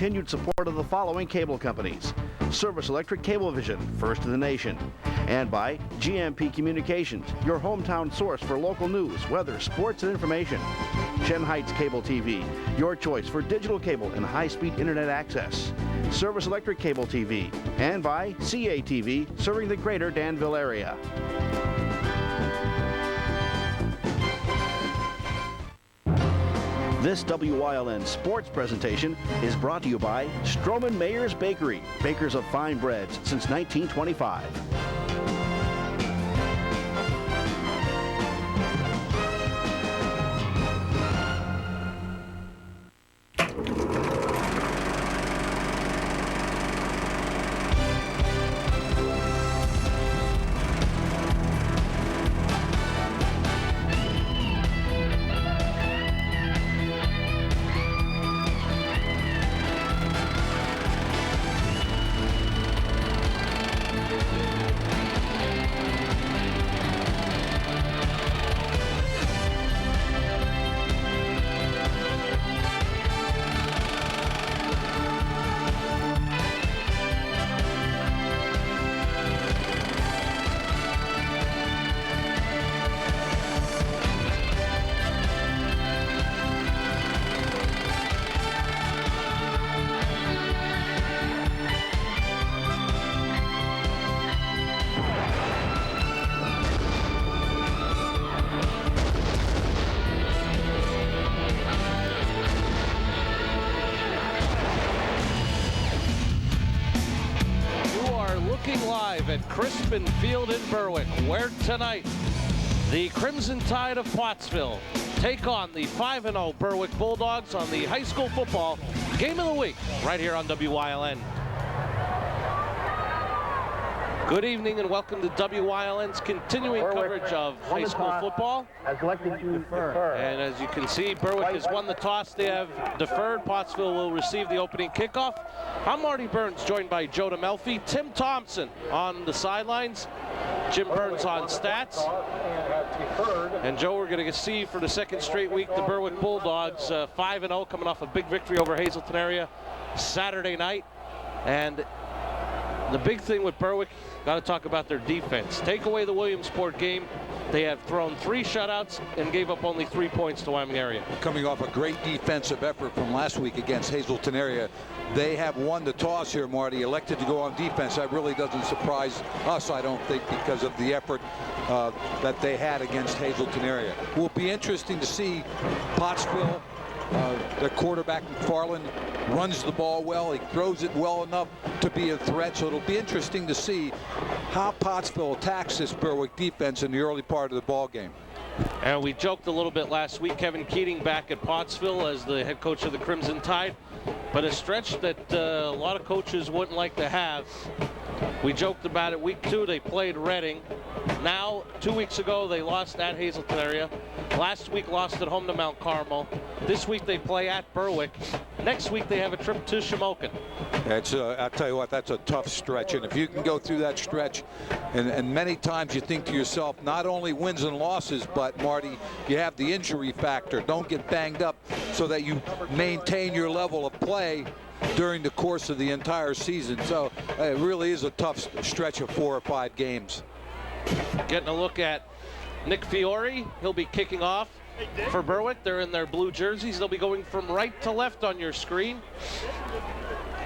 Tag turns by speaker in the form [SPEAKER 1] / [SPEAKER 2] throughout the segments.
[SPEAKER 1] continued support of the following cable companies: Service Electric Cablevision, first in the nation, and by GMP Communications, your hometown source for local news, weather, sports, and information. Chen Heights Cable TV, your choice for digital cable and high-speed internet access. Service Electric Cable TV, and by CATV, serving the greater Danville area. This WYLN sports presentation is brought to you by Stroman Mayer's Bakery, bakers of fine breads since 1925.
[SPEAKER 2] At Crispin Field in Berwick, where tonight the Crimson Tide of Pottsville take on the 5-0 Berwick Bulldogs on the high school football game of the week right here on WYLN. Good evening and welcome to WYLN's continuing coverage of high school football. And as you can see, Berwick has won the toss. They have deferred. Pottsville will receive the opening kickoff. I'm Marty Burns, joined by Joe DeMelfi, Tim Thompson on the sidelines, Jim Burns on stats. And Joe, we're going to see for the second straight week the Berwick Bulldogs 5-0, coming off a big victory over Hazelton area Saturday night. And the big thing with Berwick, got to talk about their defense. Take away the Williamsport game, they have thrown 3 shutouts and gave up only 3 points to Wyoming area.
[SPEAKER 3] Coming off a great defensive effort from last week against Hazelton area, they have won the toss here, Marty, elected to go on defense. That really doesn't surprise us, I don't think, because of the effort that they had against Hazelton area. Will be interesting to see Pottsville. Their quarterback, McFarland, runs the ball well. He throws it well enough to be a threat. So it'll be interesting to see how Pottsville attacks this Berwick defense in the early part of the ball game.
[SPEAKER 2] And we joked a little bit last week, Kevin Keating back at Pottsville as the head coach of the Crimson Tide, but a stretch that a lot of coaches wouldn't like to have. We joked about it. Week 2, they played Reading. Now, 2 weeks ago, they lost at Hazelton area. Last week, lost at home to Mount Carmel. This week, they play at Berwick. Next week, they have a trip to Shamokin.
[SPEAKER 3] I'll tell you what, that's a tough stretch. And if you can go through that stretch, and many times you think to yourself, not only wins and losses, but, Marty, you have the injury factor. Don't get banged up so that you maintain your level of play during the course of the entire season. So it really is a tough stretch of 4 or 5 games.
[SPEAKER 2] Getting a look at Nick Fiore. He'll be kicking off for Berwick. They're in their blue jerseys. They'll be going from right to left on your screen.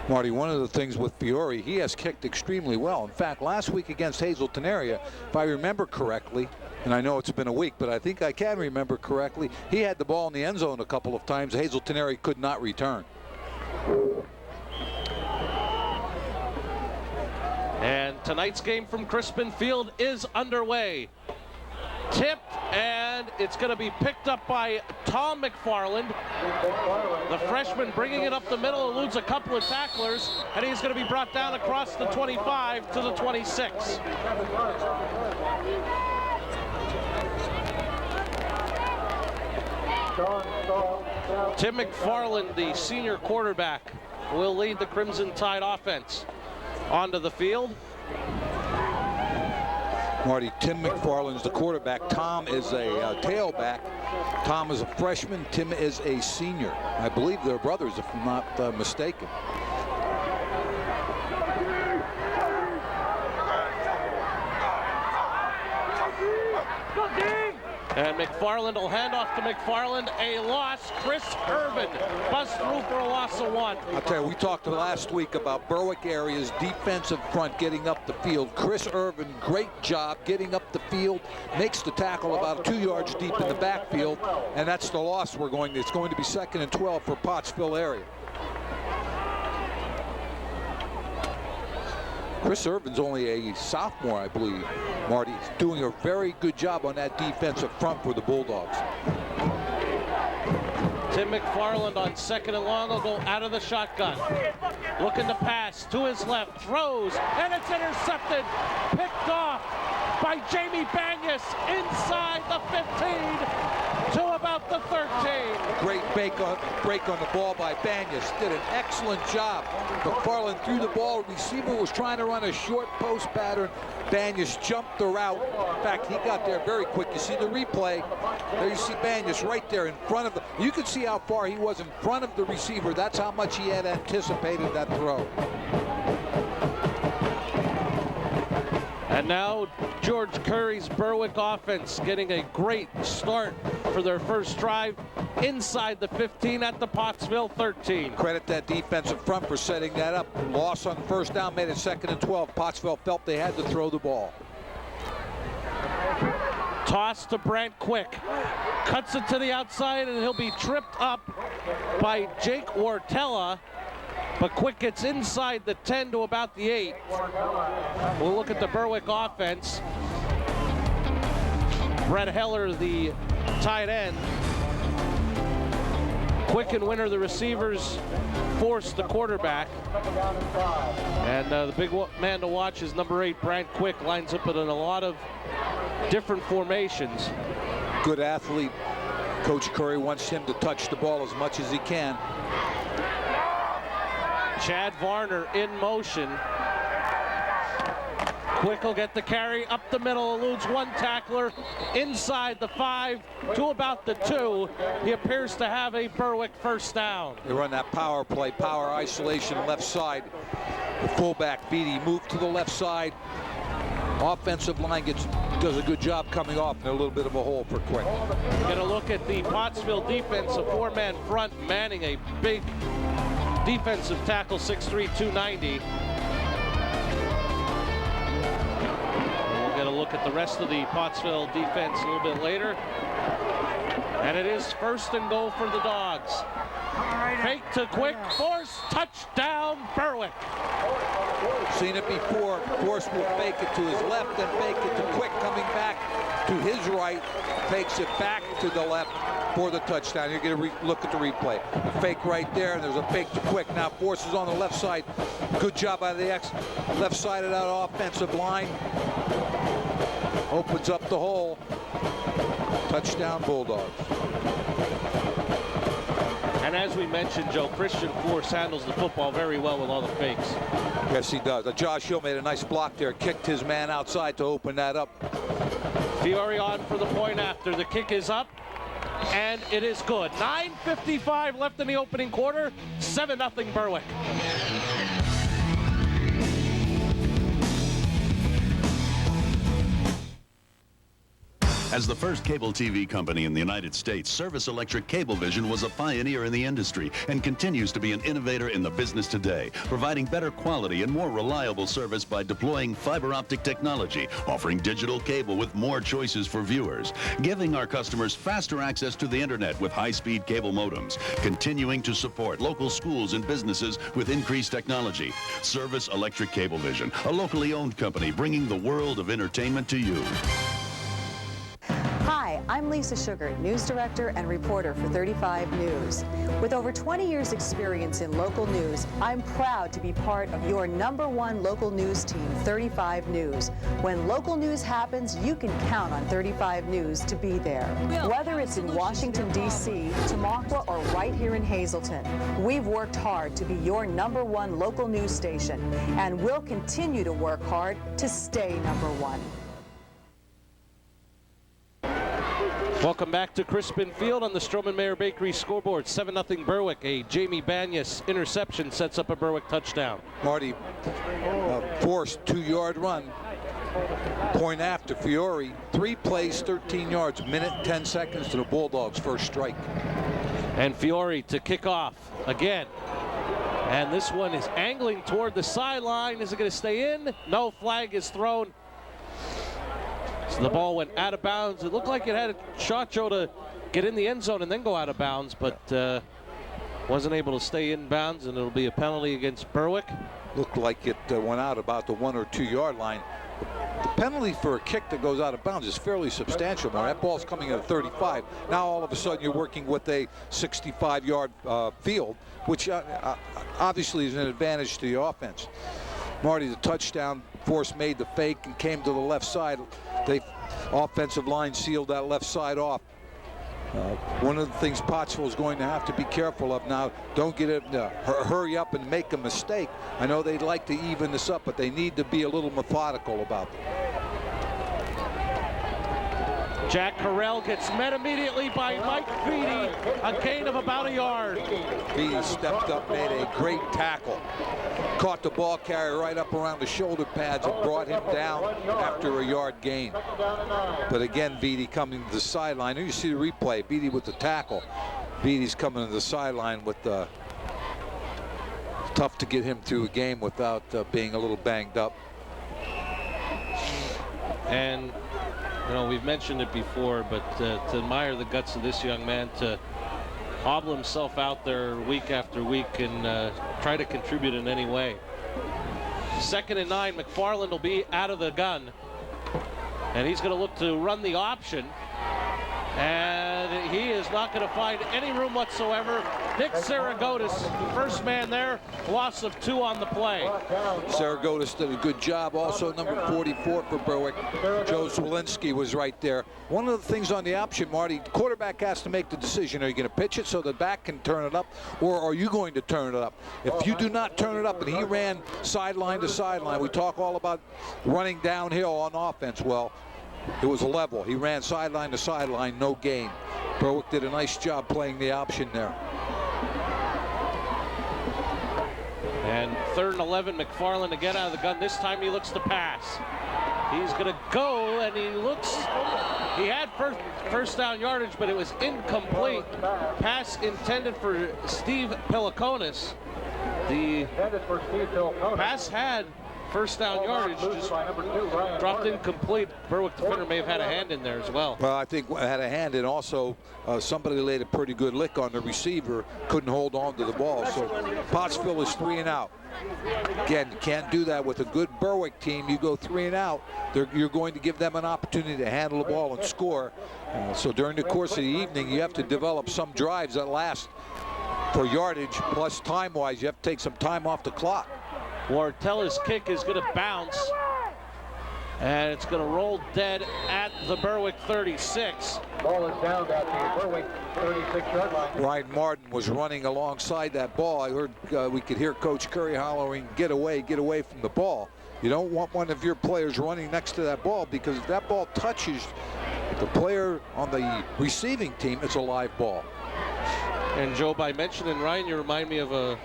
[SPEAKER 3] Marty, one of the things with Fiore, he has kicked extremely well. In fact, last week against Hazelton area, if I remember correctly, and I know it's been a week, but I think I can remember correctly, he had the ball in the end zone a couple of times. Hazelton area could not return.
[SPEAKER 2] And tonight's game from Crispin Field is underway. Tipped, and it's going to be picked up by Tom McFarland. The freshman bringing it up the middle, eludes a couple of tacklers, and he's going to be brought down across the 25 to the 26. Tim McFarland, the senior quarterback, will lead the Crimson Tide offense onto the field.
[SPEAKER 3] Marty, Tim McFarland's the quarterback. Tom is a tailback. Tom is a freshman. Tim is a senior. I believe they're brothers, if I'm not mistaken.
[SPEAKER 2] And McFarland will hand off to McFarland. A loss. Chris Irvin busts through for a loss of 1.
[SPEAKER 3] I'll tell you, we talked last week about Berwick area's defensive front getting up the field. Chris Irvin, great job getting up the field, makes the tackle about 2 yards deep in the backfield, and that's the loss we're going to. It's going to be 2nd and 12 for Pottsville area. Chris Irvin's only a sophomore, I believe. Marty, he's doing a very good job on that defensive front for the Bulldogs.
[SPEAKER 2] Tim McFarland on 2nd and long will go out of the shotgun. Looking to pass to his left, throws, and it's intercepted. Picked off by Jamie Banyas inside the 15 to about the 13.
[SPEAKER 3] Great break on the ball by Banyas. Did an excellent job. McFarland threw the ball. Receiver was trying to run a short post pattern. Banyas jumped the route. In fact, he got there very quick. You see the replay. There you see Banyas right there in front of the. You can see how far he was in front of the receiver. That's how much he had anticipated that throw.
[SPEAKER 2] And now George Curry's Berwick offense getting a great start for their first drive inside the 15 at the Pottsville 13.
[SPEAKER 3] Credit that defensive front for setting that up. Loss on first down made it 2nd and 12. Pottsville felt they had to throw the ball.
[SPEAKER 2] Toss to Brant Quick. Cuts it to the outside and he'll be tripped up by Jake Wartella. But Quick gets inside the 10 to about the 8. We'll look at the Berwick offense. Brett Heller, the tight end. Quick and Winter, the receivers, force the quarterback. And the big man to watch is number 8, Brant Quick. Lines up in a lot of different formations.
[SPEAKER 3] Good athlete. Coach Curry wants him to touch the ball as much as he can.
[SPEAKER 2] Chad Varner in motion. Quick will get the carry up the middle, eludes one tackler inside the 5 to about the 2. He appears to have a Berwick first down.
[SPEAKER 3] They run that power play, power isolation left side. The fullback Beatty moved to the left side. Offensive line does a good job coming off in a little bit of a hole for Quick.
[SPEAKER 2] Going to look at the Pottsville defense, a 4-man front, manning a big defensive tackle, 6'3", 290. We'll get a look at the rest of the Pottsville defense a little bit later. And it is 1st and goal for the Dogs. Fake to Quick, force, touchdown, Berwick.
[SPEAKER 3] Seen it before. Force will fake it to his left and fake it to Quick, coming back to his right, fakes it back to the left for the touchdown. You're going to look at the replay. A fake right there, and there's a fake to Quick. Now Force is on the left side. Good job by the left side of that offensive line. Opens up the hole. Touchdown Bulldogs.
[SPEAKER 2] And as we mentioned, Joe, Christian Force handles the football very well with all the fakes.
[SPEAKER 3] Yes, he does. Josh Hill made a nice block there, kicked his man outside to open that up.
[SPEAKER 2] Fiore on for the point after. The kick is up, and it is good. 9:55 left in the opening quarter. 7-0 Berwick.
[SPEAKER 4] As the first cable TV company in the United States, Service Electric Cablevision was a pioneer in the industry and continues to be an innovator in the business today, providing better quality and more reliable service by deploying fiber optic technology, offering digital cable with more choices for viewers, giving our customers faster access to the internet with high-speed cable modems, continuing to support local schools and businesses with increased technology. Service Electric Cablevision, a locally owned company bringing the world of entertainment to you.
[SPEAKER 5] Hi, I'm Lisa Sugar, news director and reporter for 35 News. With over 20 years experience in local news, I'm proud to be part of your #1 local news team, 35 News. When local news happens, you can count on 35 News to be there. Whether it's in Washington, D.C., Tamaqua, or right here in Hazleton, we've worked hard to be your #1 local news station, and we'll continue to work hard to stay #1.
[SPEAKER 2] Welcome back to Crispin Field on the Stroman Mayer Bakery scoreboard. 7-0 Berwick. A Jamie Banyas interception sets up a Berwick touchdown.
[SPEAKER 3] Marty, forced 2-yard run. Point after Fiore. 3 plays, 13 yards. Minute 10 seconds to the Bulldogs' first strike.
[SPEAKER 2] And Fiore to kick off again. And this one is angling toward the sideline. Is it going to stay in? No, flag is thrown. So the ball went out of bounds. It looked like it had a shot, Joe, to get in the end zone and then go out of bounds, but wasn't able to stay in bounds, and it'll be a penalty against Berwick.
[SPEAKER 3] Looked like it went out about the 1 or 2 yard line. The penalty for a kick that goes out of bounds is fairly substantial. That ball's coming at a 35. Now all of a sudden you're working with a 65-yard field, which obviously is an advantage to the offense. Marty, the touchdown force made the fake and came to the left side. The offensive line sealed that left side off. One of the things Pottsville is going to have to be careful of now, don't get it, hurry up and make a mistake. I know they'd like to even this up, but they need to be a little methodical about it.
[SPEAKER 2] Jack Carell gets met immediately by Mike Feedy, a gain of about a yard.
[SPEAKER 3] Feedy stepped up, made a great tackle. Caught the ball carrier right up around the shoulder pads and brought him down after a yard gain. But again, Feedy coming to the sideline. Here you see the replay. Feedy with the tackle. Feedy's coming to the sideline with tough to get him through a game without being a little banged up.
[SPEAKER 2] And you know, we've mentioned it before, but to admire the guts of this young man to hobble himself out there week after week and try to contribute in any way. 2nd and 9, McFarland will be out of the gun, and he's going to look to run the option, and he is not going to find any room whatsoever. Nick Saragotis, first man there, loss of 2 on the play.
[SPEAKER 3] Saragotis did a good job. Also number 44 for Berwick, Joe Swalinski, was right there. One of the things on the option, Marty, the quarterback has to make the decision. Are you going to pitch it so the back can turn it up, or are you going to turn it up? If you do not turn it up, and he ran sideline to sideline, we talk all about running downhill on offense. Well, it was a level. He ran sideline to sideline, no gain. Berwick did a nice job playing the option there.
[SPEAKER 2] And 3rd and 11, McFarland again out of the gun. This time he looks to pass. He's going to go, and he looks. He had first down yardage, but it was incomplete. Pass intended for Steve Peliconis. The pass had first down yardage, just dropped incomplete. Berwick defender may have had a hand in there as well.
[SPEAKER 3] Well, I think had a hand, and also somebody laid a pretty good lick on the receiver, couldn't hold on to the ball. So Pottsville is 3 and out. Again, you can't do that with a good Berwick team. You go 3 and out, you're going to give them an opportunity to handle the ball and score. So during the course of the evening, you have to develop some drives that last for yardage, plus time-wise, you have to take some time off the clock.
[SPEAKER 2] Wartella's kick is going to bounce, and it's going to roll dead at the Berwick 36.
[SPEAKER 6] Ball is down at the Berwick 36-yard line.
[SPEAKER 3] Ryan Martin was running alongside that ball. I heard we could hear Coach Curry hollering, get away from the ball. You don't want one of your players running next to that ball, because if that ball touches the player on the receiving team, it's a live ball.
[SPEAKER 2] And Joe, by mentioning Ryan, you remind me of a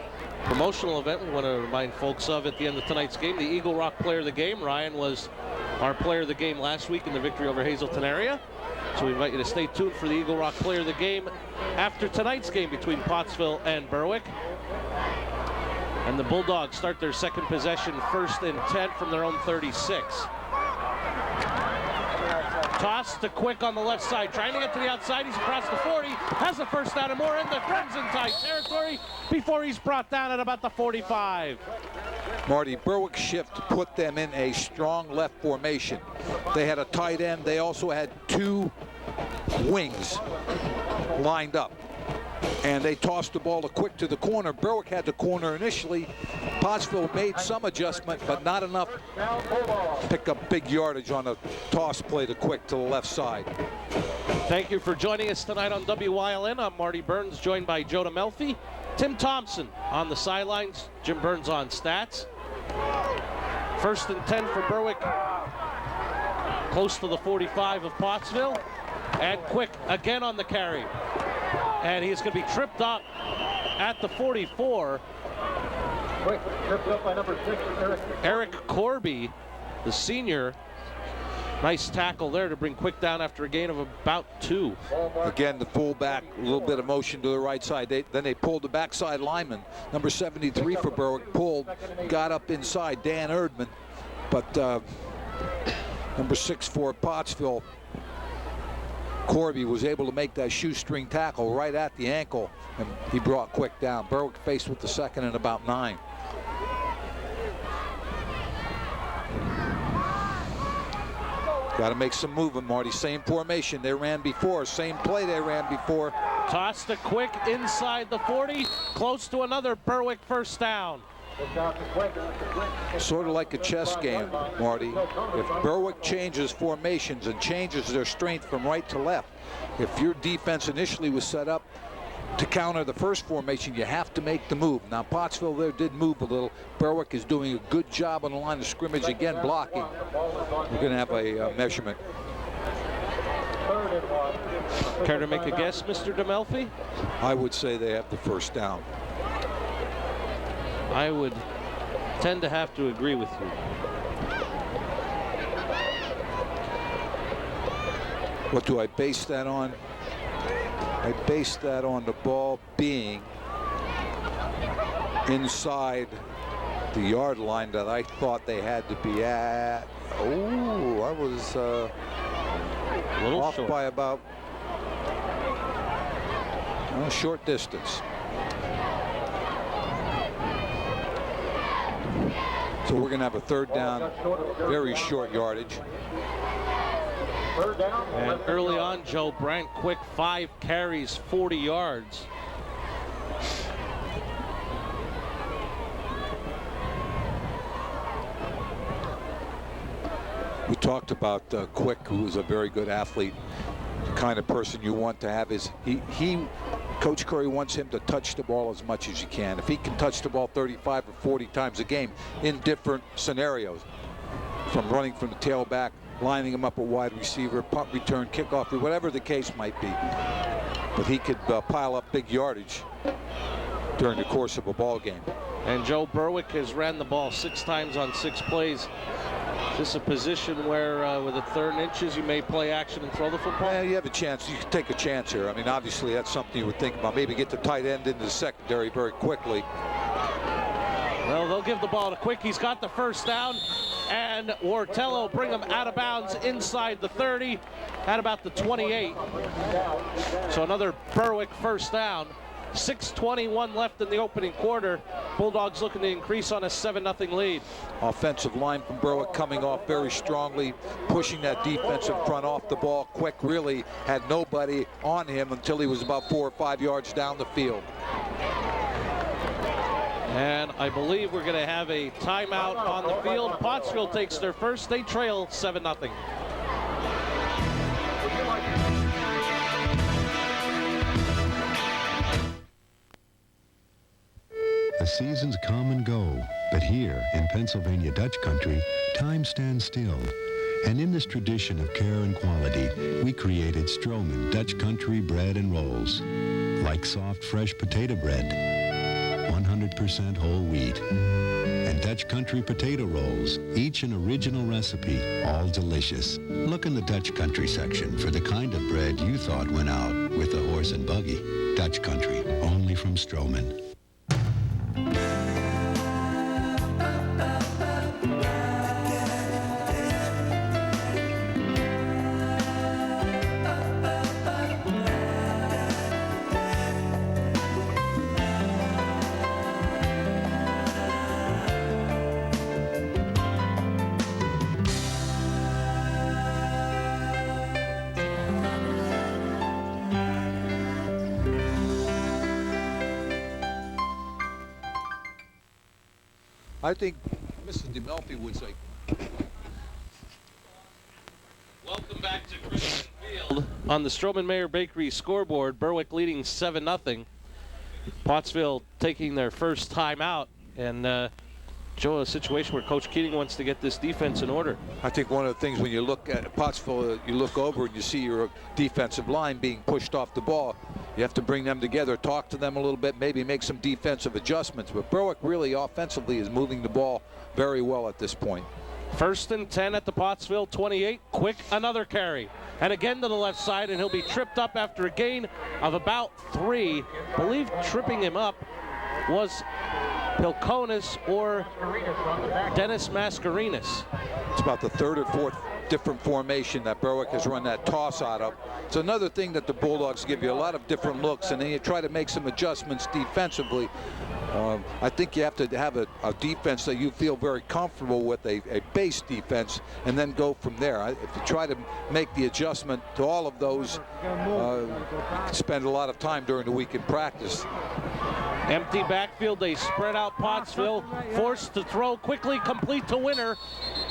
[SPEAKER 2] promotional event we want to remind folks of at the end of tonight's game. The Eagle Rock Player of the Game. Ryan was our player of the game last week in the victory over Hazelton area. So we invite you to stay tuned for the Eagle Rock Player of the Game after tonight's game between Pottsville and Berwick. And the Bulldogs start their second possession, 1st and 10 from their own 36. Toss to Quick on the left side, trying to get to the outside. He's across the 40, has a first down and more in the Crimson Tide territory before he's brought down at about the 45.
[SPEAKER 3] Marty, Berwick shift put them in a strong left formation. They had a tight end. They also had 2 wings lined up. And they tossed the ball to Quick to the corner. Berwick had the corner initially. Pottsville made some adjustment, but not enough to pick up big yardage on a toss play to Quick to the left side.
[SPEAKER 2] Thank you for joining us tonight on WYLN. I'm Marty Burns, joined by Joe DeMelfi. Tim Thompson on the sidelines, Jim Burns on stats. 1st and 10 for Berwick, close to the 45 of Pottsville. And Quick again on the carry. And he's going to be tripped up at the 44.
[SPEAKER 6] Quick, tripped up by number 6,
[SPEAKER 2] Eric Corby, the senior. Nice tackle there to bring Quick down after a gain of about 2.
[SPEAKER 3] Again, the fullback, a little bit of motion to the right side. Then they pulled the backside lineman. Number 73 for Berwick pulled, got up inside, Dan Erdman. But number 6 for Pottsville, Corby, was able to make that shoestring tackle right at the ankle, and he brought Quick down. Berwick faced with the second and about 9. Got to make some movement, Marty. Same formation they ran before, same play they ran before.
[SPEAKER 2] Toss to Quick inside the 40, close to another Berwick first down.
[SPEAKER 3] Sort of like a chess game, Marty. If Berwick changes formations and changes their strength from right to left, if your defense initially was set up to counter the first formation, you have to make the move. Now, Pottsville there did move a little. Berwick is doing a good job on the line of scrimmage, again blocking. We're going to have a measurement.
[SPEAKER 2] Care to make a guess, Mr. DeMelfi?
[SPEAKER 3] I would say they have the first down.
[SPEAKER 2] I would tend to have to agree with you.
[SPEAKER 3] What do I base that on? I base that on the ball being inside the yard line that I thought they had to be at. Oh, I was
[SPEAKER 2] a little
[SPEAKER 3] off
[SPEAKER 2] short
[SPEAKER 3] by about a short distance. So we're going to have a third down, very short yardage.
[SPEAKER 2] And early on, Joe, Brant Quick, 5 carries, 40 yards.
[SPEAKER 3] We talked about Quick, who is a very good athlete. The kind of person you want to have is Coach Curry wants him to touch the ball as much as he can. If he can touch the ball 35 or 40 times a game in different scenarios, from running from the tailback, lining him up a wide receiver, punt return, kickoff, whatever the case might be. But he could pile up big yardage during the course of a ball game.
[SPEAKER 2] And Joe, Berwick has ran the ball 6 times on 6 plays. Is this a position where with a 3rd and inches you may play action and throw the football?
[SPEAKER 3] Yeah, you have a chance. You can take a chance here. I mean, obviously that's something you would think about. Maybe get the tight end into the secondary very quickly.
[SPEAKER 2] Well, they'll give the ball to Quick. He's got the first down. And Wartello bring him out of bounds inside the 30 at about the 28. So another Berwick first down. 6:21 left in the opening quarter. Bulldogs looking to increase on a 7-0 lead.
[SPEAKER 3] Offensive line from Berwick coming off very strongly, pushing that defensive front off the ball. Quick really had nobody on him until he was about 4 or 5 yards down the field.
[SPEAKER 2] And I believe we're going to have a timeout on the field. Pottsville takes their first. They trail 7-0.
[SPEAKER 7] The seasons come and go, but here in Pennsylvania Dutch country, time stands still. And in this tradition of care and quality, we created Stroman Dutch country bread and rolls. Like soft, fresh potato bread, 100% whole wheat. And Dutch country potato rolls, each an original recipe, all delicious. Look in the Dutch country section for the kind of bread you thought went out with the horse and buggy. Dutch country, only from Stroman.
[SPEAKER 3] I think Mrs. DeMelfi would say.
[SPEAKER 2] Welcome back to Christian Field. On the Stroman Mayer Bakery scoreboard, Berwick leading 7-0. Pottsville taking their first time out and Joe, a situation where Coach Keating wants to get this defense in order.
[SPEAKER 3] I think one of the things when you look at Pottsville, you look over and you see your defensive line being pushed off the ball. You have to bring them together, talk to them a little bit, maybe make some defensive adjustments. But Berwick really offensively is moving the ball very well at this point.
[SPEAKER 2] 1st and 10 at the Pottsville 28. Quick, another carry. And again to the left side, and he'll be tripped up after a gain of about 3. I believe tripping him up was Pilconis or Dennis Mascarenas.
[SPEAKER 3] It's about the 3rd or 4th different formation that Berwick has run that toss out of. It's another thing that the Bulldogs give you a lot of different looks, and then you try to make some adjustments defensively. I think you have to have a defense that you feel very comfortable with, a base defense, and then go from there. If you try to make the adjustment to all of those, spend a lot of time during the week in practice.
[SPEAKER 2] Empty backfield, they spread out Pottsville, forced to throw quickly, complete to Winter,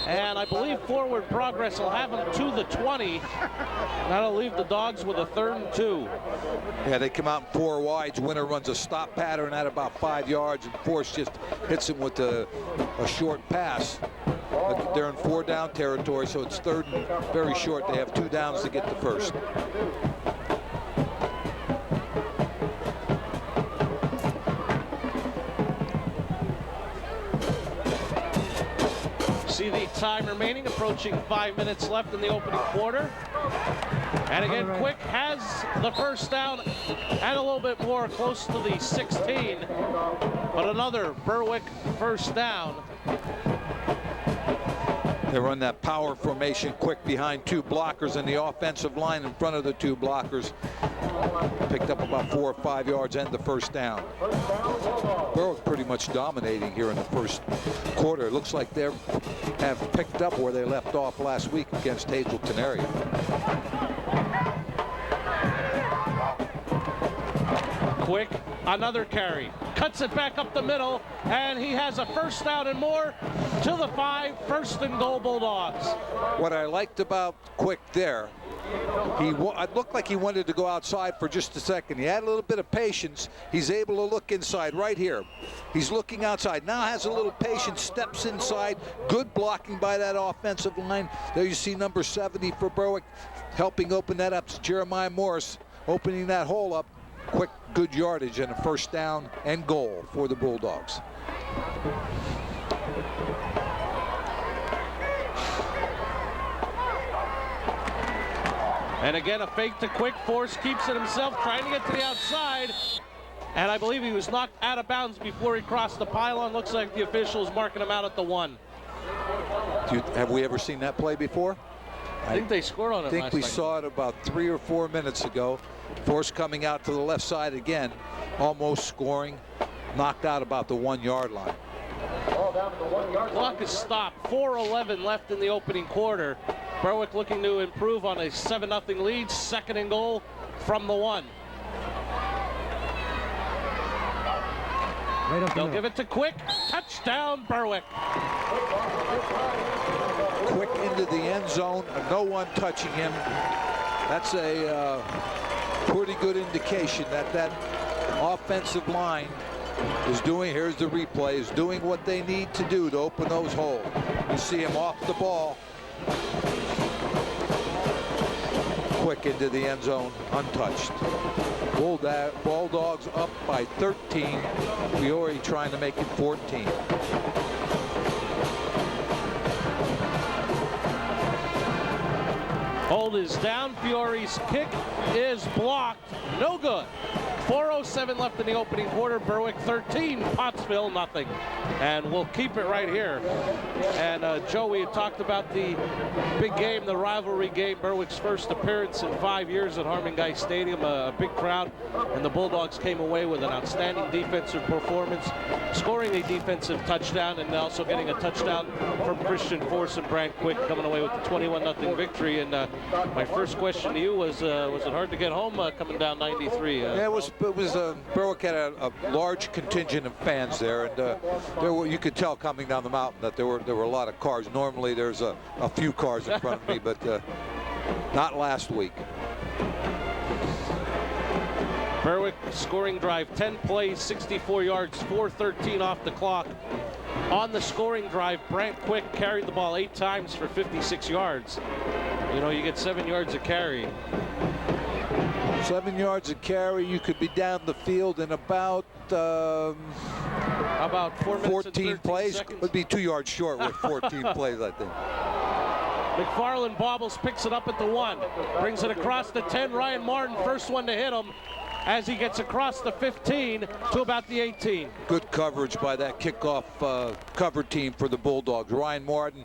[SPEAKER 2] and I believe forward progress will have him to the 20. That'll leave the Dogs with a 3rd and 2.
[SPEAKER 3] Yeah, they come out in 4 wides. Winter runs a stop pattern at about 5 yards, and Force just hits him with a short pass. But they're in 4 down territory, so it's 3rd and very short. They have 2 downs to get the 1st.
[SPEAKER 2] See the time remaining, approaching 5 minutes left in the opening quarter. And again, Quick has the 1st down and a little bit more, close to the 16. But another Berwick 1st down.
[SPEAKER 3] They run that power formation, Quick behind 2 blockers, and the offensive line in front of the 2 blockers. Picked up about 4 or 5 yards and the 1st down. Berwick pretty much dominating here in the 1st quarter. It looks like they have picked up where they left off last week against Hazleton area.
[SPEAKER 2] Quick, another carry. Cuts it back up the middle, and he has a 1st down and more to the 5, 1st and goal Bulldogs.
[SPEAKER 3] What I liked about Quick there, it looked like he wanted to go outside for just a second. He had a little bit of patience. He's able to look inside right here. He's looking outside. Now has a little patience, steps inside. Good blocking by that offensive line. There you see number 70 for Berwick helping open that up. It's Jeremiah Morris opening that hole up. Quick, good yardage, and a 1st down and goal for the Bulldogs.
[SPEAKER 2] And again, a fake to Quick. Force keeps it himself, trying to get to the outside. And I believe he was knocked out of bounds before he crossed the pylon. Looks like the officials marking him out at the 1.
[SPEAKER 3] Have we ever seen that play before?
[SPEAKER 2] I think they scored on it last night.
[SPEAKER 3] I think we saw it about 3 or 4 minutes ago. Force coming out to the left side again, almost scoring, knocked out about the 1 yard line.
[SPEAKER 2] Clock is stopped. 4:11 left in the opening quarter. Berwick looking to improve on a 7-0 lead. 2nd and goal from the 1. They'll give it to Quick. Touchdown, Berwick.
[SPEAKER 3] Quick into the end zone. No one touching him. That's a pretty good indication that that offensive line is doing, here's the replay, is doing what they need to do to open those holes. You see him off the ball. Quick into the end zone, untouched. Bulldogs up by 13. Fiore trying to make it 14.
[SPEAKER 2] Hold is down. Fiore's kick is blocked. No good. 4:07 left in the opening quarter. Berwick 13, Pottsville nothing. And we'll keep it right here. And Joe, we had talked about the big game, the rivalry game, Berwick's 1st appearance in 5 years at Harmon Guy Stadium. A big crowd, and the Bulldogs came away with an outstanding defensive performance, scoring a defensive touchdown and also getting a touchdown from Christian Force and Brant Quick, coming away with the 21-0 victory. And my first question to you was it hard to get home coming down 93?
[SPEAKER 3] Yeah, it was. Berwick had a large contingent of fans there, and you could tell coming down the mountain that there were a lot of cars. Normally there's a few cars in front of me, but not last week.
[SPEAKER 2] Berwick scoring drive, 10 plays, 64 yards, 4:13 off the clock. on the scoring drive, Brant Quick carried the ball 8 times for 56 yards. You know, you get 7 yards a carry.
[SPEAKER 3] 7 yards a carry, you could be down the field in about
[SPEAKER 2] 4 minutes
[SPEAKER 3] 14
[SPEAKER 2] and
[SPEAKER 3] plays.
[SPEAKER 2] seconds.
[SPEAKER 3] Would be 2 yards short with 14 plays, I think.
[SPEAKER 2] McFarland bobbles, picks it up at the 1, brings it across the 10. Ryan Martin, first one to hit him as he gets across the 15 to about the 18.
[SPEAKER 3] Good coverage by that kickoff cover team for the Bulldogs. Ryan Martin,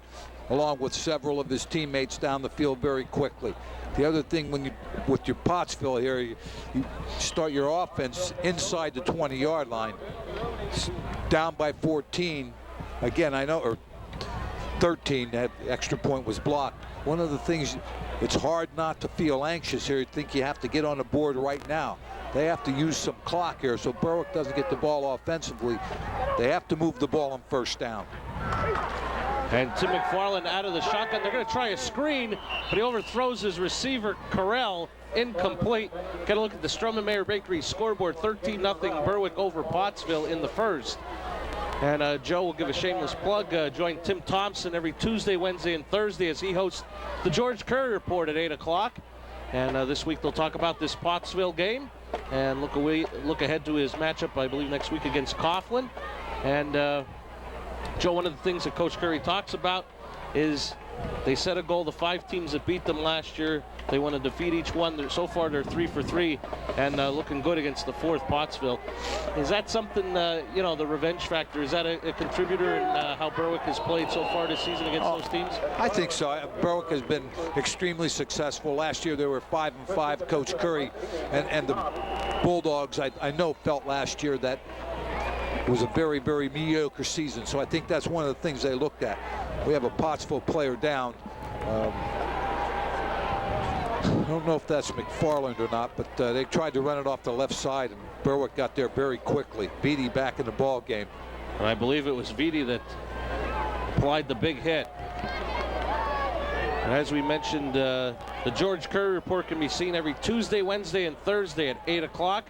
[SPEAKER 3] along with several of his teammates, down the field very quickly. The other thing, with your Pottsville here, you start your offense inside the 20-yard line, down by 14. Again, I know, or 13, that extra point was blocked. One of the things, it's hard not to feel anxious here. You think you have to get on the board right now. They have to use some clock here, so Berwick doesn't get the ball offensively. They have to move the ball on first down.
[SPEAKER 2] And Tim McFarland out of the shotgun. They're going to try a screen, but he overthrows his receiver, Carell, incomplete. Got to look at the Stroman Mayer Bakery scoreboard, 13-0 Berwick over Pottsville in the first. And Joe will give a shameless plug. Join Tim Thompson every Tuesday, Wednesday, and Thursday as he hosts the George Curry Report at 8 o'clock. And this week they'll talk about this Pottsville game and look ahead to his matchup, I believe, next week against Coughlin. And Joe, one of the things that Coach Curry talks about is they set a goal. The 5 teams that beat them last year, they want to defeat each one. So far, they're 3 for 3 and looking good against the 4th Pottsville. Is that something, you know, the revenge factor, is that a contributor in how Berwick has played so far this season against those teams?
[SPEAKER 3] I think so. Berwick has been extremely successful. Last year, they were 5-5. Coach Curry and the Bulldogs, I know, felt last year that it was a very, very mediocre season. So I think that's one of the things they looked at. We have a Pottsville player down. I don't know if that's McFarland or not, but they tried to run it off the left side, and Berwick got there very quickly. Beatty back in the ball game.
[SPEAKER 2] And I believe it was Beatty that applied the big hit. And as we mentioned, the George Curry Report can be seen every Tuesday, Wednesday, and Thursday at 8 o'clock.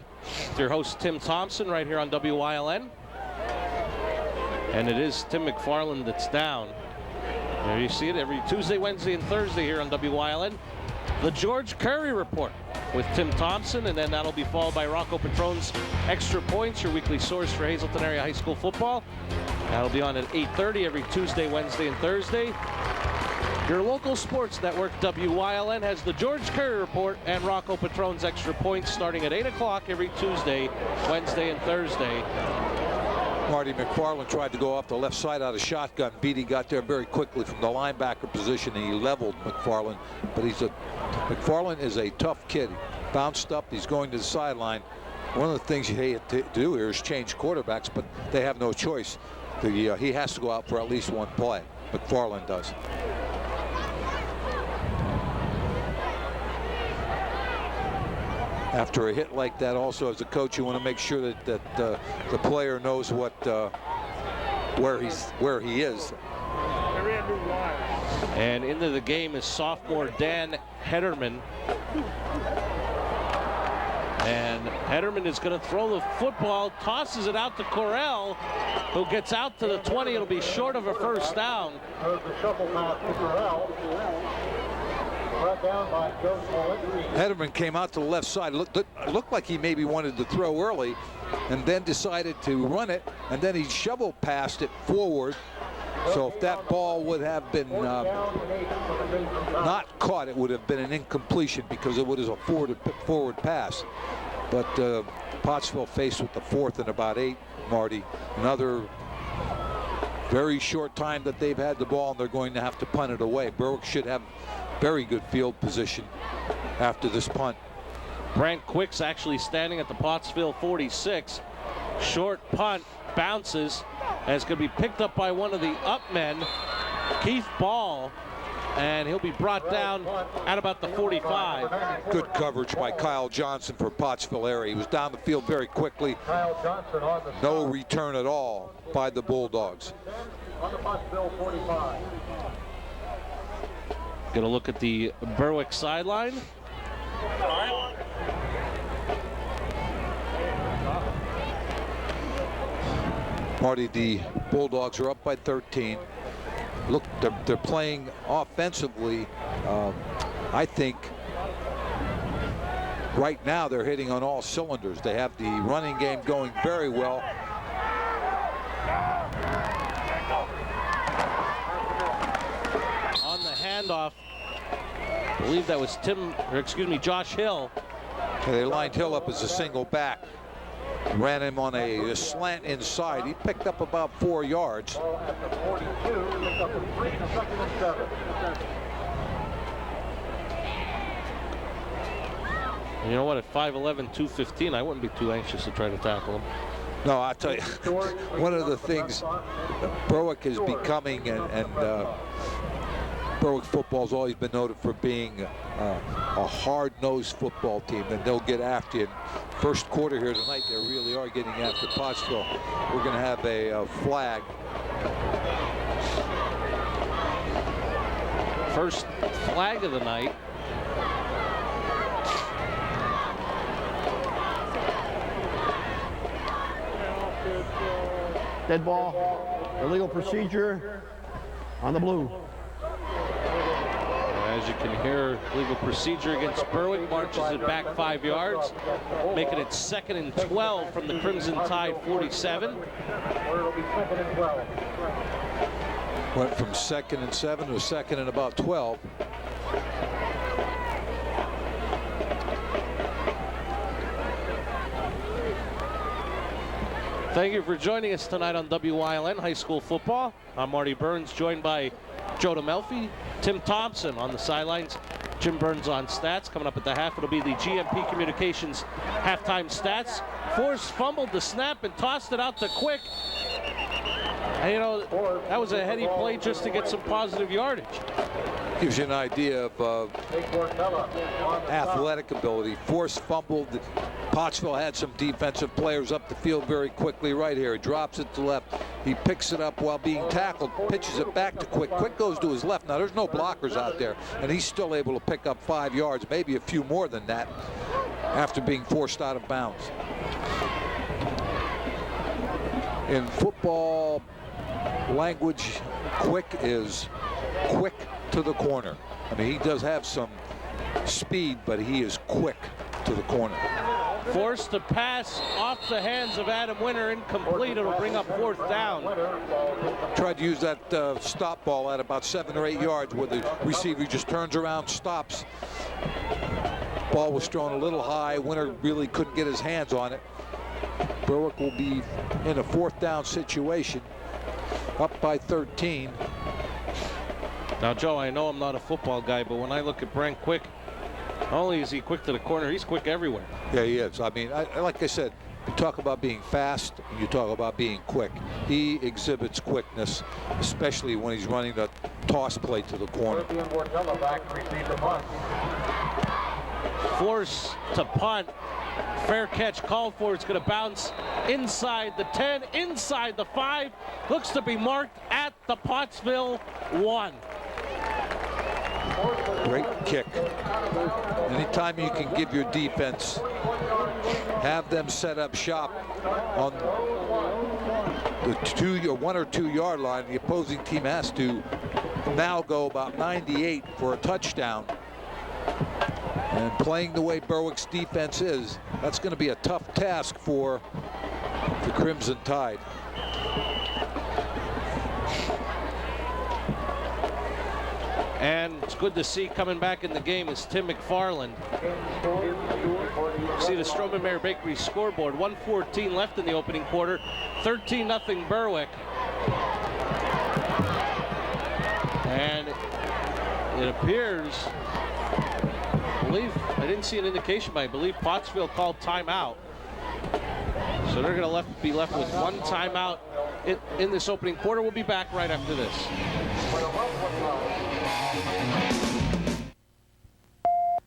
[SPEAKER 2] With your host, Tim Thompson, right here on WYLN. And it is Tim McFarland that's down. There you see it every Tuesday, Wednesday, and Thursday here on WYLN. The George Curry Report with Tim Thompson, and then that'll be followed by Rocco Petrone's Extra Points, your weekly source for Hazleton area high school football. That'll be on at 8:30 every Tuesday, Wednesday, and Thursday. Your local sports network, WYLN, has the George Curry Report and Rocco Petrone's Extra Points starting at 8 o'clock every Tuesday, Wednesday, and Thursday.
[SPEAKER 3] Marty McFarland tried to go off the left side out of shotgun. Beatty got there very quickly from the linebacker position, and he leveled McFarland. But McFarland is a tough kid. He bounced up. He's going to the sideline. One of the things you hate to do here is change quarterbacks, but they have no choice. He has to go out for at least one play. McFarland does. After a hit like that, also as a coach, you want to make sure that the player knows where he is.
[SPEAKER 2] And into the game is sophomore Dan Hederman. And Hederman is going to throw the football, tosses it out to Correll, who gets out to the 20. It'll be short of a first down.
[SPEAKER 3] Hederman came out to the left side. Looked like he maybe wanted to throw early and then decided to run it, and then he shovel passed it forward. So if that ball would have been not caught, it would have been an incompletion because it was a forward pass. But Pottsville faced with the 4th and about 8, Marty. Another very short time that they've had the ball, and they're going to have to punt it away. Berwick should have very good field position after this punt.
[SPEAKER 2] Brant Quick's actually standing at the Pottsville 46. Short punt, bounces, and it's going to be picked up by one of the up men, Keith Ball, and he'll be brought down at about the 45.
[SPEAKER 3] Good coverage by Kyle Johnson for Pottsville area. He was down the field very quickly. No return at all by the Bulldogs.
[SPEAKER 6] On the Pottsville 45.
[SPEAKER 2] Going to look at the Berwick sideline.
[SPEAKER 3] Marty, the Bulldogs are up by 13. Look, they're playing offensively. I think right now they're hitting on all cylinders. They have the running game going very well.
[SPEAKER 2] On the handoff, I believe that was Josh Hill.
[SPEAKER 3] They lined Hill up as a single back. Ran him on a slant inside. He picked up about 4 yards.
[SPEAKER 6] At the 42, picked up a 3, 2nd and 7.
[SPEAKER 2] You know what? At 5'11", 215, I wouldn't be too anxious to try to tackle him.
[SPEAKER 3] No, I'll tell you, one of the things Berwick is becoming, and Berwick football's always been noted for being a hard-nosed football team, and they'll get after you. First quarter here tonight, they really are getting after Pottsville. We're going to have a flag.
[SPEAKER 2] First flag of the night.
[SPEAKER 8] Dead ball, illegal procedure on the blue.
[SPEAKER 2] As you can hear, legal procedure against Berwick, marches it back 5 yards, making it 2nd and 12 from the Crimson Tide 47.
[SPEAKER 6] Where it'll be 2nd and 12.
[SPEAKER 3] Went from 2nd and 7 to 2nd and about 12.
[SPEAKER 2] Thank you for joining us tonight on WYLN High School Football. I'm Marty Burns, joined by Joe DeMelfi, Tim Thompson on the sidelines, Jim Burns on stats. Coming up at the half, it'll be the GMP Communications halftime stats. Forrest fumbled the snap and tossed it out to Quick. And, you know, that was a heady play just to get some positive yardage.
[SPEAKER 3] Gives you an idea of athletic ability. Forrest fumbled. Pottsville had some defensive players up the field very quickly right here. He drops it to left. He picks it up while being tackled, pitches it back to Quick. Quick goes to his left. Now, there's no blockers out there, and he's still able to pick up 5 yards, maybe a few more than that, after being forced out of bounds. In football language, Quick is quick to the corner. I mean, he does have some speed, but he is quick to the corner.
[SPEAKER 2] Forced to pass off the hands of Adam Winter, incomplete. It'll bring up 4th down.
[SPEAKER 3] Tried to use that stop ball at about 7 or 8 yards where the receiver just turns around, stops. Ball was thrown a little high. Winter really couldn't get his hands on it. Berwick will be in a 4th down situation, up by 13.
[SPEAKER 2] Now, Joe, I know I'm not a football guy, but when I look at Brent Quick, not only is he quick to the corner, he's quick everywhere.
[SPEAKER 3] Yeah, he is. I mean, like I said, you talk about being fast, and you talk about being quick. He exhibits quickness, especially when he's running the toss play to the corner.
[SPEAKER 2] Force to punt. Fair catch called for. It's going to bounce inside the 10, inside the 5. Looks to be marked at the Pottsville 1.
[SPEAKER 3] Great kick. Anytime you can give your defense, have them set up shop on the 1 or 2 yard line, the opposing team has to now go about 98 for a touchdown. And playing the way Berwick's defense is, that's going to be a tough task for the Crimson Tide.
[SPEAKER 2] And it's good to see coming back in the game is Tim McFarland. See the Stroman-Mayer Bakery scoreboard. 1:14 left in the opening quarter. 13-0 Berwick. And it appears, I didn't see an indication, but I believe Pottsville called timeout. So they're going to be left with 1 timeout in this opening quarter. We'll be back right after this.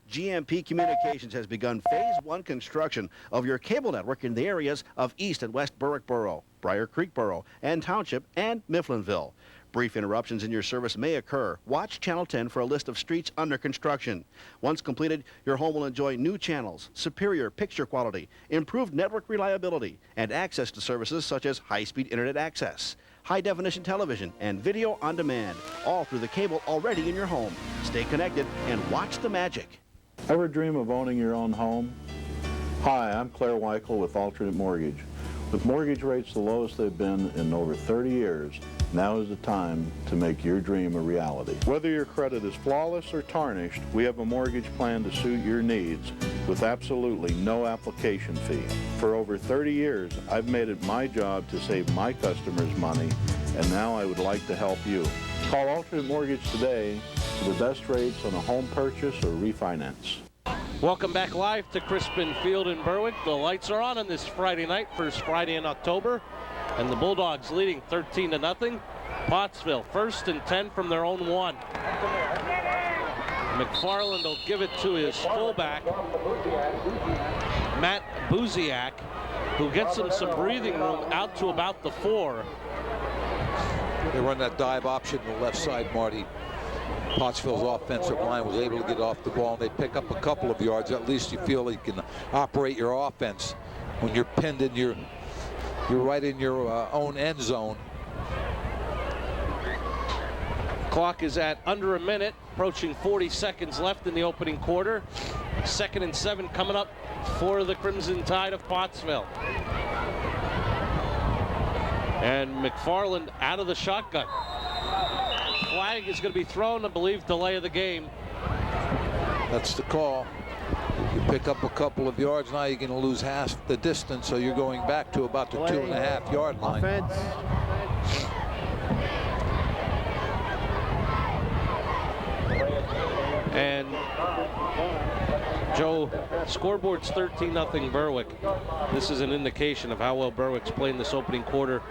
[SPEAKER 1] GMP Communications has begun Phase 1 construction of your cable network in the areas of East and West Berwick Borough, Briar Creek Borough, and Township, and Mifflinville. Brief interruptions in your service may occur. Watch Channel 10 for a list of streets under construction. Once completed, your home will enjoy new channels, superior picture quality, improved network reliability, and access to services such as high-speed internet access, high-definition television, and video on demand, all through the cable already in your home. Stay connected and watch the magic.
[SPEAKER 9] Ever dream of owning your own home? Hi, I'm Claire Weichel with Alternate Mortgage. With mortgage rates the lowest they've been in over 30 years, now is the time to make your dream a reality. Whether your credit is flawless or tarnished, we have a mortgage plan to suit your needs with absolutely no application fee. For over 30 years, I've made it my job to save my customers money, and now I would like to help you. Call Alternate Mortgage today for the best rates on a home purchase or refinance.
[SPEAKER 2] Welcome back live to Crispin Field in Berwick. The lights are on this Friday night, first Friday in October, and the Bulldogs leading 13-0. Pottsville first and 10 from their own 1. McFarland will give it to his fullback, Matt Buziak, who gets him some breathing room out to about the 4.
[SPEAKER 3] They run that dive option to the left side, Marty. Pottsville's offensive line was able to get off the ball, and they pick up a couple of yards. At least you feel you can operate your offense when you're pinned in you're right in your own end zone.
[SPEAKER 2] Clock is at under a minute, approaching 40 seconds left in the opening quarter. 2nd and 7 coming up for the Crimson Tide of Pottsville. And McFarland out of the shotgun. Flag is going to be thrown, I believe, delay of the game.
[SPEAKER 3] That's the call. You pick up a couple of yards, now you're going to lose half the distance, so you're going back to about the 2.5 yard line.
[SPEAKER 8] Offense.
[SPEAKER 2] And Joe, scoreboard's 13-0 Berwick. This is an indication of how well Berwick's playing this opening quarter.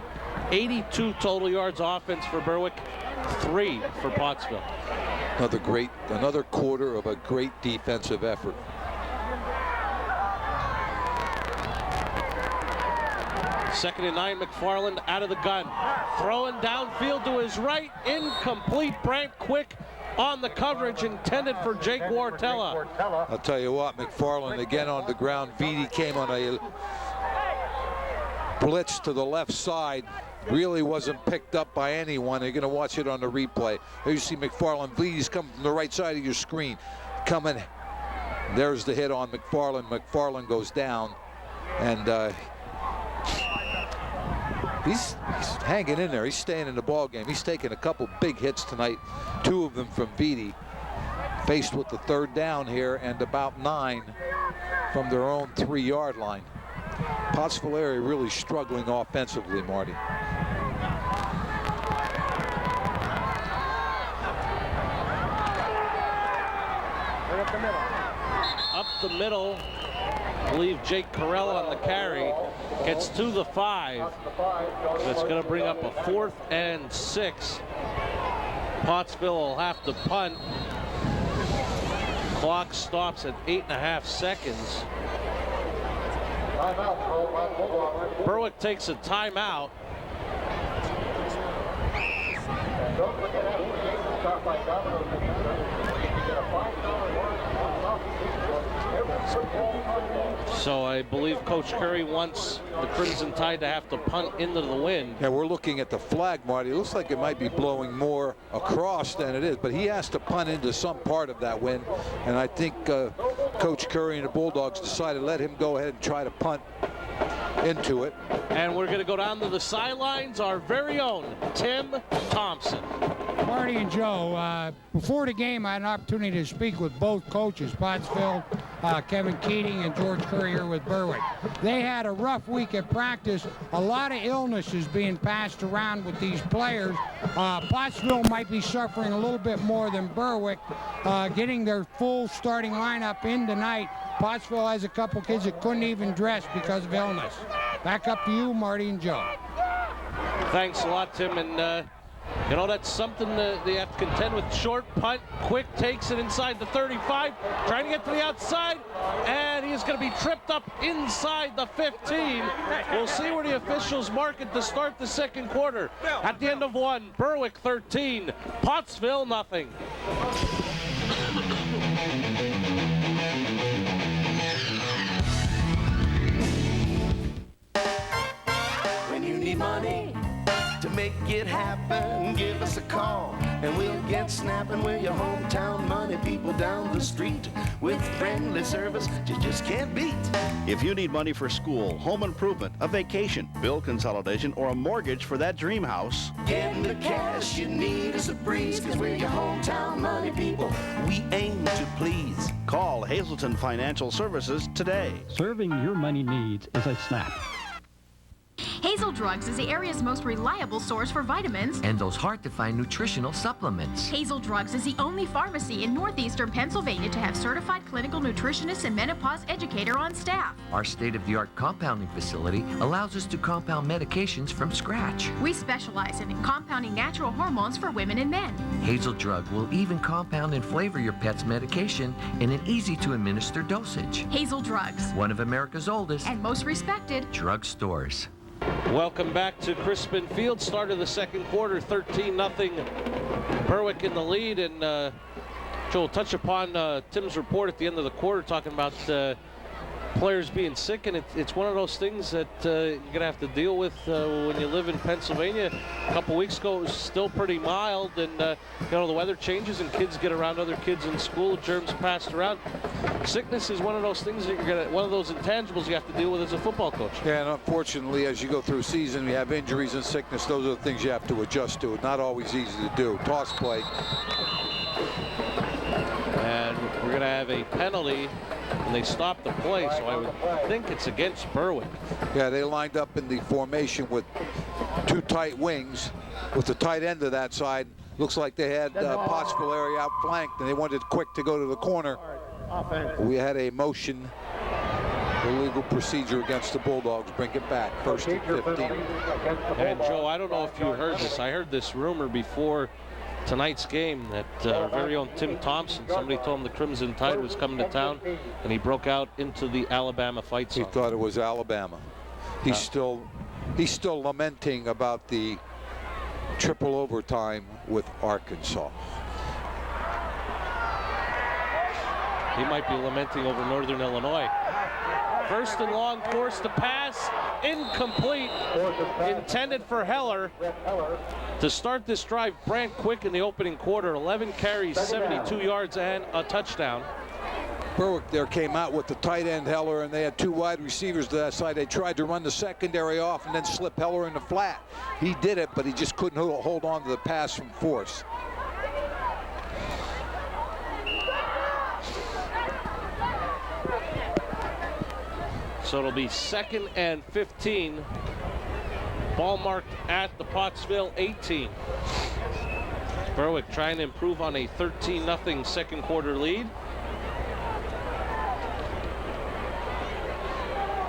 [SPEAKER 2] 82 total yards offense for Berwick, 3 for Pottsville.
[SPEAKER 3] Another quarter of a great defensive effort.
[SPEAKER 2] Second and 9, McFarland out of the gun. Throwing downfield to his right, incomplete. Brant Quick on the coverage, intended for Jake Wartella.
[SPEAKER 3] I'll tell you what, McFarland again on the ground. Vitti came on a blitz to the left side. Really wasn't picked up by anyone. You're going to watch it on the replay. There you see McFarland. Vitti's coming from the right side of your screen. Coming. There's the hit on McFarland. McFarland goes down. And he's hanging in there. He's staying in the ball game. He's taken a couple big hits tonight. 2 of them from Vitti. Faced with the 3rd down here and about 9 from their own 3-yard line. Pottsville area really struggling offensively, Marty.
[SPEAKER 2] Up the middle, I believe Jake Carell on the carry. Gets to the 5. That's going to bring up a 4th and 6. Pottsville will have to punt. Clock stops at 8.5 seconds. Berwick takes a timeout. So I believe Coach Curry wants the Crimson Tide to have to punt into the wind.
[SPEAKER 3] Yeah, we're looking at the flag, Marty. It looks like it might be blowing more across than it is, but he has to punt into some part of that wind. And I think Coach Curry and the Bulldogs decided to let him go ahead and try to punt into it.
[SPEAKER 2] And we're going to go down to the sidelines. Our very own Tim Thompson.
[SPEAKER 10] Marty and Joe, before the game, I had an opportunity to speak with both coaches, Pottsville, Kevin Keating and George Currier with Berwick. They had a rough week at practice. A lot of illnesses being passed around with these players. Pottsville might be suffering a little bit more than Berwick, getting their full starting lineup in tonight. Pottsville has a couple kids that couldn't even dress because of illness. Back up to you, Marty and Joe.
[SPEAKER 2] Thanks a lot, Tim. And You know, that's something that they have to contend with. Short punt, Quick takes it inside the 35, trying to get to the outside, and he is going to be tripped up inside the 15. We'll see where the officials mark it to start the second quarter. At the end of one, Berwick 13, Pottsville nothing.
[SPEAKER 11] When you need money to make it happen, give us a call and we'll get snapping. We're your hometown money people down the street with friendly service you just can't beat.
[SPEAKER 1] If you need money for school, home improvement, a vacation, bill consolidation, or a mortgage for that dream house,
[SPEAKER 11] getting the cash you need is a breeze, cause we're your hometown money people. We aim to please.
[SPEAKER 1] call Hazelton Financial Services today.
[SPEAKER 12] Serving your money needs is a snap.
[SPEAKER 13] Hazel Drugs is the area's most reliable source for vitamins
[SPEAKER 14] and those hard-to-find nutritional supplements.
[SPEAKER 13] Hazel Drugs is the only pharmacy in northeastern Pennsylvania to have certified clinical nutritionist and menopause educator on staff.
[SPEAKER 14] Our state-of-the-art compounding facility allows us to compound medications from scratch.
[SPEAKER 13] We specialize in compounding natural hormones for women and men.
[SPEAKER 14] Hazel Drug will even compound and flavor your pet's medication in an easy-to-administer dosage.
[SPEAKER 13] Hazel Drugs,
[SPEAKER 14] one of America's oldest
[SPEAKER 13] and most respected
[SPEAKER 14] drug stores.
[SPEAKER 2] Welcome back to Crispin Field. Start of the second quarter, 13-0. Berwick in the lead, and Joe will touch upon Tim's report at the end of the quarter, talking about players being sick, and it's one of those things that you're going to have to deal with when you live in Pennsylvania. A couple weeks ago, it was still pretty mild, and you know, the weather changes and kids get around other kids in school, germs passed around. Sickness is one of those things that you're going to, one of those intangibles you have to deal with as a football coach.
[SPEAKER 3] Yeah, and unfortunately, as you go through season, you have injuries and sickness. Those are the things you have to adjust to. Not always easy to do. Toss play.
[SPEAKER 2] And we're going to have a penalty, and they stopped the play, so I would think it's against Berwick.
[SPEAKER 3] Yeah, they lined up in the formation with two tight wings, with the tight end of that side. Looks like they had Pottsville area outflanked, and they wanted Quick to go to the corner. We had a motion, illegal procedure against the Bulldogs. Bring it back, first and 15.
[SPEAKER 2] And Joe, I don't know if you heard this. I heard this rumor before tonight's game that our very own Tim Thompson, somebody told him the Crimson Tide was coming to town, and he broke out into the Alabama fight song.
[SPEAKER 3] He thought it was Alabama. He's still lamenting about the triple overtime with Arkansas.
[SPEAKER 2] He might be lamenting over Northern Illinois. First and long, forced to pass, incomplete, intended for Heller. To start this drive, Brant Quick in the opening quarter, 11 carries, 72 yards, and a touchdown.
[SPEAKER 3] Berwick there came out with the tight end Heller, and they had two wide receivers to that side. They tried to run the secondary off and then slip Heller in the flat. He did it, but he just couldn't hold on to the pass from force.
[SPEAKER 2] So it'll be 2nd and 15. Ball marked at the Pottsville 18. Berwick trying to improve on a 13-0 second quarter lead.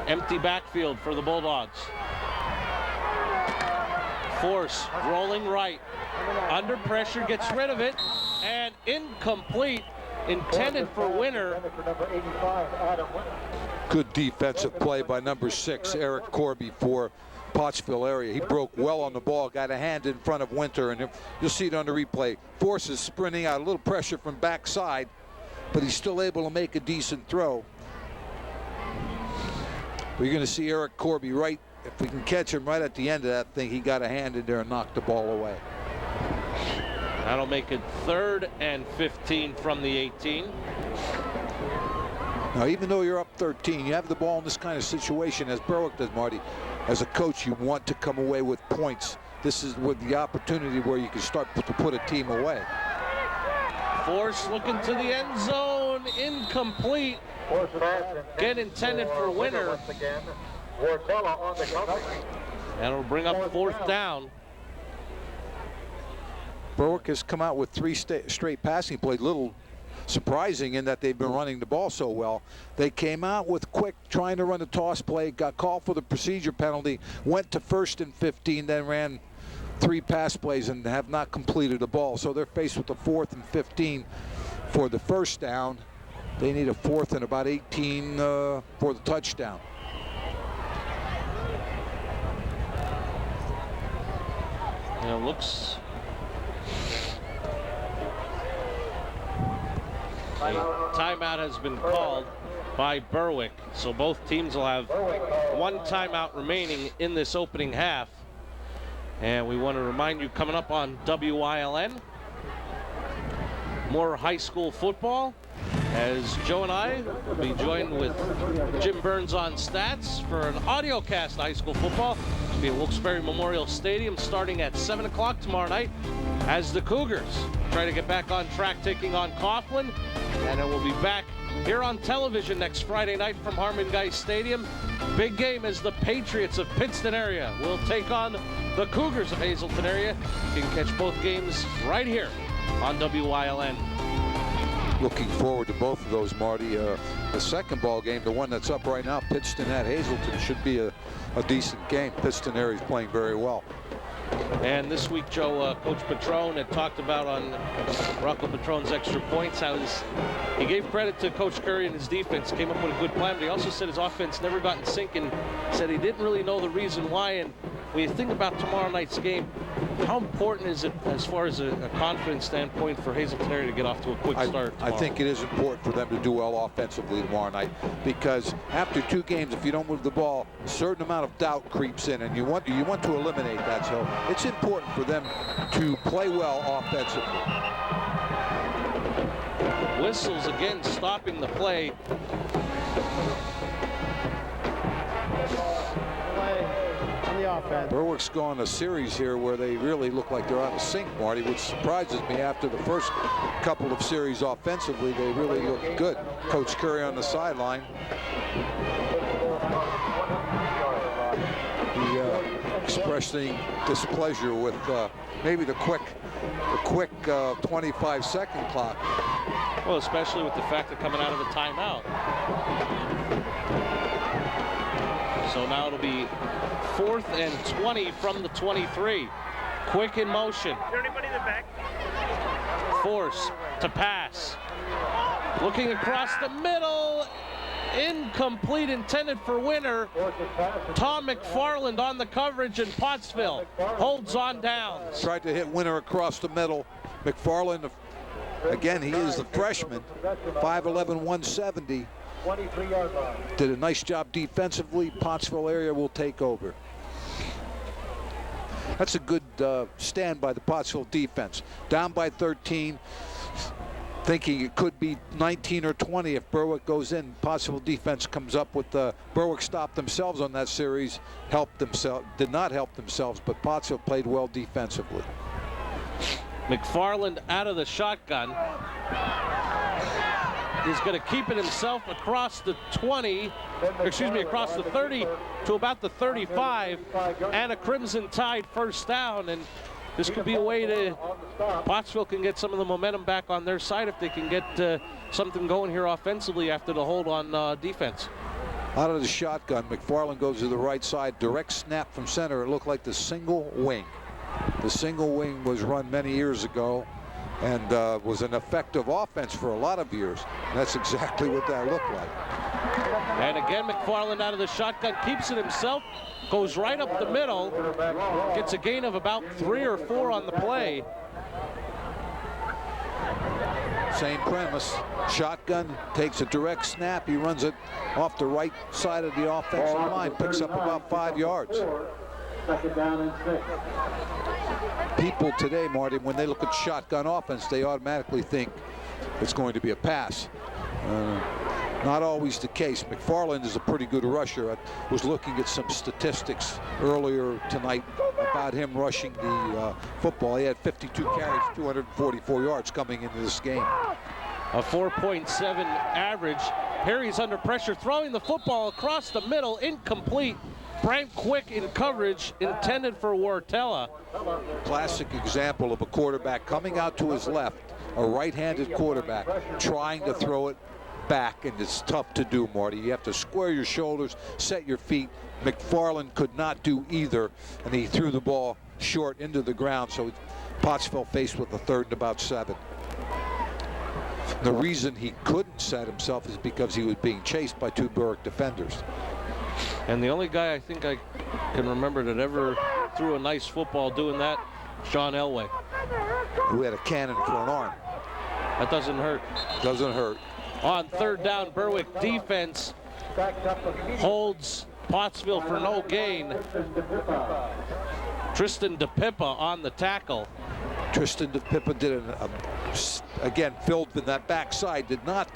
[SPEAKER 2] Empty backfield for the Bulldogs. Force rolling right. Under pressure, gets rid of it, and incomplete. Intended for Winter.
[SPEAKER 3] Good defensive play by number 6, Eric Corby, for Pottsville area. He broke well on the ball, got a hand in front of Winter, and you'll see it on the replay. Force is sprinting out, a little pressure from backside, but he's still able to make a decent throw. We're going to see Eric Corby right, if we can catch him right at the end of that thing, he got a hand in there and knocked the ball away.
[SPEAKER 2] That'll make it 3rd and 15 from the 18.
[SPEAKER 3] Now, even though you're up 13, you have the ball in this kind of situation, as Berwick does, Marty. As a coach, you want to come away with points. This is with the opportunity where you can start to put a team away.
[SPEAKER 2] Force looking to the end zone, incomplete. Again intended for Winter. And it'll bring up 4th down.
[SPEAKER 3] Berwick has come out with 3 straight passing plays. Little surprising in that they've been running the ball so well. They came out with Quick trying to run a toss play, got called for the procedure penalty, went to 1st and 15, then ran 3 pass plays and have not completed the ball. So they're faced with a 4th and 15 for the first down. They need a 4th and about 18 for the touchdown.
[SPEAKER 2] And it looks a timeout has been called by Berwick, so both teams will have 1 timeout remaining in this opening half. And we want to remind you, coming up on WILN, more high school football, as Joe and I will be joined with Jim Burns on stats for an audio cast of high school football. It'll be at Wilkes-Barre Memorial Stadium starting at 7 o'clock tomorrow night as the Cougars try to get back on track, taking on Coughlin. And then we'll be back here on television next Friday night from Harmon Guy Stadium. Big game as the Patriots of Pittston area will take on the Cougars of Hazleton area. You can catch both games right here on WILN.
[SPEAKER 3] Looking forward to both of those, Marty. The second ball game, the one that's up right now, Pittston at Hazleton, should be a decent game. Pittston area is playing very well.
[SPEAKER 2] And this week, Joe, Coach Patrone had talked about on Rocco Patrone's extra points how he gave credit to Coach Curry and his defense, came up with a good plan, but he also said his offense never got in sync and said he didn't really know the reason why. And when you think about tomorrow night's game, how important is it as far as a confidence standpoint for Hazleton area to get off to a quick start tomorrow?
[SPEAKER 3] I think it is important for them to do well offensively tomorrow night, because after 2 games, if you don't move the ball, a certain amount of doubt creeps in, and you want to eliminate that. So it's important for them to play well offensively.
[SPEAKER 2] Whistles again stopping the play.
[SPEAKER 3] Berwick's gone a series here where they really look like they're out of sync, Marty, which surprises me. After the first couple of series offensively, they really look good. Coach Curry on the sideline. He expressing displeasure with maybe the quick 25-second clock.
[SPEAKER 2] Well, especially with the fact that coming out of the timeout. So now it'll be 4th and 20 from the 23. Quick in motion.
[SPEAKER 15] Is there anybody in the back?
[SPEAKER 2] Force to pass. Looking across the middle. Incomplete, intended for Winter. Tom McFarland on the coverage, and Pottsville holds on downs.
[SPEAKER 3] Tried to hit Winter across the middle. McFarland, again, he is the freshman, 5'11", 170.
[SPEAKER 6] 23-yard line.
[SPEAKER 3] Did a nice job defensively. Pottsville area will take over. That's a good stand by the Pottsville defense. Down by 13, thinking it could be 19 or 20 if Berwick goes in. Pottsville defense comes up with Berwick stopped themselves on that series, did not help themselves, but Pottsville played well defensively.
[SPEAKER 2] McFarland out of the shotgun. He's going to keep it himself across the 20, across the 30 to about the 35, and a Crimson Tide first down. And this could be a way to, Pottsville can get some of the momentum back on their side if they can get something going here offensively after the hold on defense.
[SPEAKER 3] Out of the shotgun, McFarland goes to the right side, direct snap from center. It looked like the single wing. The single wing was run many years ago and was an effective offense for a lot of years. And that's exactly what that looked like.
[SPEAKER 2] And again, McFarland out of the shotgun, keeps it himself, goes right up the middle, gets a gain of about 3 or 4 on the play.
[SPEAKER 3] Same premise. Shotgun, takes a direct snap. He runs it off the right side of the offensive line, picks up about 5 yards.
[SPEAKER 6] Second down and 6.
[SPEAKER 3] People today, Marty, when they look at shotgun offense, they automatically think it's going to be a pass. Not always the case. McFarland is a pretty good rusher. I was looking at some statistics earlier tonight about him rushing the football. He had 52 carries, 244 yards coming into this game.
[SPEAKER 2] A 4.7 average. Perry's under pressure, throwing the football across the middle, incomplete. Frank Quick in coverage, intended for Wartella.
[SPEAKER 3] Classic example of a quarterback coming out to his left, a right-handed quarterback trying to throw it back, and it's tough to do, Marty. You have to square your shoulders, set your feet. McFarland could not do either, and he threw the ball short into the ground. So Pottsville faced with a 3rd and about 7. The reason he couldn't set himself is because he was being chased by 2 Berwick defenders.
[SPEAKER 2] And the only guy I think I can remember that ever threw a nice football doing that, John Elway.
[SPEAKER 3] Who had a cannon for an arm.
[SPEAKER 2] That doesn't hurt.
[SPEAKER 3] Doesn't hurt.
[SPEAKER 2] On 3rd down, Berwick defense holds Pottsville for no gain. Tristan DePippa on the tackle.
[SPEAKER 3] Tristan DePippa did again, filled in that backside, did not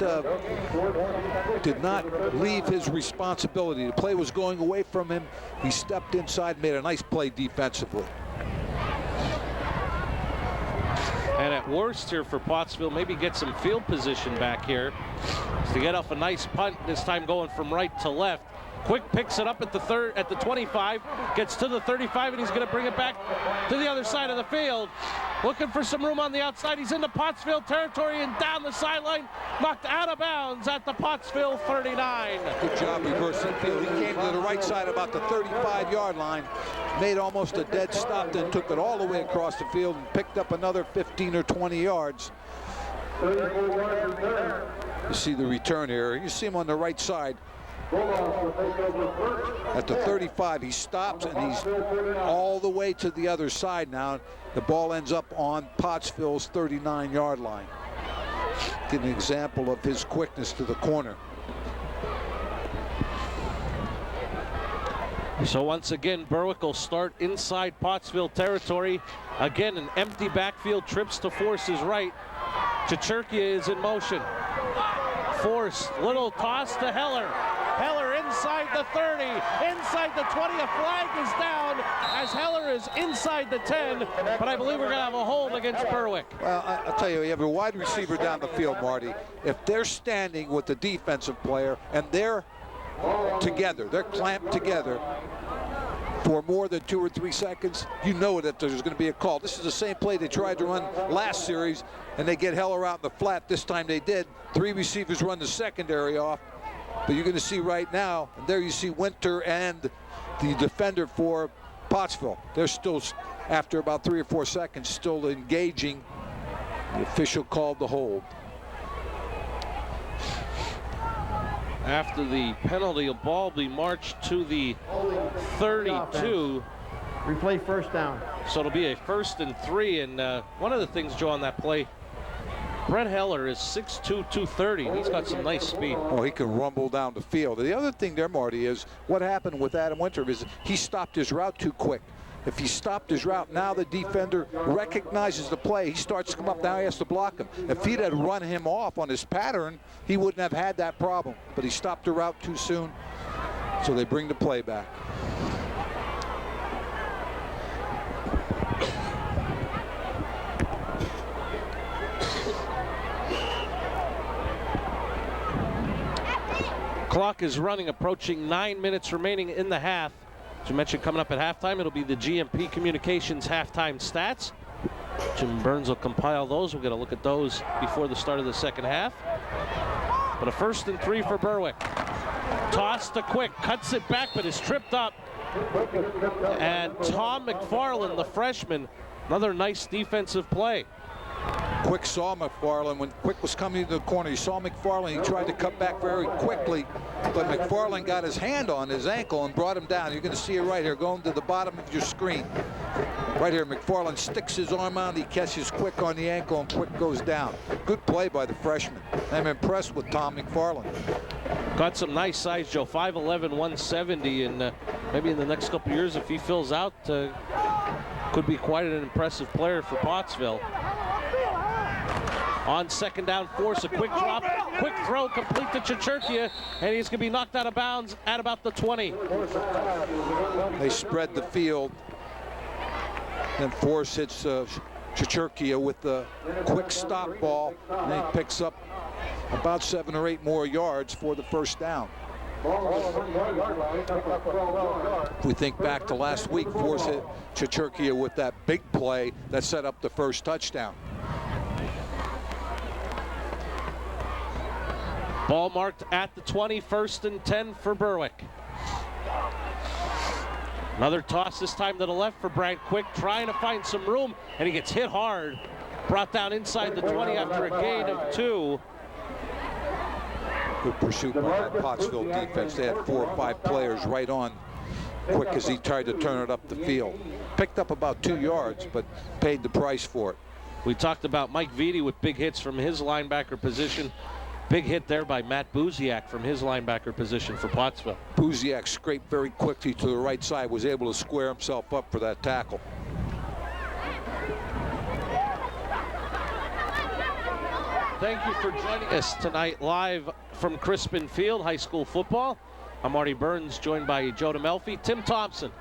[SPEAKER 3] leave his responsibility. The play was going away from him. He stepped inside, made a nice play defensively.
[SPEAKER 2] And at worst here for Pottsville, maybe get some field position back here to get off a nice punt, this time going from right to left. Quick picks it up at the 25, gets to the 35, and he's going to bring it back to the other side of the field. Looking for some room on the outside. He's into Pottsville territory and down the sideline, knocked out of bounds at the Pottsville 39.
[SPEAKER 3] Good job reversing field. He came to the right side about the 35-yard line, made almost a dead stop, then took it all the way across the field and picked up another 15 or 20 yards. You see the return here. You see him on the right side. At the 35, he stops and he's all the way to the other side now. The ball ends up on Pottsville's 39-yard line. Get an example of his quickness to the corner.
[SPEAKER 2] So once again, Berwick will start inside Pottsville territory. Again, an empty backfield, trips to Force is right. Chichurkia is in motion. Force, little toss to Heller. Heller inside the 30, inside the 20, a flag is down as Heller is inside the 10, but I believe we're going to have a hold against Berwick.
[SPEAKER 3] Well, I'll tell you, you have a wide receiver down the field, Marty. If they're standing with the defensive player and they're together, they're clamped together for more than 2 or 3 seconds, you know that there's going to be a call. This is the same play they tried to run last series, and they get Heller out in the flat. This time they did. 3 receivers run the secondary off. But you're going to see right now, and there you see Winter and the defender for Pottsville. They're still, after about 3 or 4 seconds, still engaging. The official called the hold.
[SPEAKER 2] After the penalty, a ball will be marched to the 32.
[SPEAKER 8] Replay 1st down.
[SPEAKER 2] So it'll be a 1st and 3. And one of the things, Joe, on that play, Brett Heller is 6'2", 230. He's got some nice speed.
[SPEAKER 3] Oh, he can rumble down the field. The other thing there, Marty, is what happened with Adam Winter is he stopped his route too quick. If he stopped his route, now the defender recognizes the play. He starts to come up, now he has to block him. If he'd had run him off on his pattern, he wouldn't have had that problem. But he stopped the route too soon, so they bring the play back.
[SPEAKER 2] Clock is running, approaching 9 minutes remaining in the half. As you mentioned, coming up at halftime, it'll be the GMP Communications halftime stats. Jim Burns will compile those. We'll get a look at those before the start of the second half. But a 1st and 3 for Berwick. Toss to Quick, cuts it back, but is tripped up. And Tom McFarland, the freshman, another nice defensive play.
[SPEAKER 3] Quick saw McFarland. When Quick was coming to the corner, he saw McFarland. He tried to cut back very quickly, but McFarland got his hand on his ankle and brought him down. You're going to see it right here, going to the bottom of your screen. Right here, McFarland sticks his arm out. He catches Quick on the ankle, and Quick goes down. Good play by the freshman. I'm impressed with Tom McFarland.
[SPEAKER 2] Got some nice size, Joe. 5'11", 170, and maybe in the next couple of years, if he fills out, could be quite an impressive player for Pottsville. On 2nd down, Force, a quick drop, quick throw, complete to Chichurkia, and he's going to be knocked out of bounds at about the 20.
[SPEAKER 3] They spread the field, and Force hits Chichurkia with the quick stop ball, and he picks up about 7 or 8 more yards for the 1st down. If we think back to last week, Force hit Chichurkia with that big play that set up the 1st touchdown.
[SPEAKER 2] Ball marked at the 20, 1st and 10 for Berwick. Another toss, this time to the left for Brant Quick, trying to find some room, and he gets hit hard. Brought down inside the 20 after a gain of 2.
[SPEAKER 3] Good pursuit by that Pottsville defense. They had 4 or 5 players right on Quick as he tried to turn it up the field. Picked up about 2 yards, but paid the price for it.
[SPEAKER 2] We talked about Mike Vitti with big hits from his linebacker position. Big hit there by Matt Buziak from his linebacker position for Pottsville.
[SPEAKER 3] Buziak scraped very quickly to the right side, was able to square himself up for that tackle.
[SPEAKER 2] Thank you for joining us tonight live from Crispin Field High School football. I'm Marty Burns, joined by Joe DeMelfi, Tim Thompson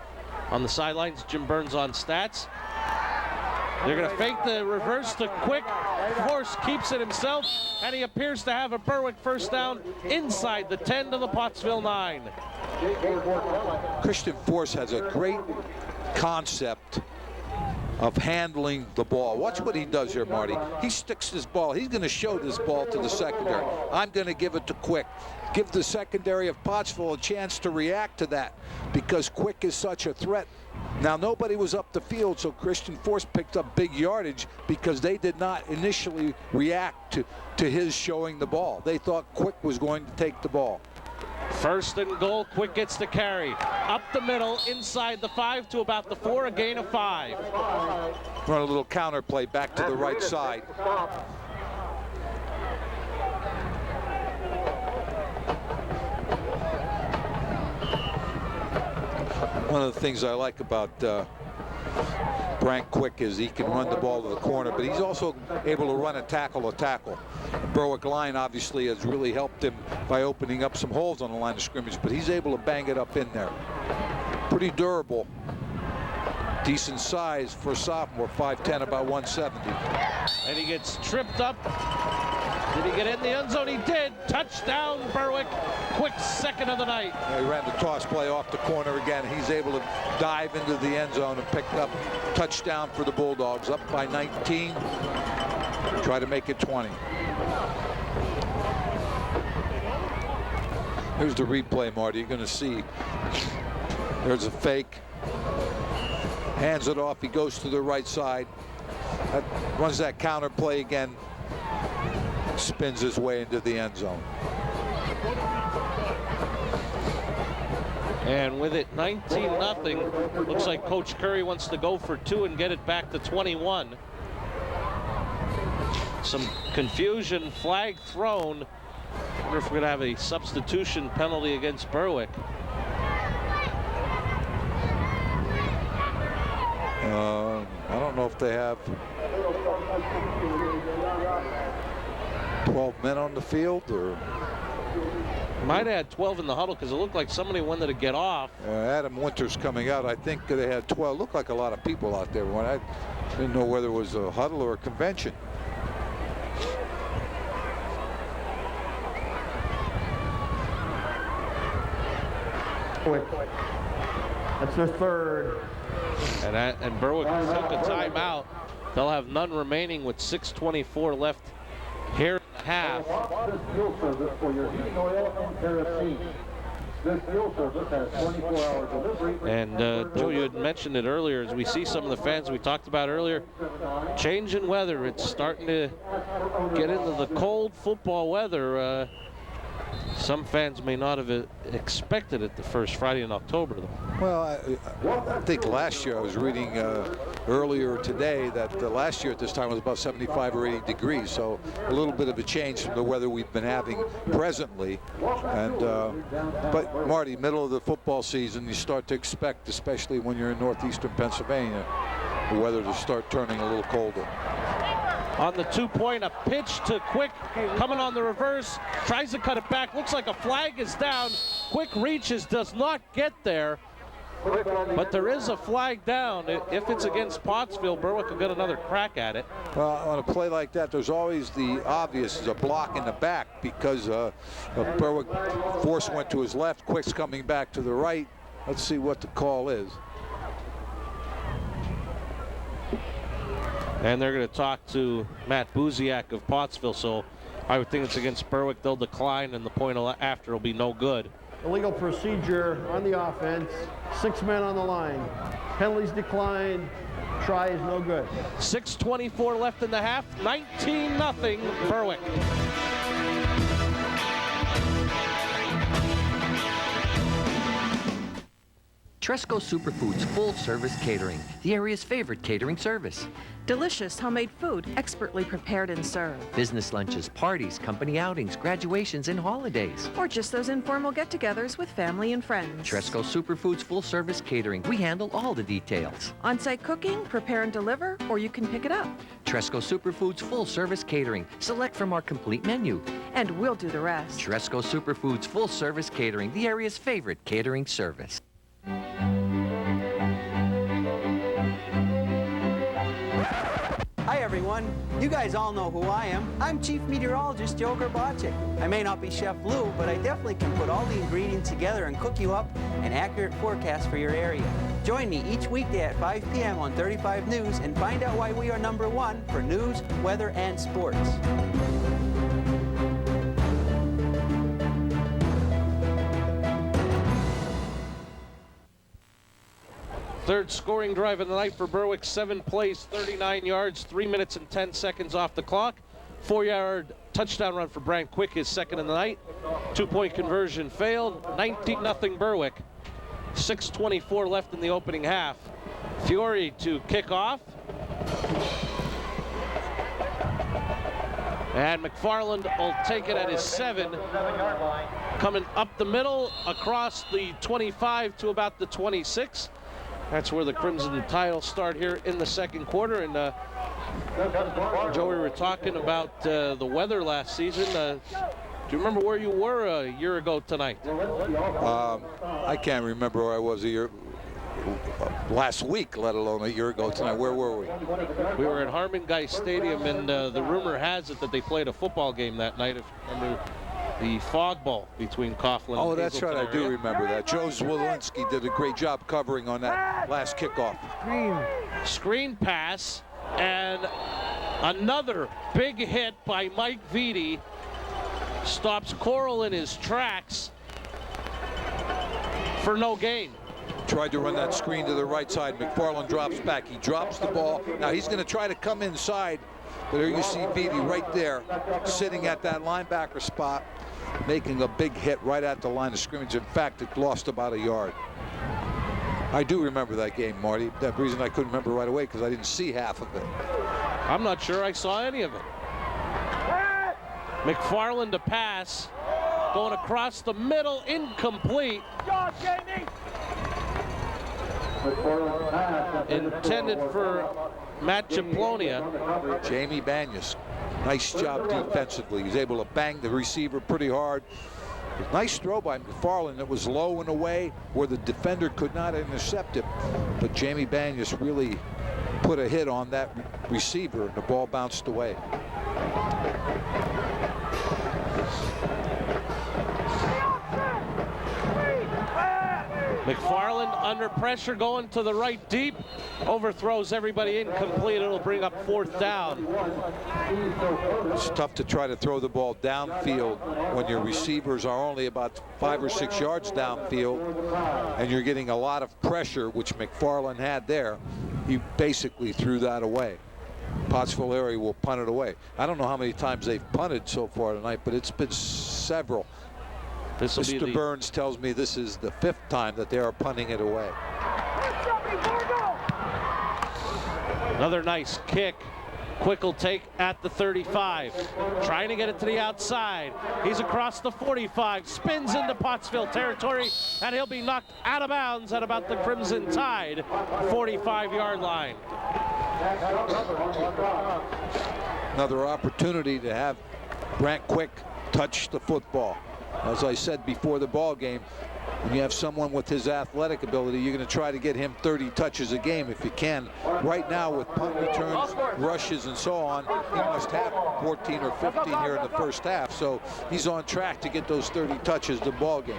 [SPEAKER 2] on the sidelines, Jim Burns on stats. They're going to fake the reverse to Quick. Force keeps it himself, and he appears to have a Berwick first down inside the 10 to the Pottsville 9.
[SPEAKER 3] Christian Force has a great concept of handling the ball. Watch what he does here, Marty. He sticks this ball. He's going to show this ball to the secondary. I'm going to give it to Quick. Give the secondary of Pottsville a chance to react to that because Quick is such a threat. Now, nobody was up the field, so Christian Force picked up big yardage because they did not initially react to his showing the ball. They thought Quick was going to take the ball.
[SPEAKER 2] First and goal, Quick gets the carry. Up the middle, inside the 5 to about the 4, a gain of 5.
[SPEAKER 3] Run a little counter play back to the right side. One of the things I like about Brant Quick is he can run the ball to the corner, but he's also able to run a tackle. Berwick line obviously has really helped him by opening up some holes on the line of scrimmage, but he's able to bang it up in there. Pretty durable. Decent size for a sophomore, 5'10", about 170.
[SPEAKER 2] And he gets tripped up. Did he get in the end zone? He did. Touchdown, Berwick. Quick second of the night.
[SPEAKER 3] He ran the toss play off the corner again. He's able to dive into the end zone and pick up touchdown for the Bulldogs. Up by 19. Try to make it 20. Here's the replay, Marty. You're going to see. There's a fake. Hands it off. He goes to the right side. Runs that counter play again. Spins his way into the end zone.
[SPEAKER 2] And with it 19-0, looks like Coach Curry wants to go for 2 and get it back to 21. Some confusion, flag thrown. I wonder if we're going to have a substitution penalty against Berwick.
[SPEAKER 3] I don't know if they have 12 men on the field, or
[SPEAKER 2] might have had 12 in the huddle because it looked like somebody wanted to get off.
[SPEAKER 3] Adam Winters coming out. I think they had 12. Looked like a lot of people out there. I didn't know whether it was a huddle or a convention.
[SPEAKER 6] That's their third.
[SPEAKER 2] And Berwick took a timeout. They'll have none remaining with 6:24 left here in the half.
[SPEAKER 6] This fuel service for your heating oil and kerosene. This fuel service has 24-hour delivery.
[SPEAKER 2] And Joe, you had mentioned it earlier, as we see some of the fans we talked about earlier, change in weather. It's starting to get into the cold football weather. Some fans may not have expected it the first Friday in October, though.
[SPEAKER 3] Well, I think last year, I was reading earlier today that last year at this time was about 75 or 80 degrees, so a little bit of a change from the weather we've been having presently. And but Marty, middle of the football season, you start to expect, especially when you're in northeastern Pennsylvania, the weather to start turning a little colder.
[SPEAKER 2] On the 2-point, a pitch to Quick, coming on the reverse, tries to cut it back, looks like a flag is down. Quick reaches, does not get there, but there is a flag down. If it's against Pottsville, Berwick will get another crack at it.
[SPEAKER 3] Well, on a play like that, there's always the obvious, a block in the back, because Berwick Force went to his left, Quick's coming back to the right. Let's see what the call is.
[SPEAKER 2] And they're going to talk to Matt Buziak of Pottsville, so I would think it's against Berwick. They'll decline, and the point after will be no good.
[SPEAKER 8] illegal procedure on the offense. 6 men on the line. Penalties declined. Try is no good.
[SPEAKER 2] 6:24 left in the half. 19-0 Berwick.
[SPEAKER 14] Tresco Superfoods Full Service Catering, the area's favorite catering service.
[SPEAKER 15] Delicious homemade food, expertly prepared and served.
[SPEAKER 14] Business lunches, parties, company outings, graduations, and holidays.
[SPEAKER 15] Or just those informal get-togethers with family and friends.
[SPEAKER 14] Tresco Superfoods Full Service Catering, we handle all the details.
[SPEAKER 15] On-site cooking, prepare and deliver, or you can pick it up.
[SPEAKER 14] Tresco Superfoods Full Service Catering, select from our complete menu.
[SPEAKER 15] And we'll do the rest.
[SPEAKER 14] Tresco Superfoods Full Service Catering, the area's favorite catering service.
[SPEAKER 16] Hi everyone, you guys all know who I am. I'm Chief Meteorologist Joe Grbaczyk. I may not be Chef Lou, but I definitely can put all the ingredients together and cook you up an accurate forecast for your area. Join me each weekday at 5 p.m. on 35 News and find out why we are #1 for news, weather, and sports.
[SPEAKER 2] Third scoring drive of the night for Berwick. 7 plays, 39 yards, 3 minutes and 10 seconds off the clock. 4-yard touchdown run for Brant Quick, his second of the night. 2-point conversion failed. 19-0 Berwick. 6:24 left in the opening half. Fiore to kick off. And McFarland will take it at his 7. Coming up the middle, across the 25 to about the 26. That's where the Crimson Tide will start here in the second quarter. And Joe, we were talking about the weather last season. Do you remember where you were a year ago tonight?
[SPEAKER 3] I can't remember where I was last week, let alone a year ago tonight. Where were we?
[SPEAKER 2] We were at Harmon Guy Stadium, and the rumor has it that they played a football game that night, if you remember. The fog ball between Coughlin and
[SPEAKER 3] that's right. I do remember that. Joe Zwolinski did a great job covering on that last kickoff.
[SPEAKER 2] Screen pass, and another big hit by Mike Vitti. Stops Coral in his tracks for no gain.
[SPEAKER 3] Tried to run that screen to the right side. McFarland drops back. He drops the ball. Now he's going to try to come inside. But there you see Vitti right there, sitting at that linebacker spot, making a big hit right at the line of scrimmage. In fact, it lost about a yard. I do remember that game, Marty. That reason I couldn't remember right away, because I didn't see half of it.
[SPEAKER 2] I'm not sure I saw any of it. McFarland to pass, going across the middle, incomplete. Intended for Matt Chaplonia.
[SPEAKER 3] Jamie Banyas, nice job defensively. He's able to bang the receiver pretty hard. Nice throw by McFarland that was low and away where the defender could not intercept it. But Jamie Banyas really put a hit on that receiver, and the ball bounced away.
[SPEAKER 2] McFarland under pressure, going to the right deep, overthrows everybody, incomplete. It'll bring up 4th down.
[SPEAKER 3] It's tough to try to throw the ball downfield when your receivers are only about 5 or 6 yards downfield and you're getting a lot of pressure, which McFarland had there. He basically threw that away. Pottsville area will punt it away. I don't know how many times they've punted so far tonight, but it's been several. Mr. Burns tells me this is the 5th time that they are punting it away.
[SPEAKER 2] Another nice kick. Quick will take at the 35. Trying to get it to the outside. He's across the 45. Spins into Pottsville territory, and he'll be knocked out of bounds at about the Crimson Tide 45-yard line.
[SPEAKER 3] Another opportunity to have Brant Quick touch the football. As I said before the ball game, when you have someone with his athletic ability, you're going to try to get him 30 touches a game if you can. Right now, with punt returns, rushes, and so on, he must have 14 or 15 here in the first half. So he's on track to get those 30 touches the ball game.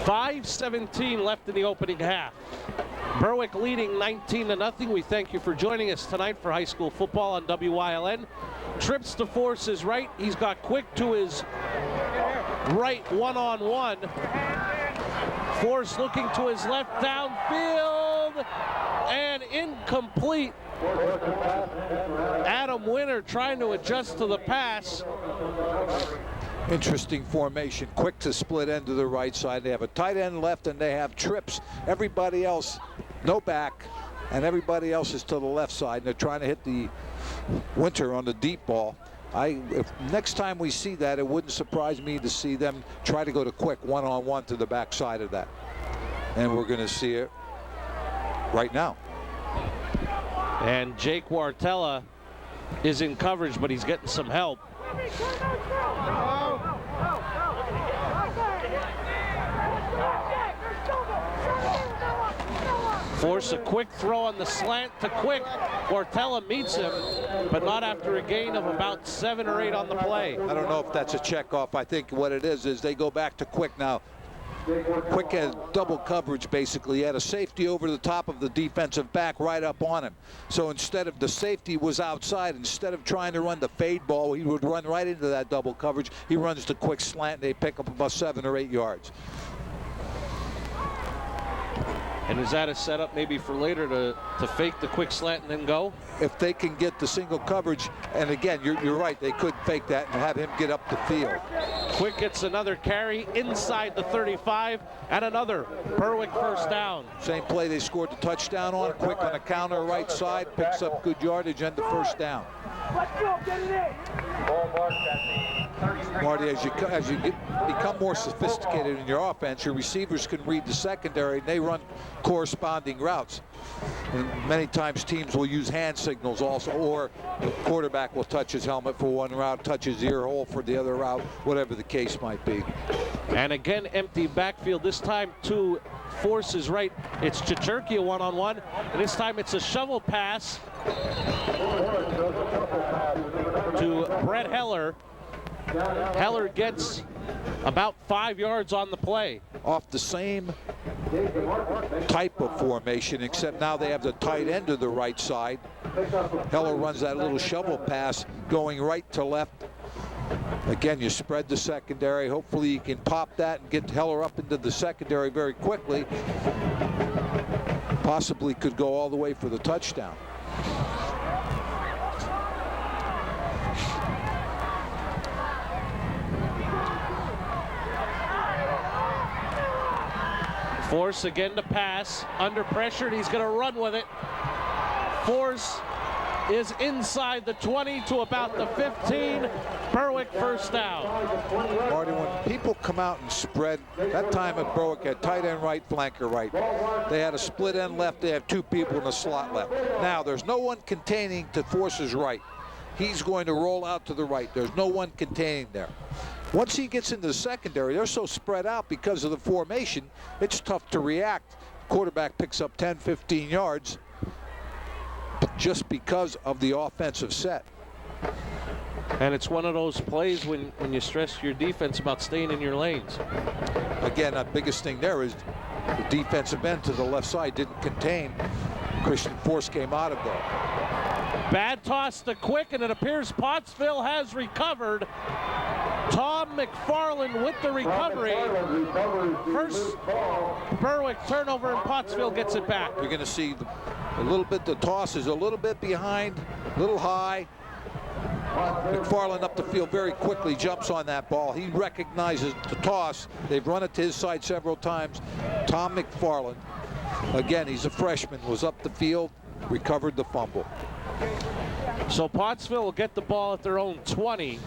[SPEAKER 2] 5:17 left in the opening half. Berwick leading 19-0. We thank you for joining us tonight for high school football on WYLN. Trips to Force his right. He's got Quick to his right, one-on-one. Force looking to his left, downfield, and incomplete. Adam Winter trying to adjust to the pass.
[SPEAKER 3] Interesting formation. Quick to split end to the right side. They have a tight end left, and they have trips. Everybody else, no back, and everybody else is to the left side. And they're trying to hit the Winter on the deep ball. If next time we see that, it wouldn't surprise me to see them try to go to Quick one-on-one to the back side of that. And we're going to see it right now.
[SPEAKER 2] And Jake Wartella is in coverage, but he's getting some help. Force a quick throw on the slant to Quick. Wartella meets him, but not after a gain of about 7 or 8 on the play.
[SPEAKER 3] I don't know if that's a checkoff. I think what it is they go back to Quick now. Quick had double coverage, basically. He had a safety over the top of the defensive back right up on him. So instead of the safety was outside, instead of trying to run the fade ball, he would run right into that double coverage. He runs the quick slant, and they pick up about 7 or 8 yards.
[SPEAKER 2] And is that a setup maybe for later to fake the quick slant and then go?
[SPEAKER 3] If they can get the single coverage, and again, you're right, they could fake that and have him get up the field.
[SPEAKER 2] Quick gets another carry inside the 35 and another Berwick first down.
[SPEAKER 3] Same play they scored the touchdown on. Quick on a counter right side, picks up good yardage and the first down.
[SPEAKER 6] Let's go, get it in.
[SPEAKER 3] Marty, as you become more sophisticated in your offense, your receivers can read the secondary and they run corresponding routes. And many times teams will use hand signals also, or the quarterback will touch his helmet for one route, touch his ear hole for the other route, whatever the case might be.
[SPEAKER 2] And again, empty backfield, this time to Force's right. It's Chichurkia one-on-one, and this time it's a shovel pass to Brett Heller. Heller gets about 5 yards on the play.
[SPEAKER 3] Off the same type of formation, except now they have the tight end to the right side. Heller runs that little shovel pass going right to left. Again, you spread the secondary. Hopefully you can pop that and get Heller up into the secondary very quickly. Possibly could go all the way for the touchdown.
[SPEAKER 2] Force again to pass, under pressure, and he's going to run with it. Force is inside the 20 to about the 15. Berwick first down.
[SPEAKER 3] Marty, when people come out and spread, that time at Berwick had tight end right, flanker right. They had a split end left, they have 2 people in the slot left. Now, there's no one containing to Force's right. He's going to roll out to the right. There's no one containing there. Once he gets into the secondary, they're so spread out because of the formation, it's tough to react. Quarterback picks up 10, 15 yards just because of the offensive set.
[SPEAKER 2] And it's one of those plays when you stress your defense about staying in your lanes.
[SPEAKER 3] Again, the biggest thing there is the defensive end to the left side didn't contain. Christian Force came out of there.
[SPEAKER 2] Bad toss to Quick, and it appears Pottsville has recovered. Tom McFarland with the recovery. First Berwick turnover, and Pottsville gets it back.
[SPEAKER 3] You're going to see a little bit, the toss is a little bit behind, a little high. McFarland up the field very quickly, jumps on that ball. He recognizes the toss. They've run it to his side several times. Tom McFarland, again, he's a freshman, was up the field, recovered the fumble.
[SPEAKER 2] So Pottsville will get the ball at their own 20.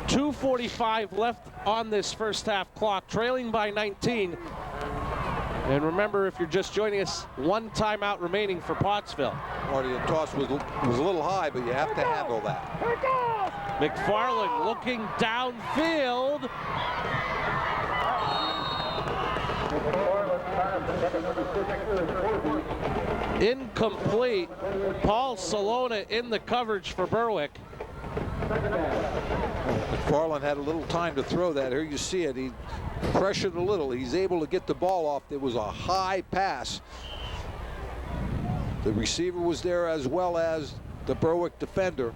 [SPEAKER 2] 2:45 left on this first half clock, trailing by 19. And remember, if you're just joining us, 1 timeout remaining for Pottsville.
[SPEAKER 3] Marty, the toss was a little high, but you have to handle that.
[SPEAKER 2] McFarland looking downfield. Incomplete. Paul Salona in the coverage for Berwick.
[SPEAKER 3] McFarland had a little time to throw that. Here you see it. He pressured a little. He's able to get the ball off. It was a high pass. The receiver was there as well as the Berwick defender.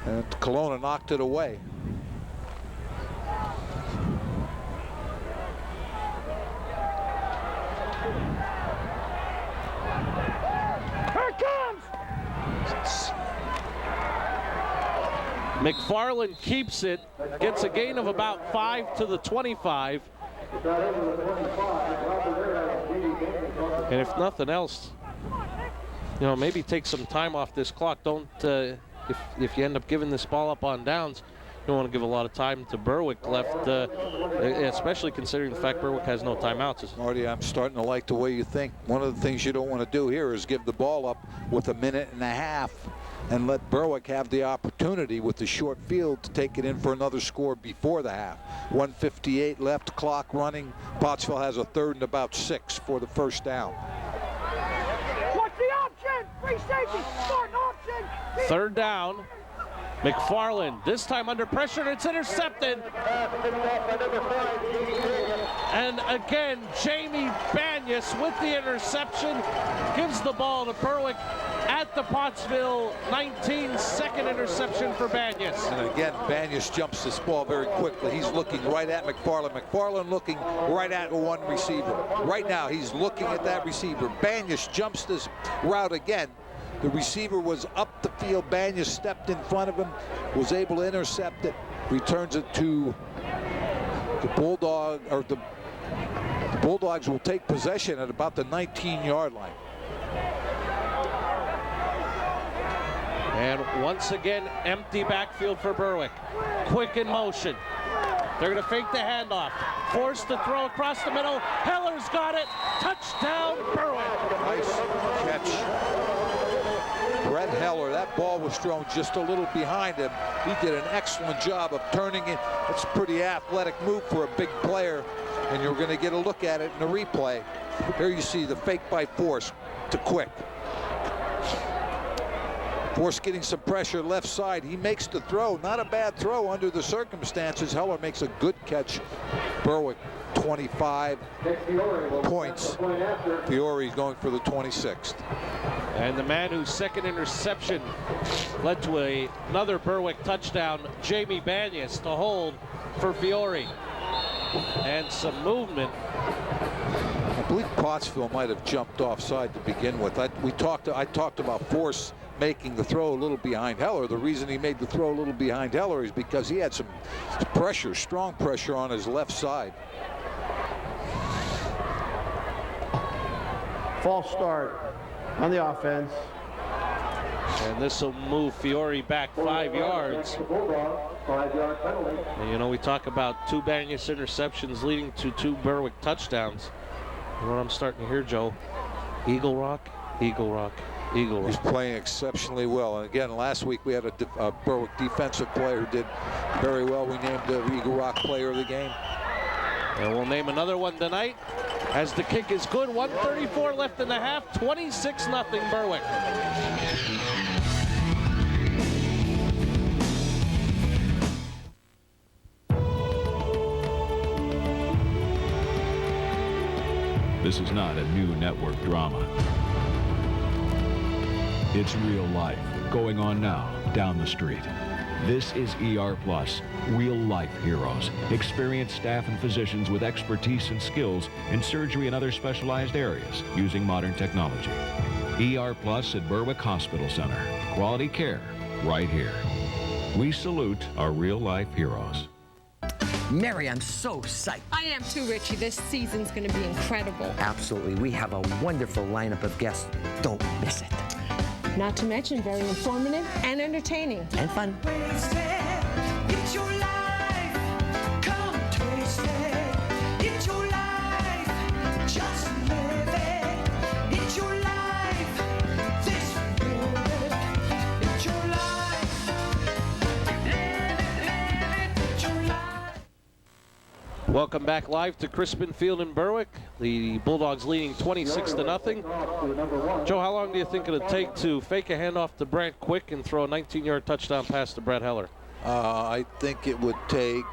[SPEAKER 3] And Kelowna knocked it away.
[SPEAKER 2] Here it comes! McFarland keeps it, gets a gain of about 5 to the 25. And if nothing else, you know, maybe take some time off this clock. Don't, if you end up giving this ball up on downs, you don't want to give a lot of time to Berwick left, especially considering the fact Berwick has no timeouts.
[SPEAKER 3] Marty, I'm starting to like the way you think. One of the things you don't want to do here is give the ball up with a minute and a half and let Berwick have the opportunity with the short field to take it in for another score before the half. 1:58 left, clock running. Pottsville has a 3rd and about 6 for the first down.
[SPEAKER 17] What's the option? Free safety, Spartan option.
[SPEAKER 2] 3rd down. McFarland, this time under pressure, and it's intercepted. And again, Jamie Banyas with the interception gives the ball to Berwick at the Pottsville 19, second interception for Banyas.
[SPEAKER 3] And again, Banyas jumps this ball very quickly. He's looking right at McFarland. McFarland looking right at one receiver. Right now, he's looking at that receiver. Banyas jumps this route again. The receiver was up the field. Banyas stepped in front of him, was able to intercept it, returns it to the Bulldog, or the Bulldogs will take possession at about the 19-yard line.
[SPEAKER 2] And once again, empty backfield for Berwick. Quick in motion. They're going to fake the handoff. Forced to throw across the middle. Heller's got it. Touchdown, Berwick.
[SPEAKER 3] Nice catch. Brett Heller, that ball was thrown just a little behind him. He did an excellent job of turning it. It's a pretty athletic move for a big player, and you're going to get a look at it in the replay. Here you see the fake by Force to Quick. Force getting some pressure left side. He makes the throw. Not a bad throw under the circumstances. Heller makes a good catch. Berwick 25 points. Fiore's going for the 26th.
[SPEAKER 2] And the man whose second interception led to another Berwick touchdown, Jamie Banyas, to hold for Fiore. And some movement.
[SPEAKER 3] I believe Pottsville might have jumped offside to begin with. I talked about Force making the throw a little behind Heller. The reason he made the throw a little behind Heller is because he had some pressure, strong pressure on his left side.
[SPEAKER 8] False start on the offense.
[SPEAKER 2] And this will move Fiore back 5 yards. And, you know, we talk about 2 Banyas interceptions leading to 2 Berwick touchdowns. And what I'm starting to hear, Joe, Eagle Rock, Eagle Rock, Eagle Rock.
[SPEAKER 3] He's playing exceptionally well. And again, last week we had a Berwick defensive player who did very well. We named the Eagle Rock player of the game.
[SPEAKER 2] And we'll name another one tonight as the kick is good. 1:34 left in the half. 26-0 Berwick.
[SPEAKER 18] This is not a new network drama. It's real life going on now down the street. This is ER Plus, real life heroes. Experienced staff and physicians with expertise and skills in surgery and other specialized areas using modern technology. ER Plus at Berwick Hospital Center. Quality care right here. We salute our real life heroes.
[SPEAKER 19] Mary, I'm so psyched.
[SPEAKER 20] I am too, Richie. This season's going to be incredible.
[SPEAKER 19] Absolutely. We have a wonderful lineup of guests. Don't miss it.
[SPEAKER 20] Not to mention very informative and entertaining.
[SPEAKER 19] And fun.
[SPEAKER 17] It's your life. Come taste it. It's your life. Just live it. It's your life. This moment. It's your life. It's your life.
[SPEAKER 2] Welcome back live to Crispin Field in Berwick. The Bulldogs leading 26-0. Joe, how long do you think it'll take to fake a handoff to Brant Quick and throw a 19-yard touchdown pass to Brett Heller?
[SPEAKER 3] I think it would take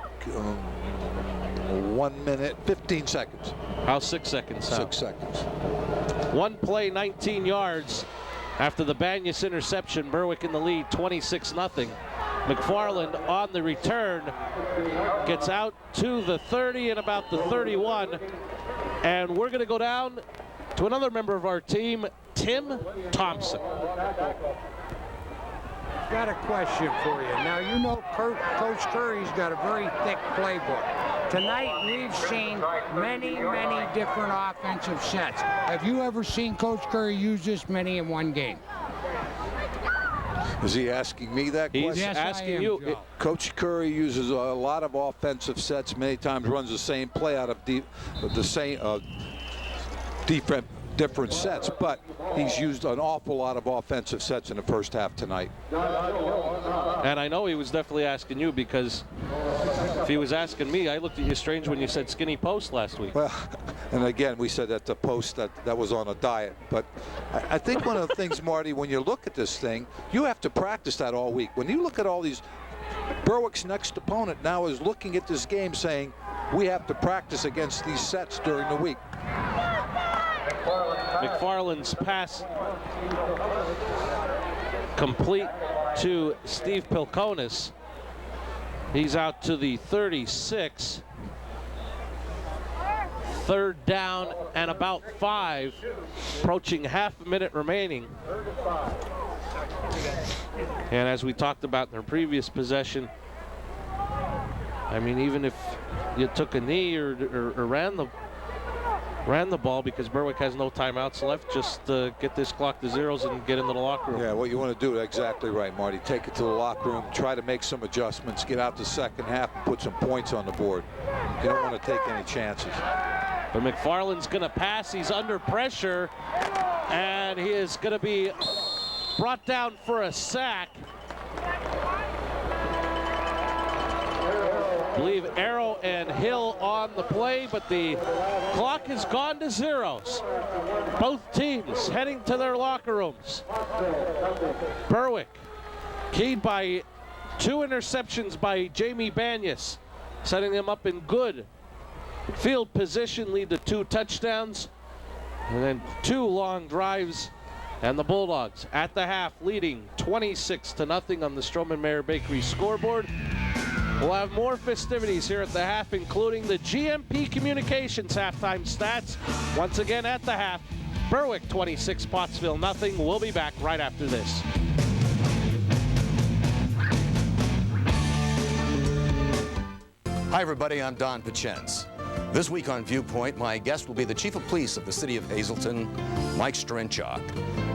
[SPEAKER 3] 1 minute, 15 seconds.
[SPEAKER 2] How's 6 seconds?
[SPEAKER 3] 6 seconds.
[SPEAKER 2] One play, 19 yards. After the Banyas interception, Berwick in the lead, 26-0. McFarland on the return, gets out to the 30 and about the 31. And we're going to go down to another member of our team, Tim Thompson.
[SPEAKER 10] Got a question for you. Now, you know Coach Curry's got a very thick playbook. Tonight, we've seen many, many different offensive sets. Have you ever seen Coach Curry use this many in one game?
[SPEAKER 3] Is he asking me that question?
[SPEAKER 2] He's asking you.
[SPEAKER 3] Coach Curry uses a lot of offensive sets, many times runs the same play out of different sets, but he's used an awful lot of offensive sets in the first half tonight.
[SPEAKER 2] And I know he was definitely asking you, because if he was asking me, I looked at you strange when you said skinny post last week.
[SPEAKER 3] Well, and again, we said that the post that was on a diet. But I think one of the things, Marty, when you look at this thing, you have to practice that all week. When you look at all these, Berwick's next opponent now is looking at this game saying, we have to practice against these sets during the week.
[SPEAKER 2] McFarland's pass complete to Steve Pilkonis. He's out to the 36. Third down and about 5, approaching half a minute remaining. And as we talked about in their previous possession, I mean, even if you took a knee or ran the ball, because Berwick has no timeouts left, just get this clock to zeros and get into the locker room.
[SPEAKER 3] Yeah, what you want to do, exactly right, Marty. Take it to the locker room, try to make some adjustments, get out the second half and put some points on the board. You don't want to take any chances.
[SPEAKER 2] But McFarland's going to pass. He's under pressure, and he is going to be brought down for a sack. I believe Arrow and Hill on the play, but the clock has gone to zeros. Both teams heading to their locker rooms. Berwick, keyed by 2 interceptions by Jamie Banyas, setting them up in good field position, lead to 2 touchdowns, and then 2 long drives. And the Bulldogs at the half leading 26-0 on the Stroman Mayer Bakery scoreboard. We'll have more festivities here at the half, including the GMP Communications halftime stats. Once again at the half, Berwick 26, Pottsville nothing. We'll be back right after this.
[SPEAKER 21] Hi everybody, I'm Don Pachens. This week on Viewpoint, my guest will be the Chief of Police of the City of Hazelton, Mike Strenchak.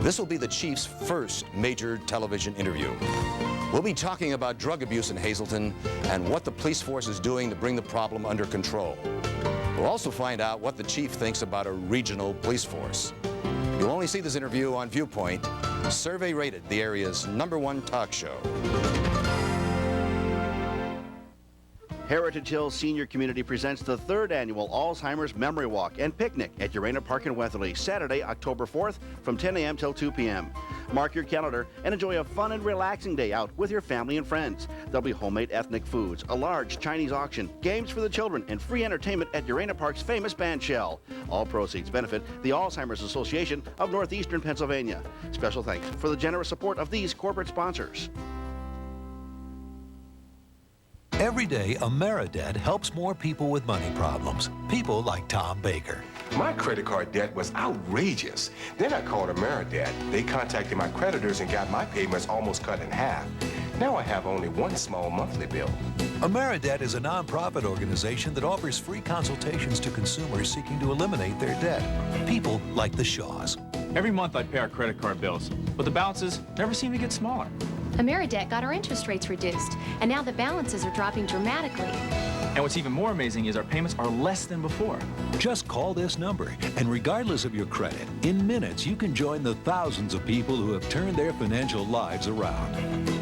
[SPEAKER 21] This will be the Chief's first major television interview. We'll be talking about drug abuse in Hazelton and what the police force is doing to bring the problem under control. We'll also find out what the Chief thinks about a regional police force. You'll only see this interview on Viewpoint, survey rated the area's #1 talk show.
[SPEAKER 1] Heritage Hills Senior Community presents the 3rd annual Alzheimer's Memory Walk and Picnic at Urena Park in Weatherly, Saturday, October 4th from 10 a.m. till 2 p.m. Mark your calendar and enjoy a fun and relaxing day out with your family and friends. There'll be homemade ethnic foods, a large Chinese auction, games for the children, and free entertainment at Urena Park's famous band shell. All proceeds benefit the Alzheimer's Association of Northeastern Pennsylvania. Special thanks for the generous support of these corporate sponsors.
[SPEAKER 22] Every day, AmeriDebt helps more people with money problems. People like Tom Baker.
[SPEAKER 23] My credit card debt was outrageous. Then I called AmeriDebt. They contacted my creditors and got my payments almost cut in half. Now I have only one small monthly bill.
[SPEAKER 22] AmeriDebt is a nonprofit organization that offers free consultations to consumers seeking to eliminate their debt. People like the Shaws.
[SPEAKER 24] Every month I pay our credit card bills, but the balances never seem to get smaller.
[SPEAKER 25] AmeriDebt got our interest rates reduced, and now the balances are dropping dramatically.
[SPEAKER 24] And what's even more amazing is our payments are less than before.
[SPEAKER 22] Just call this number, and regardless of your credit, in minutes you can join the thousands of people who have turned their financial lives around.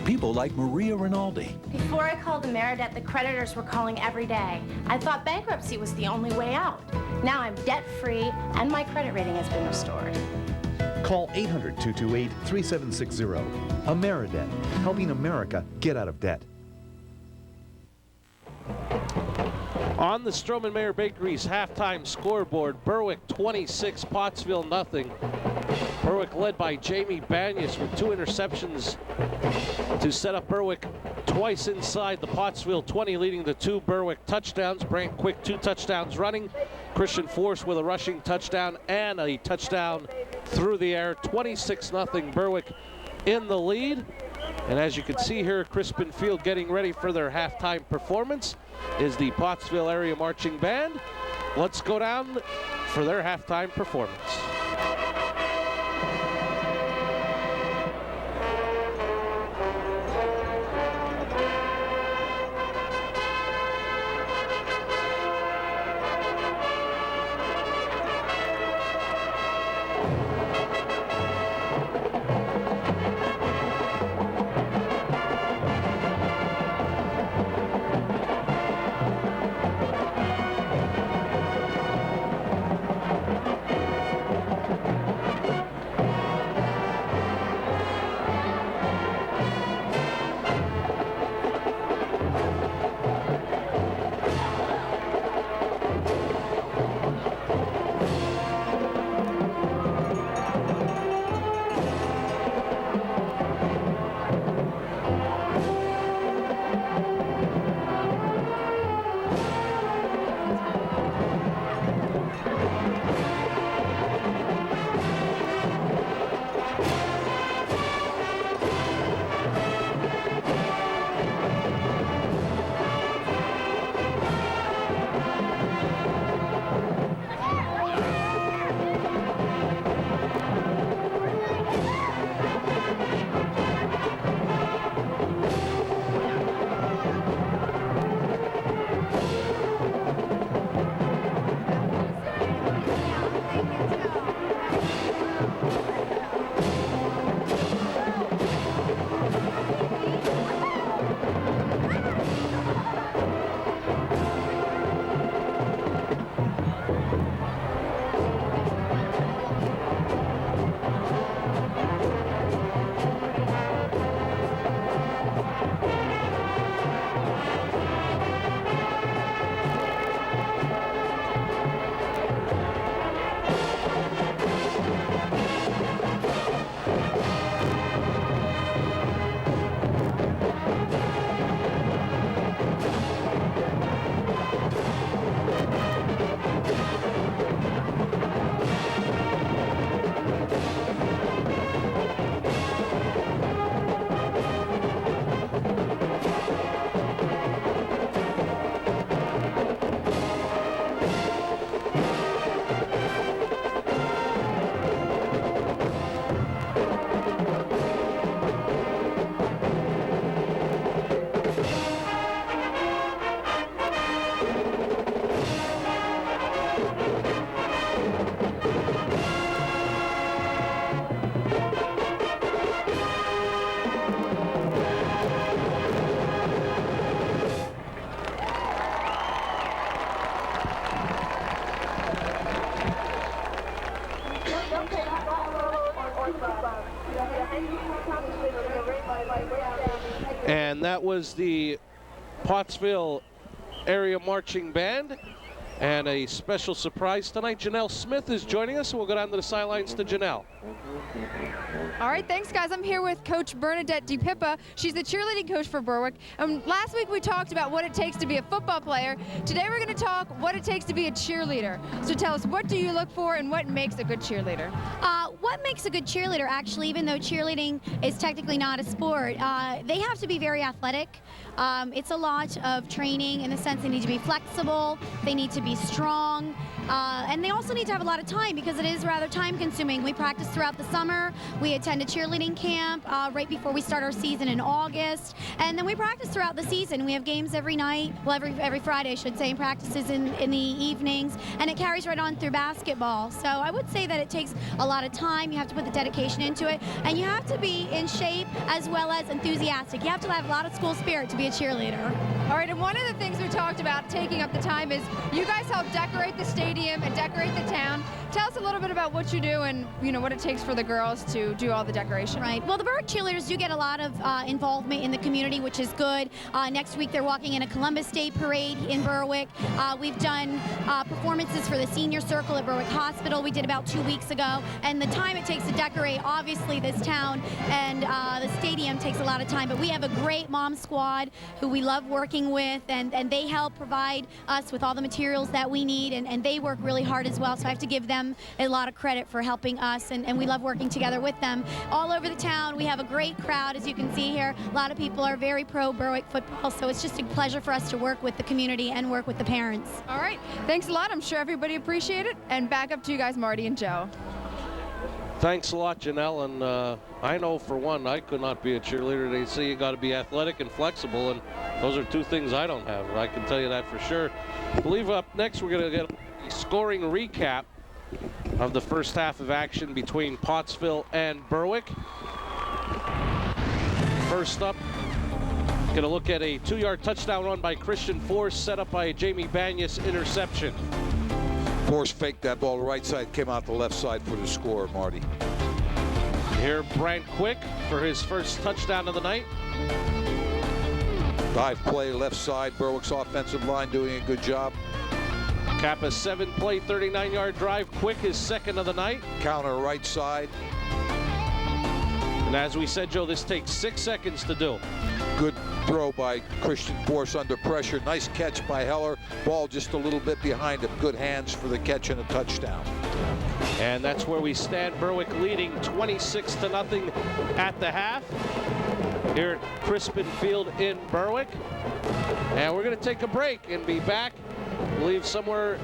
[SPEAKER 22] People like Maria Rinaldi.
[SPEAKER 26] Before I called AmeriDebt, the creditors were calling every day. I thought bankruptcy was the only way out. Now I'm debt-free, and my credit rating has been restored.
[SPEAKER 27] Call 800-228-3760. AmeriDebt, helping America get out of debt.
[SPEAKER 2] On the Stroman Mayer Bakeries halftime scoreboard, Berwick 26, Pottsville nothing. Berwick led by Jamie Banyas with 2 interceptions to set up Berwick twice inside the Pottsville 20, leading to 2 Berwick touchdowns. Brant Quick 2 touchdowns running. Christian Force with a rushing touchdown and a touchdown through the air. 26-0 Berwick in the lead. And as you can see here, Crispin Field getting ready for their halftime performance is the Pottsville Area Marching Band. Let's go down for their halftime performance. And that was the Pottsville Area Marching Band. And a special surprise tonight, Janelle Smith is joining us, so we'll go down to the sidelines to Janelle.
[SPEAKER 4] All right, thanks, guys. I'm here with Coach Bernadette DePippa. She's the cheerleading coach for Berwick. Last week we talked about what it takes to be a football player. Today we're going to talk what it takes to be a cheerleader. So tell us, what do you look for and what makes a good cheerleader?
[SPEAKER 5] What makes a good cheerleader, actually, even though cheerleading is technically not a sport, they have to be very athletic. It's a lot of training in the sense they need to be flexible, they need to be strong, and they also need to have a lot of time because it is rather time consuming. We practice throughout the summer, we attend a cheerleading camp right before we start our season in August, and then we practice throughout the season. We have games every night, well every Friday I should say, and practices in the evenings, and it carries right on through basketball. So I would say that it takes a lot of time, you have to put the dedication into it, and you have to be in shape as well as enthusiastic. You have to have a lot of school spirit to be a cheerleader.
[SPEAKER 4] All right, and one of the things we talked about taking up the time is you guys help decorate the stadium and decorate the town. tell us a little bit about what you do and what it takes for the girls to do all the decoration.
[SPEAKER 5] Right. Well, the Berwick cheerleaders do get a lot of involvement in the community, which is good. Next week they're walking in a Columbus Day parade in Berwick. We've done performances for the senior circle at Berwick Hospital. We did about 2 weeks ago. And the time it takes to decorate, obviously, this town and the stadium takes a lot of time. But we have a great mom squad who we love working with, and they help provide us with all the materials that we need, and they work really hard as well. So I have to give them a lot of credit for helping us, and we love working together with them. All over the town, we have a great crowd, as you can see here. A lot of people are very pro Berwick football, so it's just a pleasure for us to work with the community and work with the parents.
[SPEAKER 4] All right, thanks a lot. I'm sure everybody appreciated it. And back up to you guys, Marty and Joe.
[SPEAKER 2] Thanks a lot, Janelle, and I know for one I could not be a cheerleader. They say you got to be athletic and flexible, and those are two things I don't have. I can tell you that for sure. I believe up next we're going to get a scoring recap of the first half of action between Pottsville and Berwick. First up, going to look at a 2-yard touchdown run by Christian Force, set up by a Jamie Banyas interception.
[SPEAKER 3] Force faked that ball to the right side, came out the left side for the score, Marty.
[SPEAKER 2] Here, Brant Quick for his first touchdown of the night.
[SPEAKER 3] Dive play left side, Berwick's offensive line doing a good job.
[SPEAKER 2] Cap a 7-play, 39-yard drive. Quick is second of the night.
[SPEAKER 3] Counter right side.
[SPEAKER 2] And as we said, Joe, this takes 6 seconds to do.
[SPEAKER 3] Good throw by Christian Force under pressure. Nice catch by Heller. Ball just a little bit behind him. Good hands for the catch and a touchdown.
[SPEAKER 2] And that's where we stand. Berwick leading 26-0 at the half here at Crispin Field in Berwick. And we're going to take a break and be back. I believe somewhere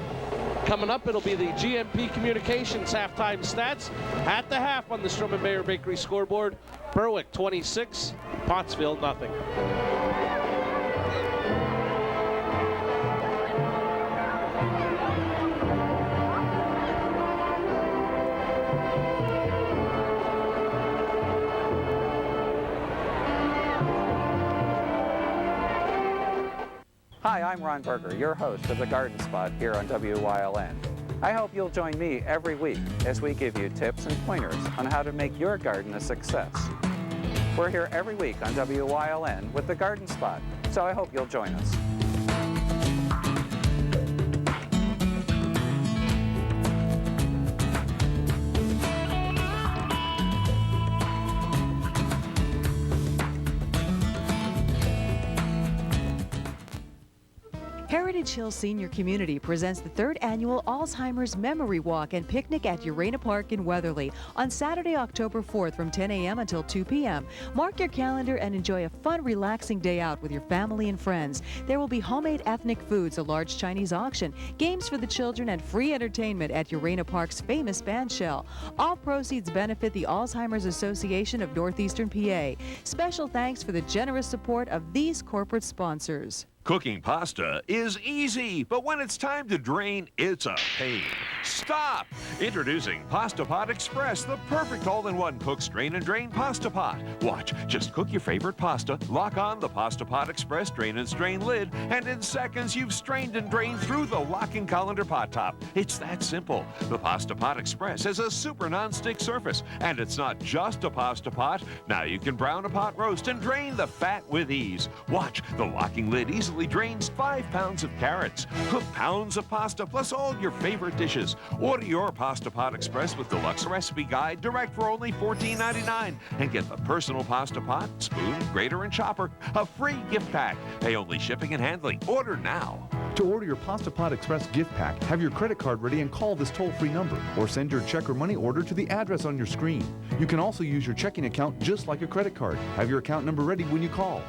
[SPEAKER 2] coming up, it'll be the GMP Communications halftime stats at the half on the Stroman Mayer Bakery scoreboard. Berwick 26, Pottsville nothing.
[SPEAKER 7] Hi, I'm Ron Berger, your host of The Garden Spot here on WYLN. I hope you'll join me every week as we give you tips and pointers on how to make your garden a success. We're here every week on WYLN with The Garden Spot, so I hope you'll join us.
[SPEAKER 9] Heritage Hill Senior Community presents the 3rd annual Alzheimer's Memory Walk and Picnic at Urena Park in Weatherly on Saturday, October 4th from 10 a.m. until 2 p.m. Mark your calendar and enjoy a fun, relaxing day out with your family and friends. There will be homemade ethnic foods, a large Chinese auction, games for the children, and free entertainment at Urena Park's famous bandshell. All proceeds benefit the Alzheimer's Association of Northeastern PA. Special thanks for the generous support of these corporate sponsors.
[SPEAKER 11] Cooking pasta is easy, but when it's time to drain, it's a pain. Stop! Introducing Pasta Pot Express, the perfect all-in-one cook, strain, and drain pasta pot. Watch, just cook your favorite pasta, lock on the Pasta Pot Express drain and strain lid, and in seconds you've strained and drained through the locking colander pot top. It's that simple. The Pasta Pot Express has a super non-stick surface, and it's not just a pasta pot. Now you can brown a pot roast and drain the fat with ease. Watch, the locking lid easily drains 5 pounds of carrots. Cook pounds of pasta plus all your favorite dishes. Order your Pasta Pot Express with Deluxe Recipe Guide direct for only $14.99 and get the personal pasta pot, spoon, grater, and chopper, a free gift pack. Pay only shipping and handling. Order now.
[SPEAKER 12] To order your Pasta Pot Express gift pack, have your credit card ready and call this toll-free number, or send your check or money order to the address on your screen. You can also use your checking account just like a credit card. Have your account number ready when you call.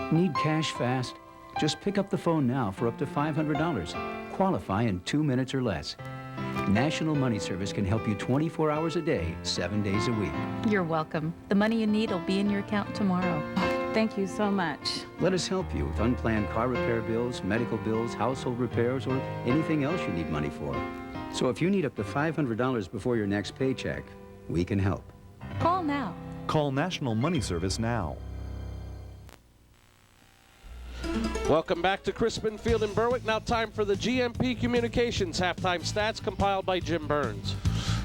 [SPEAKER 13] Need cash fast? Just pick up the phone now for up to $500.
[SPEAKER 6] qualify in 2 minutes or less. National Money Service can help you 24 hours a day, 7 days a week.
[SPEAKER 8] You're welcome. The money you need will be in your account tomorrow. Thank you so much.
[SPEAKER 6] Let us help you with unplanned car repair bills, medical bills, household repairs, or anything else you need money for. So if you need up to $500 before your next paycheck, we can help.
[SPEAKER 8] Call now.
[SPEAKER 12] Call National Money Service now.
[SPEAKER 2] Welcome back to Crispin Field in Berwick. Now time for the GMP Communications halftime stats compiled by Jim Burns.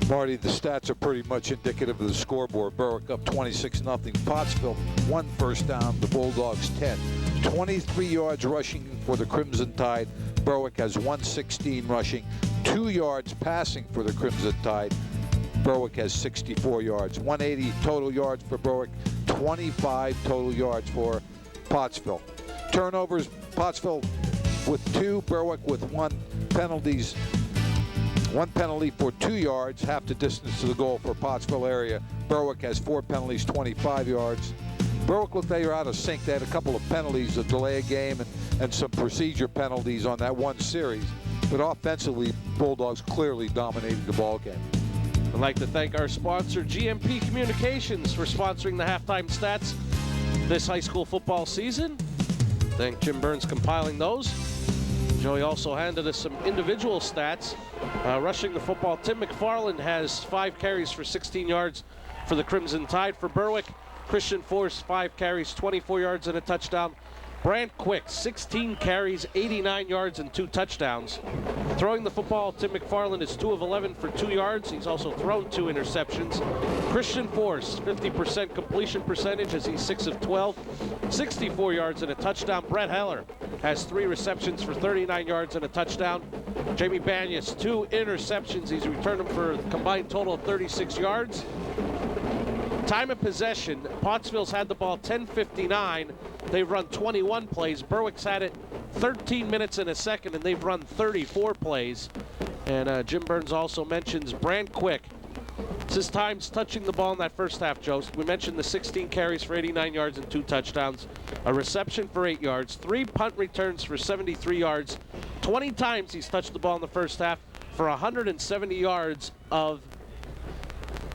[SPEAKER 3] Marty, the stats are pretty much indicative of the scoreboard. Berwick up 26-0. Pottsville 1 first down. The Bulldogs 10. 23 yards rushing for the Crimson Tide. Berwick has 116 rushing. 2 yards passing for the Crimson Tide. Berwick has 64 yards. 180 total yards for Berwick. 25 total yards for Pottsville. Turnovers, Pottsville with 2, Berwick with 1. Penalties, 1 penalty for 2 yards, half the distance to the goal for Pottsville area. Berwick has 4 penalties, 25 yards. Berwick looked they were out of sync. They had a couple of penalties, a delay of game, and some procedure penalties on that one series. But offensively, Bulldogs clearly dominated the ball game.
[SPEAKER 2] I'd like to thank our sponsor, GMP Communications, for sponsoring the halftime stats this high school football season. Thank Jim Burns compiling those. Joey also handed us some individual stats. Rushing the football, Tim McFarland has 5 carries for 16 yards for the Crimson Tide. For Berwick, Christian Force, 5 carries, 24 yards and a touchdown. Brant Quick, 16 carries, 89 yards and 2 touchdowns. Throwing the football, Tim McFarland is 2 of 11 for 2 yards. He's also thrown 2 interceptions. Christian Force, 50% completion percentage as he's 6 of 12, 64 yards and a touchdown. Brett Heller has 3 receptions for 39 yards and a touchdown. Jamie Banyas, 2 interceptions. He's returned them for a combined total of 36 yards. Time of possession, Pottsville's had the ball 10:59. They've run 21 plays. Berwick's had it 13 minutes and a second, and they've run 34 plays. And Jim Burns also mentions Brant Quick. It's his times touching the ball in that first half, Joe. We mentioned the 16 carries for 89 yards and 2 touchdowns, a reception for 8 yards, 3 punt returns for 73 yards. 20 times he's touched the ball in the first half for 170 yards of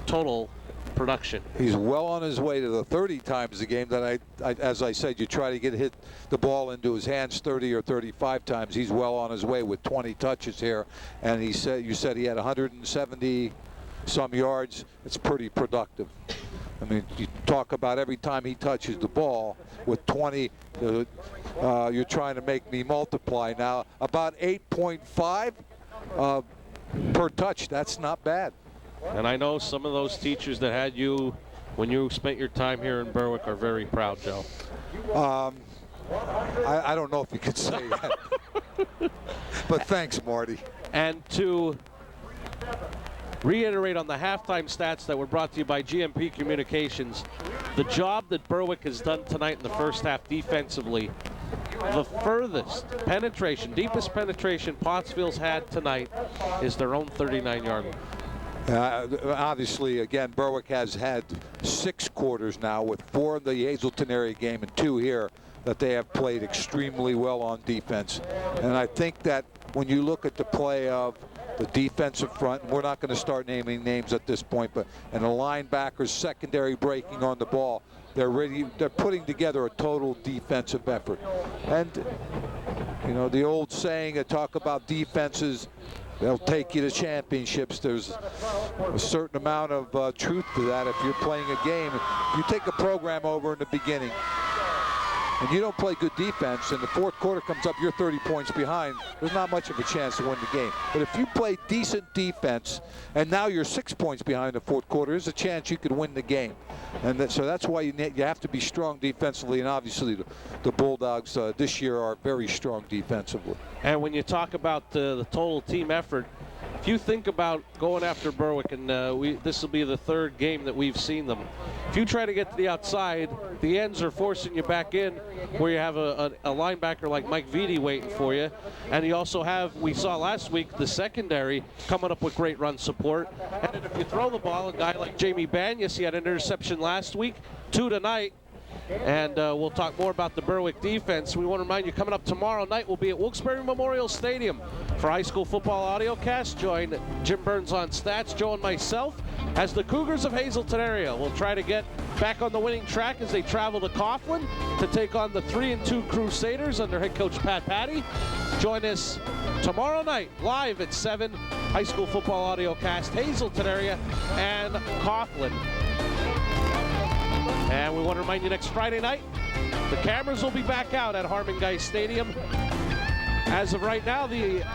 [SPEAKER 2] total production.
[SPEAKER 3] He's well on his way to the 30 times a game that as I said, you try to hit the ball into his hands 30 or 35 times. He's well on his way with 20 touches here. And you said he had 170 some yards. It's pretty productive. I mean, you talk about every time he touches the ball with 20, you're trying to make me multiply now. About 8.5 per touch. That's not bad.
[SPEAKER 2] And I know some of those teachers that had you when you spent your time here in Berwick are very proud, Joe.
[SPEAKER 3] I don't know if you could say that. But thanks, Marty.
[SPEAKER 2] And to reiterate on the halftime stats that were brought to you by GMP Communications, the job that Berwick has done tonight in the first half defensively, the furthest penetration, deepest penetration Pottsville's had tonight is their own 39-yard line.
[SPEAKER 3] Obviously, again, Berwick has had 6 quarters now with 4 in the Hazleton area game and 2 here that they have played extremely well on defense. And I think that when you look at the play of the defensive front, and we're not going to start naming names at this point, but and the linebackers secondary breaking on the ball, they're putting together a total defensive effort. And you know, the old saying that talk about defenses, they'll take you to championships. There's a certain amount of truth to that. If you're playing a game, if you take a program over in the beginning and you don't play good defense and the fourth quarter comes up, you're 30 points behind, there's not much of a chance to win the game. But if you play decent defense and now you're 6 points behind the fourth quarter, there's a chance you could win the game. And so that's why you have to be strong defensively, and obviously the Bulldogs this year are very strong defensively.
[SPEAKER 2] And when you talk about the total team effort, if you think about going after Berwick, and this will be the 3rd game that we've seen them, if you try to get to the outside, the ends are forcing you back in, where you have a linebacker like Mike Vitti waiting for you, and you also have, we saw last week, the secondary coming up with great run support. And if you throw the ball, a guy like Jamie Banyas, he had an interception last week, 2 tonight. And we'll talk more about the Berwick defense. We want to remind you, coming up tomorrow night, we'll be at Wilkes-Barre Memorial Stadium for high school football audiocast. Join Jim Burns on stats, Joe and myself, as the Cougars of Hazleton area will try to get back on the winning track as they travel to Coughlin to take on the 3-2 Crusaders under head coach Pat Patty. Join us tomorrow night, live at 7, high school football audiocast, Hazleton area and Coughlin. And we want to remind you, next Friday night, the cameras will be back out at Harmon-Guy Stadium. As of right now, the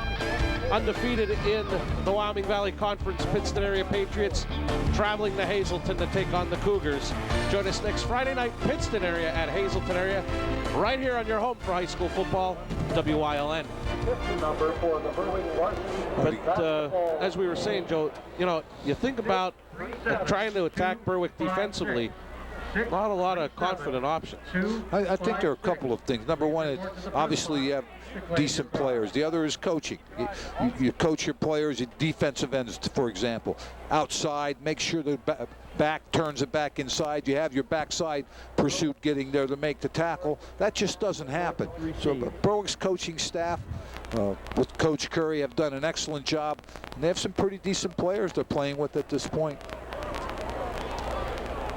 [SPEAKER 2] undefeated in the Wyoming Valley Conference Pittston area Patriots traveling to Hazleton to take on the Cougars. Join us next Friday night, Pittston area at Hazleton area, right here on your home for high school football, WYLN. But as we were saying, Joe, you know, you think about trying to attack Berwick defensively, not a lot of confident options.
[SPEAKER 3] I think there are a couple of things. Number one, obviously you have decent players. The other is coaching. You coach your players, your defensive ends, for example. Outside, make sure the back turns it back inside. You have your backside pursuit getting there to make the tackle. That just doesn't happen. So Berwick's coaching staff with Coach Curry have done an excellent job. And they have some pretty decent players they're playing with at this point.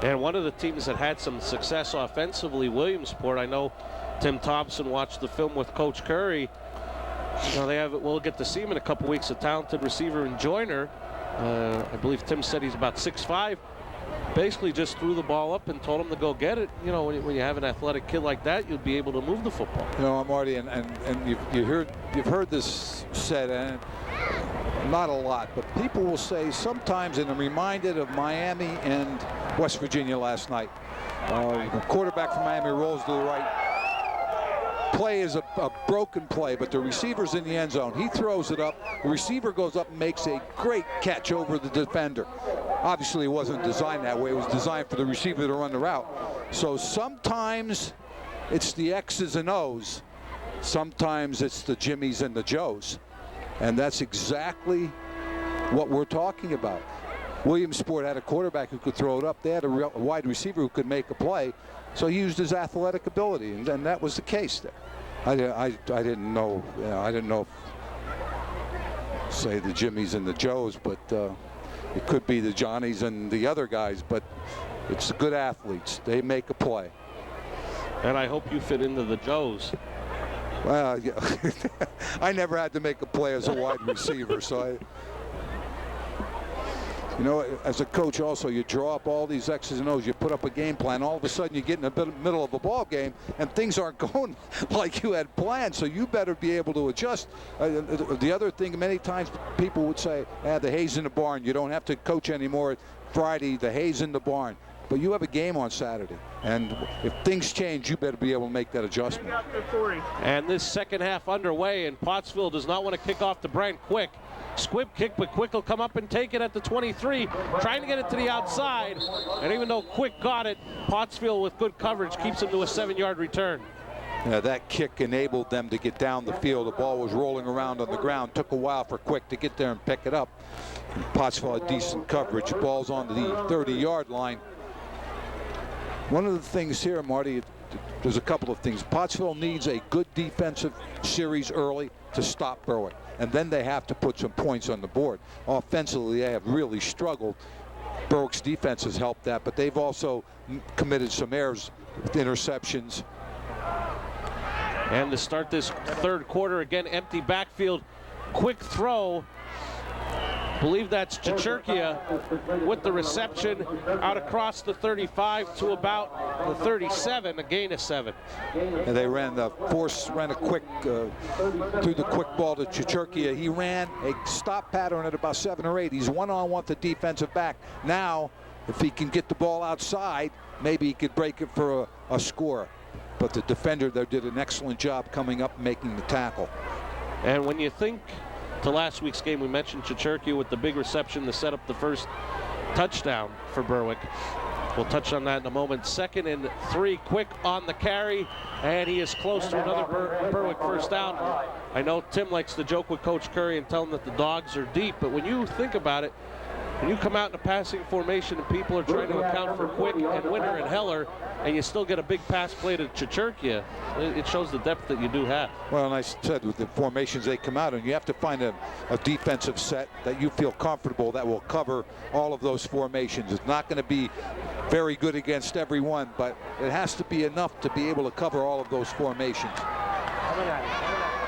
[SPEAKER 2] And one of the teams that had some success offensively, Williamsport, I know Tim Thompson watched the film with Coach Curry. You know, we'll get to see him in a couple weeks, a talented receiver in Joyner. I believe Tim said he's about 6'5". Basically just threw the ball up and told him to go get it. You know, when you have an athletic kid like that, you'll be able to move the football.
[SPEAKER 3] You know, Marty, and you've heard this said, and not a lot, but people will say sometimes, and I'm reminded of Miami and West Virginia last night. The quarterback from Miami rolls to the right. Play is a broken play, but the receiver's in the end zone. He throws it up. The receiver goes up and makes a great catch over the defender. Obviously, it wasn't designed that way. It was designed for the receiver to run the route. So sometimes it's the X's and O's. Sometimes it's the Jimmies and the Joes. And that's exactly what we're talking about. Williamsport had a quarterback who could throw it up. They had a wide receiver who could make a play. So he used his athletic ability, and that was the case there. I didn't know. You know, I didn't know. Say the Jimmies and the Joes, but it could be the Johnnies and the other guys. But it's the good athletes. They make a play.
[SPEAKER 2] And I hope you fit into the Joes.
[SPEAKER 3] Well, yeah. I never had to make a play as a wide receiver, so you know, as a coach also, you draw up all these X's and O's, you put up a game plan, all of a sudden you get in the middle of a ball game and things aren't going like you had planned, so you better be able to adjust. The other thing, many times people would say, the hay's in the barn, you don't have to coach anymore. Friday, the hay's in the barn. But you have a game on Saturday, and if things change, you better be able to make that adjustment.
[SPEAKER 2] And this second half underway, and Pottsville does not want to kick off to Brent Quick. Squib kick, but Quick will come up and take it at the 23, trying to get it to the outside. And even though Quick got it, Pottsville with good coverage keeps him to a 7-yard return.
[SPEAKER 3] Yeah, that kick enabled them to get down the field. The ball was rolling around on the ground. Took a while for Quick to get there and pick it up. And Pottsville had decent coverage. Ball's on the 30-yard line. One of the things here, Marty, there's a couple of things. Pottsville needs a good defensive series early to stop Berwick. And then they have to put some points on the board. Offensively, they have really struggled. Berwick's defense has helped that, but they've also committed some errors with interceptions.
[SPEAKER 2] And to start this third quarter, again, empty backfield. Quick throw. Believe that's Chichurkia with the reception out across the 35 to about the 37, a gain of 7.
[SPEAKER 3] And they ran a quick threw the quick ball to Chichurkia. He ran a stop pattern at about 7 or 8. He's one-on-one with the defensive back. Now, if he can get the ball outside, maybe he could break it for a score. But the defender there did an excellent job coming up and making the tackle.
[SPEAKER 2] And when you think to last week's game, we mentioned Chichurkia with the big reception to set up the first touchdown for Berwick. We'll touch on that in a moment. 2nd and 3, Quick on the carry, and he is close to another Berwick first down. I know Tim likes to joke with Coach Curry and tell him that the dogs are deep, but when you think about it, When you come out in a passing formation and people are trying to account for Quick and Winter and Heller, and you still get a big pass play to Chichurkia, it shows the depth that you do have.
[SPEAKER 3] Well, and I said with the formations they come out in, you have to find a defensive set that you feel comfortable that will cover all of those formations. It's not going to be very good against everyone, but it has to be enough to be able to cover all of those formations.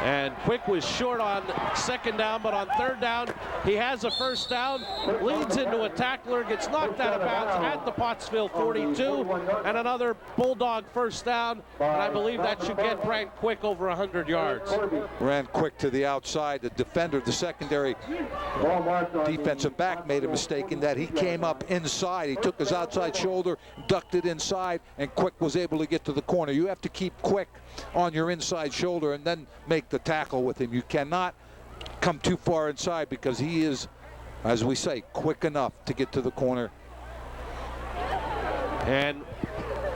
[SPEAKER 2] And Quick was short on second down, but on third down, he has a first down, leads into a tackler, gets knocked out of bounds at the Pottsville 42, and another Bulldog first down, and I believe that should get Brant Quick over 100 yards.
[SPEAKER 3] Ran Quick to the outside. The defender, the secondary defensive back, made a mistake in that he came up inside. He took his outside shoulder, ducked it inside, and Quick was able to get to the corner. You have to keep Quick on your inside shoulder and then make the tackle with him. You cannot come too far inside because he is, as we say, quick enough to get to the corner.
[SPEAKER 2] And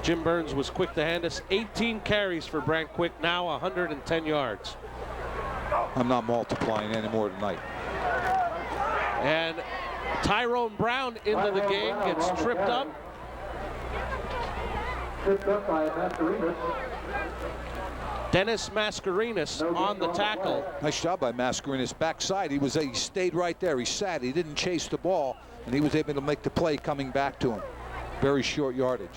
[SPEAKER 2] Jim Burns was quick to hand us 18 carries for Brant Quick, now 110 yards.
[SPEAKER 3] I'm not multiplying anymore tonight.
[SPEAKER 2] And Tyrone Brown into the game, gets tripped up.
[SPEAKER 17] Tripped up by Mascarenas.
[SPEAKER 2] Dennis Mascarenas on the tackle.
[SPEAKER 3] Nice job by Mascarenas. Backside, he stayed right there. He sat, he didn't chase the ball, and he was able to make the play coming back to him. Very short yardage.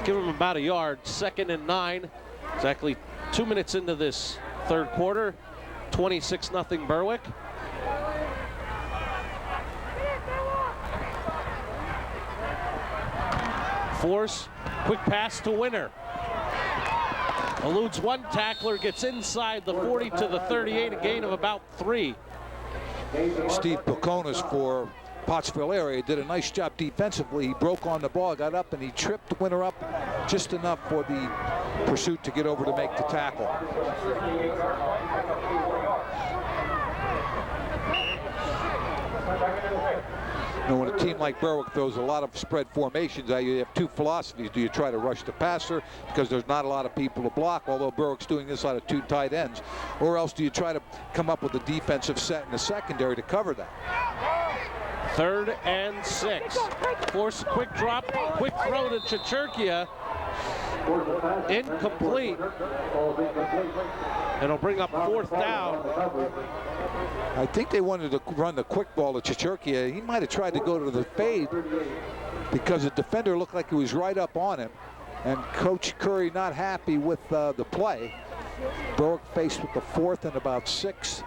[SPEAKER 2] Give him about a yard. 2nd and 9. Exactly 2 minutes into this third quarter. 26-0 Berwick. Force, quick pass to Winter. Eludes one tackler, gets inside the 40 to the 38, a gain of about 3.
[SPEAKER 3] Steve Poconis for Pottsville area did a nice job defensively. He broke on the ball, got up, and he tripped Winter up just enough for the pursuit to get over to make the tackle. You know, when a team like Berwick throws a lot of spread formations, you have two philosophies. Do you try to rush the passer because there's not a lot of people to block, although Berwick's doing this out of 2 tight ends, or else do you try to come up with a defensive set in the secondary to cover that?
[SPEAKER 2] 3rd and 6. Force a quick drop, quick throw to Chichurkia. Incomplete. It'll bring up 4th down.
[SPEAKER 3] I think they wanted to run the quick ball to Chichurkia. He might have tried to go to the fade because the defender looked like he was right up on him. And Coach Curry not happy with the play. Berwick faced with the 4th and about 6.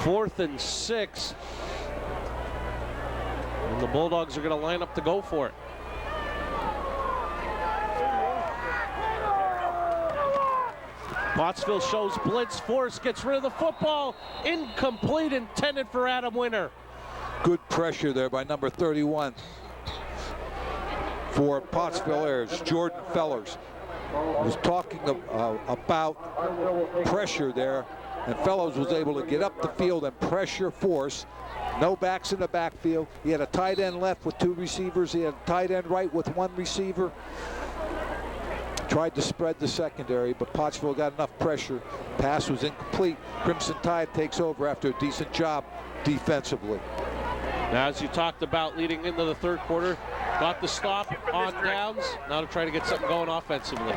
[SPEAKER 2] Fourth and 6. And the Bulldogs are going to line up to go for it. Pottsville shows blitz. Force gets rid of the football. Incomplete, intended for Adam Winter.
[SPEAKER 3] Good pressure there by number 31 for Pottsville Airs. Jordan Fellers was talking about pressure there, and Fellows was able to get up the field and pressure Force. No backs in the backfield. He had a tight end left with 2 receivers. He had a tight end right with 1 receiver. Tried to spread the secondary, but Pottsville got enough pressure. Pass was incomplete. Crimson Tide takes over after a decent job defensively.
[SPEAKER 2] Now, as you talked about leading into the third quarter, got the stop on downs. Now to try to get something going offensively.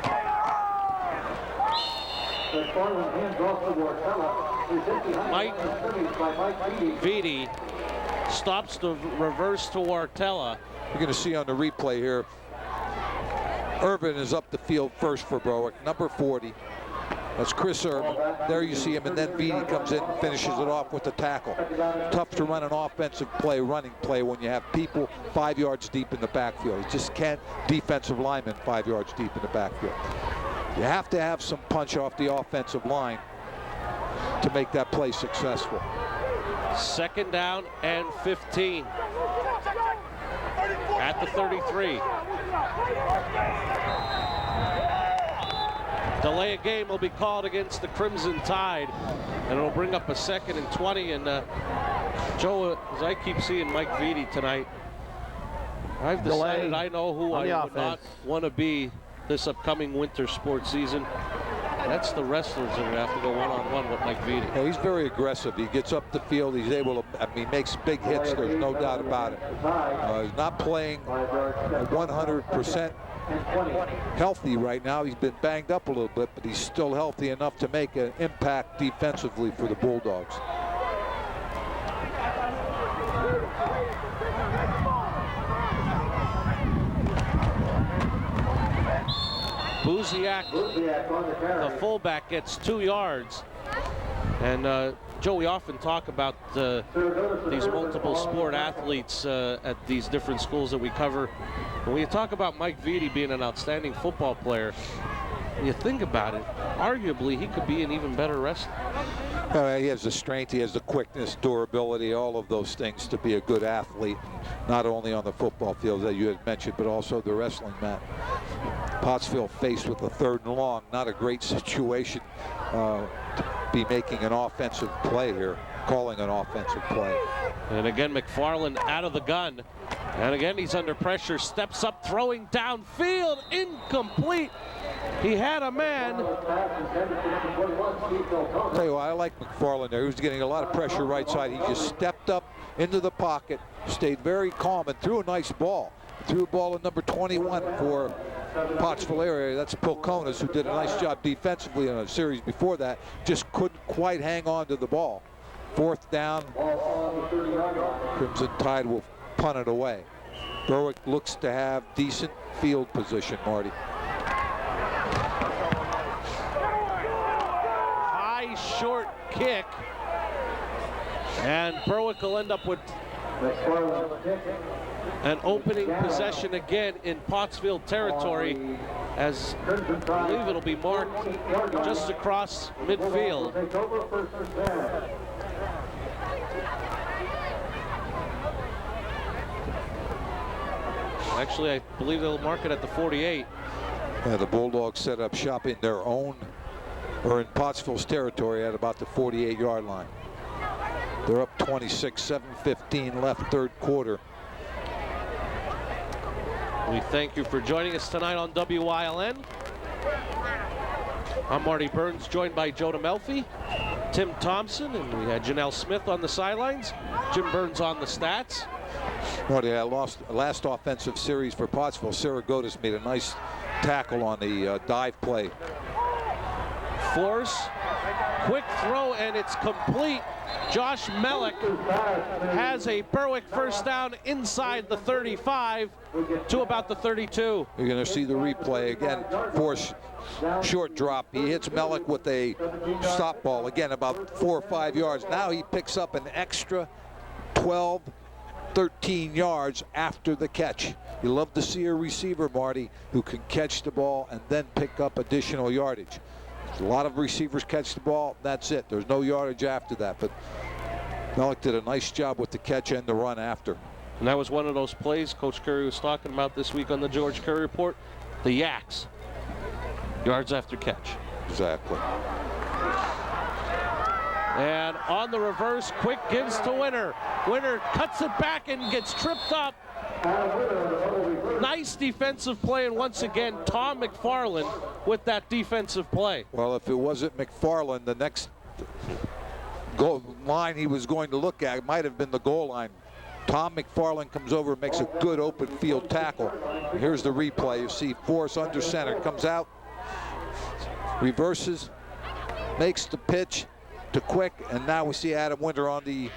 [SPEAKER 2] Mike Vitti stops the reverse to Wartella.
[SPEAKER 3] You're going to see on the replay here, Irvin is up the field first for Berwick, number 40. That's Chris Irvin. There you see him, and then Vitti comes in and finishes it off with the tackle. Tough to run an offensive play, running play, when you have people 5 yards deep in the backfield. You just can't defensive linemen 5 yards deep in the backfield. You have to have some punch off the offensive line to make that play successful.
[SPEAKER 2] 2nd down and 15 at the 33. Delay of game will be called against the Crimson Tide, and it'll bring up a 2nd and 20. And Joe, as I keep seeing Mike Vitti tonight, I've decided I know who I would not want to be this upcoming winter sports season. That's the wrestlers that are going to have to go one-on-one with Mike Vitti.
[SPEAKER 3] Yeah, he's very aggressive. He gets up the field. He's able to, he makes big hits. There's no doubt about it. He's not playing 100% healthy right now. He's been banged up a little bit, but he's still healthy enough to make an impact defensively for the Bulldogs.
[SPEAKER 2] Buziak, the fullback, gets 2 yards. And Joe, we often talk about these multiple sport athletes at these different schools that we cover. When you talk about Mike Vitti being an outstanding football player, when you think about it, arguably he could be an even better wrestler.
[SPEAKER 3] He has the strength, he has the quickness, durability, all of those things to be a good athlete, not only on the football field that you had mentioned, but also the wrestling mat. Pottsville faced with a 3rd and long, not a great situation to be making an offensive play here, calling an offensive play.
[SPEAKER 2] And again, McFarland out of the gun. And again, he's under pressure, steps up, throwing downfield, incomplete. He had a man.
[SPEAKER 3] I'll tell you what, I like McFarland there. He was getting a lot of pressure right side. He just stepped up into the pocket, stayed very calm, and threw a nice ball. Threw a ball at number 21 for Pottsville area. That's Pilconas, who did a nice job defensively in a series before that. Just couldn't quite hang on to the ball. 4th down. Crimson Tide will punt it away. Berwick looks to have decent field position, Marty.
[SPEAKER 2] High short kick. And Berwick will end up with an opening possession again in Pottsville territory, as I believe it'll be marked just across midfield. Actually, I believe they'll mark it at the 48.
[SPEAKER 3] Yeah, the Bulldogs set up shop in their own, or in Pottsville's territory at about the 48-yard line. They're up 26, 7:15 left, 3rd quarter.
[SPEAKER 2] We thank you for joining us tonight on WYLN. I'm Marty Burns, joined by Joe DeMelfi, Tim Thompson, and we had Janelle Smith on the sidelines, Jim Burns on the stats.
[SPEAKER 3] Marty, I lost last offensive series for Pottsville. Saragotis made a nice tackle on the dive play.
[SPEAKER 2] Force, quick throw, and it's complete. Josh Mellick has a Berwick 1st down inside the 35 to about the 32.
[SPEAKER 3] You're going to see the replay again. Force, short drop. He hits Mellick with a stop ball, again about 4 or 5 yards. Now he picks up an extra 12, 13 yards after the catch. You love to see a receiver, Marty, who can catch the ball and then pick up additional yardage. A lot of receivers catch the ball, that's it. There's no yardage after that, but Mellick did a nice job with the catch and the run after.
[SPEAKER 2] And that was one of those plays Coach Curry was talking about this week on the George Curry Report. The Yaks, yards after catch.
[SPEAKER 3] Exactly.
[SPEAKER 2] And on the reverse, Quick gives to Winter. Winter cuts it back and gets tripped up. Nice defensive play, and once again, Tom McFarland with that defensive play.
[SPEAKER 3] Well, if it wasn't McFarland, the next goal line he was going to look at might have been the goal line. Tom McFarland comes over and makes a good open field tackle. Here's the replay. You see Force under center, comes out, reverses, makes the pitch to Quick, and now we see Adam Winter on the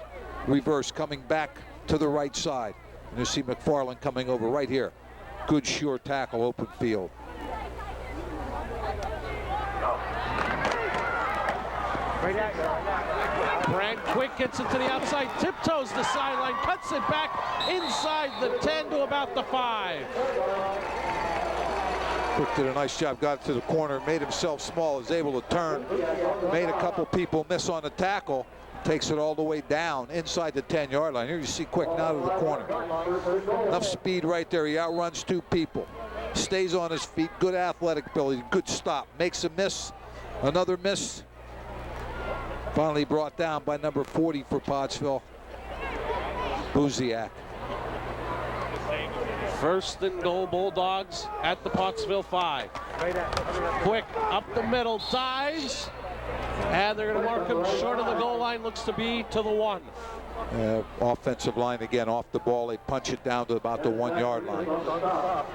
[SPEAKER 3] reverse coming back to the right side. And you see McFarland coming over right here. Good sure tackle, open field.
[SPEAKER 2] Brand Quick gets it to the outside, tiptoes the sideline, cuts it back inside the 10 to about the 5.
[SPEAKER 3] Quick did a nice job, got it to the corner, made himself small, is able to turn, made a couple people miss on the tackle, takes it all the way down inside the 10-yard line. Here you see Quick now to the corner. Enough speed right there. He outruns 2 people. Stays on his feet. Good athletic ability. Good stop. Makes a miss. Another miss. Finally brought down by number 40 for Pottsville. Buziak.
[SPEAKER 2] First and goal, Bulldogs at the Pottsville 5. Quick up the middle, dives, and they're going to mark him short of the goal line. Looks to be to the 1.
[SPEAKER 3] Offensive line again off the ball. They punch it down to about the 1 yard line.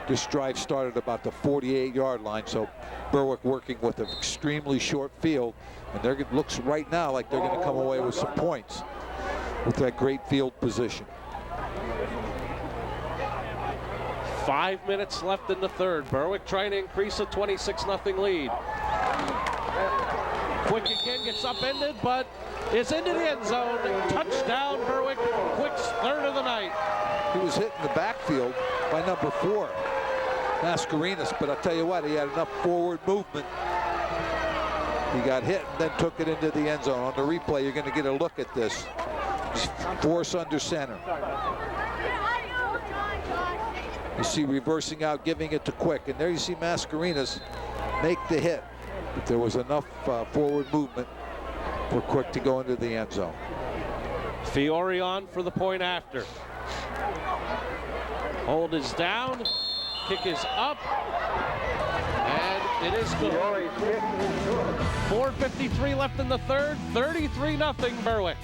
[SPEAKER 3] This drive started about the 48-yard line, so Berwick working with an extremely short field, and it looks right now like they're going to come away with some points with that great field position.
[SPEAKER 2] 5 minutes left in the third. Berwick trying to increase a 26-0 lead. Quick again, gets upended, but is into the end zone. Touchdown, Berwick. Quick's third of the night.
[SPEAKER 3] He was hit in the backfield by number 4, Mascarenas, but I'll tell you what, he had enough forward movement. He got hit and then took it into the end zone. On the replay, you're going to get a look at this. Force under center. You see reversing out, giving it to Quick, and there you see Mascarenas make the hit. But there was enough forward movement for Quick to go into the end zone.
[SPEAKER 2] Fiore on for the point after. Hold is down, kick is up, and it is good. 4:53 left in the third, 33-0 Berwick.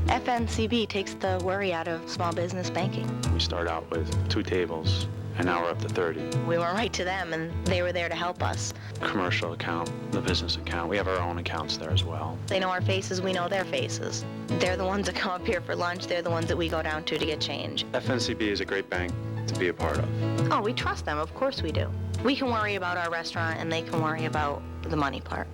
[SPEAKER 13] FNCB takes the worry out of small business banking.
[SPEAKER 14] We start out with 2 tables, and now we're up to 30.
[SPEAKER 13] We went right to them, and they were there to help us.
[SPEAKER 14] Commercial account, the business account, we have our own accounts there as well.
[SPEAKER 13] They know our faces, we know their faces. They're the ones that come up here for lunch, they're the ones that we go down to get change.
[SPEAKER 14] FNCB is a great bank to be a part of.
[SPEAKER 13] Oh, we trust them, of course we do. We can worry about our restaurant, and they can worry about the money part.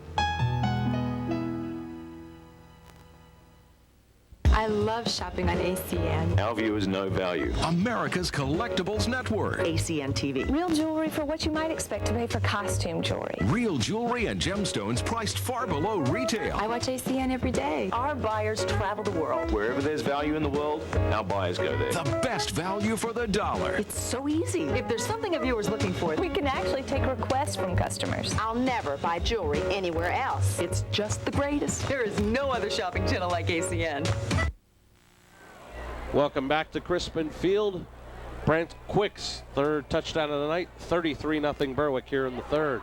[SPEAKER 15] I love shopping on ACN.
[SPEAKER 16] Our view is no value. America's Collectibles Network.
[SPEAKER 15] ACN TV. Real jewelry for what you might expect to pay for costume jewelry.
[SPEAKER 16] Real jewelry and gemstones priced far below retail.
[SPEAKER 15] I watch ACN every day. Our buyers travel the world.
[SPEAKER 16] Wherever there's value in the world, our buyers go there. The best value for the dollar.
[SPEAKER 15] It's so easy. If there's something a viewer's looking for, we can actually take requests from customers. I'll never buy jewelry anywhere else. It's just the greatest. There is no other shopping channel like ACN.
[SPEAKER 2] Welcome back to Crispin Field. Brent Quick's third touchdown of the night. 33-0 Berwick here in the third.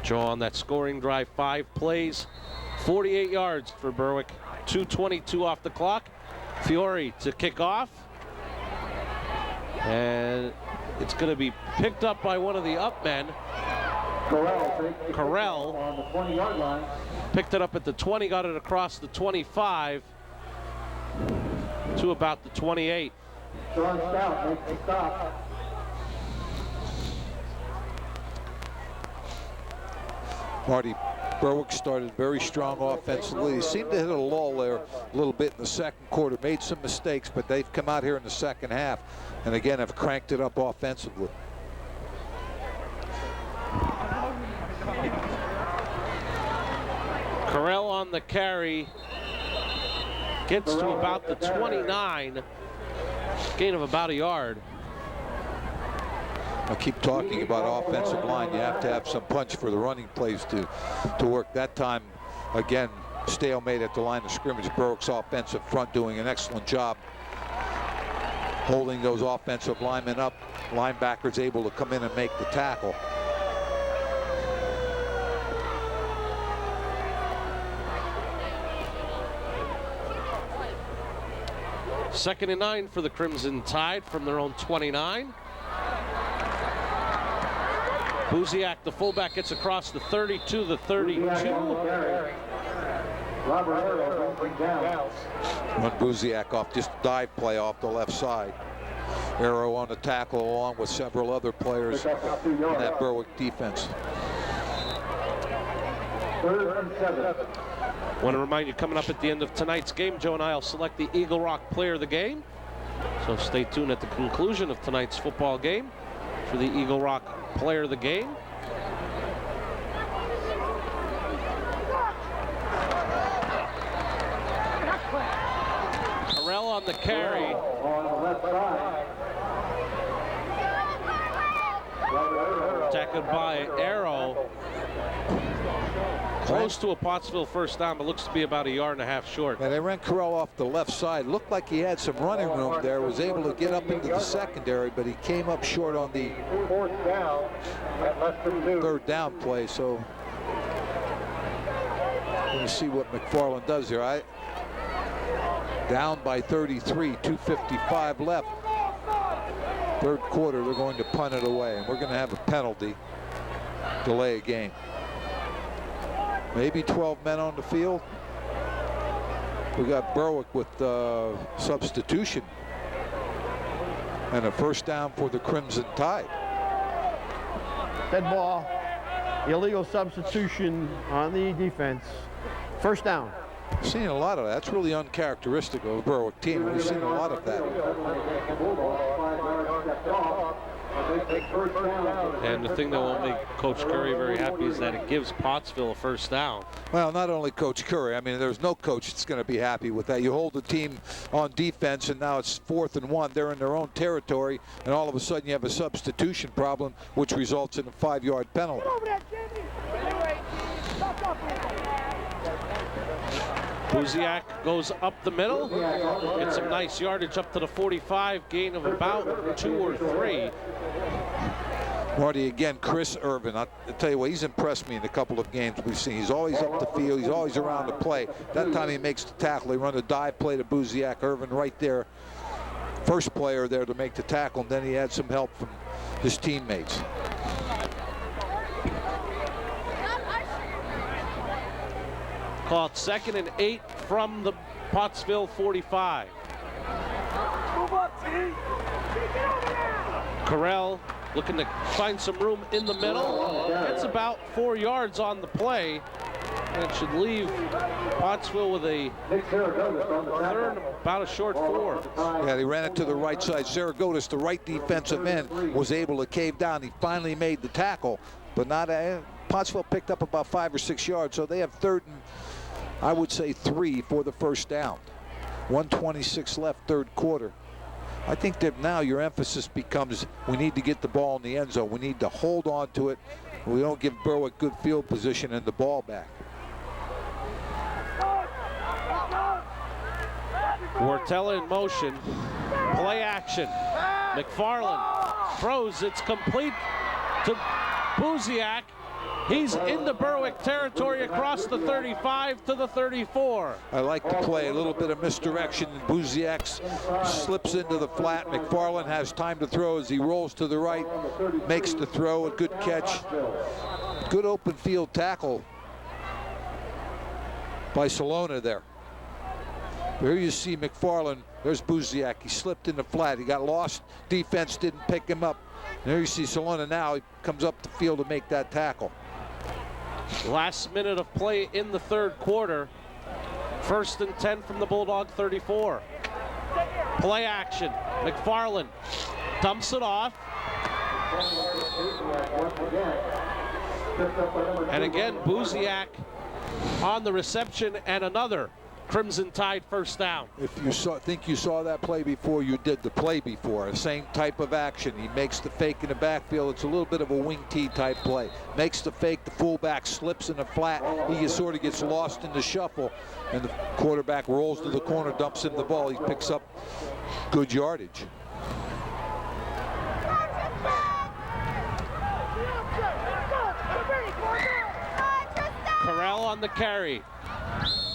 [SPEAKER 2] Joe on that scoring drive, 5 plays, 48 yards for Berwick. 2:22 off the clock. Fiore to kick off. And it's going to be picked up by one of the up men. Correll on the 20-yard line. Picked it up at the 20, got it across the 25 to about the 28.
[SPEAKER 17] Sean Stout makes the stop.
[SPEAKER 3] Marty, Berwick started very strong offensively. They seemed to hit a lull there a little bit in the second quarter, made some mistakes, but they've come out here in the second half and again have cranked it up offensively.
[SPEAKER 2] Correll on the carry, gets to about the 29, gain of about a yard.
[SPEAKER 3] I keep talking about offensive line. You have to have some punch for the running plays to work. That time, again, stalemate at the line of scrimmage. Berwick's offensive front doing an excellent job holding those offensive linemen up. Linebackers able to come in and make the tackle.
[SPEAKER 2] Second and 9 for the Crimson Tide from their own 29. Buziak, the fullback, gets across the 32, the 32.
[SPEAKER 3] Run Buziak off, just dive play off the left side. Arrow on the tackle along with several other players in that Berwick defense.
[SPEAKER 17] 3rd and 7.
[SPEAKER 2] Want to remind you, coming up at the end of tonight's game, Joe and I will select the Eagle Rock player of the game. So stay tuned at the conclusion of tonight's football game for the Eagle Rock player of the game. Correll on the carry. Tackled by Arrow. close to a Pottsville first down, but looks to be about 1.5 yards short.
[SPEAKER 3] Yeah, they ran Carell off the left side. Looked like he had some running room there. Was able to get up into the secondary, but he came up short on the third down play. So we'll see what McFarland does here. Down by 33, 2:55 left. Third quarter, they're going to punt it away, and we're going to have a penalty. Delay a game. Maybe 12 men on the field. We got Berwick with substitution and a first down for the Crimson Tide.
[SPEAKER 1] Dead ball. Illegal substitution on the defense. First down.
[SPEAKER 3] Seen a lot of that. That's really uncharacteristic of the Berwick team. We've seen a lot of that.
[SPEAKER 2] And the thing that won't make Coach Curry very happy is that it gives Pottsville a first down.
[SPEAKER 3] Well, not only Coach Curry. I mean, there's no coach that's going to be happy with that. You hold the team on defense, and now it's 4th and 1. They're in their own territory, and all of a sudden you have a substitution problem, which results in a 5-yard penalty.
[SPEAKER 2] Buziak goes up the middle, gets some nice yardage up to the 45, gain of about 2 or 3.
[SPEAKER 3] Marty, again, Chris Irvin, I'll tell you what, he's impressed me in a couple of games we've seen. He's always up the field. He's always around the play. That time he makes the tackle. They run a dive play to Buziak. Irvin right there, first player there to make the tackle, and then he had some help from his teammates.
[SPEAKER 2] Called 2nd and 8 from the Pottsville 45. Carell looking to find some room in the middle. Gets about 4 yards on the play. That should leave Pottsville with a third, about a short 4.
[SPEAKER 3] Yeah, they ran it to the right side. Saragotis, the right defensive end, was able to cave down. He finally made the tackle, but not Pottsville picked up about 5 or 6 yards, so they have 3rd and, I would say, 3 for the first down. 1:26 left, third quarter. I think that now your emphasis becomes we need to get the ball in the end zone. We need to hold on to it. We don't give Berwick good field position and the ball back.
[SPEAKER 2] Wartella in motion. Play action. McFarland throws. It's complete to Buziak. He's into Berwick territory across the 35 to the 34.
[SPEAKER 3] I like the play. A little bit of misdirection. Buziak slips into the flat. McFarland has time to throw as he rolls to the right. Makes the throw. A good catch. Good open field tackle by Salona there. Here you see McFarland. There's Buziak. He slipped in the flat. He got lost. Defense didn't pick him up. There you see Salona now. He comes up the field to make that tackle.
[SPEAKER 2] Last minute of play in the third quarter. 1st and 10 from the Bulldog 34. Play action. McFarland dumps it off. And again, Buziak on the reception, and another Crimson Tide first down.
[SPEAKER 3] If you think you saw that play before, you did the play before. The same type of action. He makes the fake in the backfield. It's a little bit of a wing T type play. Makes the fake. The fullback slips in the flat. He sort of gets lost in the shuffle, and the quarterback rolls to the corner, dumps him the ball. He picks up good yardage.
[SPEAKER 2] Carell on the carry.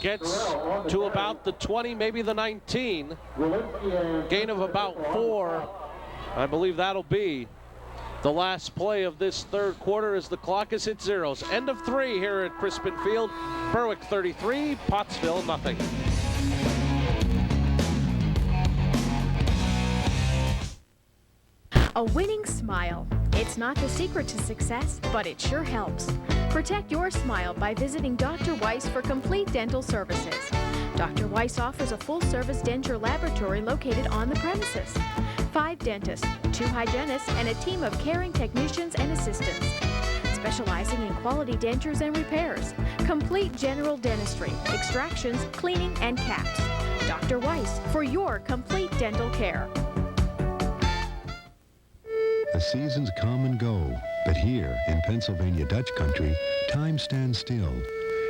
[SPEAKER 2] Gets to about the 20, maybe the 19. Gain of about 4. I believe that'll be the last play of this third quarter as the clock has hit zeros. End of 3 here at Crispin Field. Berwick 33, Pottsville nothing.
[SPEAKER 10] A winning smile. It's not the secret to success, but it sure helps. Protect your smile by visiting Dr. Weiss for complete dental services. Dr. Weiss offers a full-service denture laboratory located on the premises. 5 dentists, 2 hygienists, and a team of caring technicians and assistants. Specializing in quality dentures and repairs, complete general dentistry, extractions, cleaning, and caps. Dr. Weiss for your complete dental care.
[SPEAKER 18] The seasons come and go, but here in Pennsylvania Dutch country, time stands still.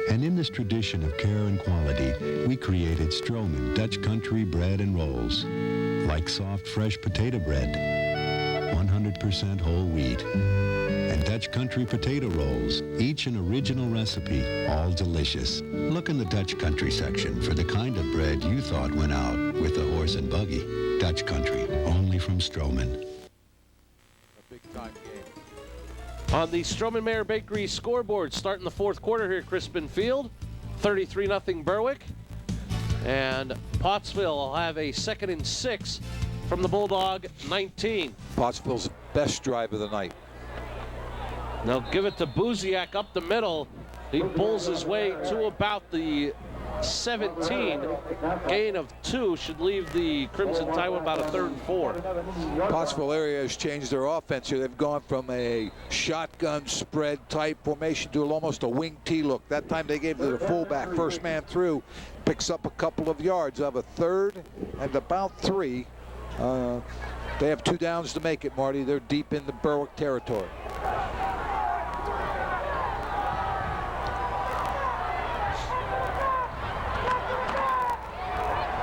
[SPEAKER 18] And in this tradition of care and quality, we created Stroman Dutch Country bread and rolls. Like soft, fresh potato bread, 100% whole wheat. And Dutch Country potato rolls, each an original recipe, all delicious. Look in the Dutch Country section for the kind of bread you thought went out with the horse and buggy. Dutch Country, only from Stroman.
[SPEAKER 3] A big-time game.
[SPEAKER 2] On the Stroman Mayer Bakery scoreboard, starting the fourth quarter here at Crispin Field, 33-0 Berwick. And Pottsville will have a 2nd and 6 from the Bulldog 19.
[SPEAKER 3] Pottsville's best drive of the night.
[SPEAKER 2] They'll give it to Buziak up the middle. He pulls his way to about the 17. Gain of 2 should leave the Crimson Tide with about a 3rd and 4.
[SPEAKER 3] Pottsville area has changed their offense here. They've gone from a shotgun spread type formation to almost a wing T look. That time they gave it to the fullback, first man through, picks up a couple of yards of a 3rd and about 3. They have 2 downs to make it, Marty. They're deep in the Berwick territory.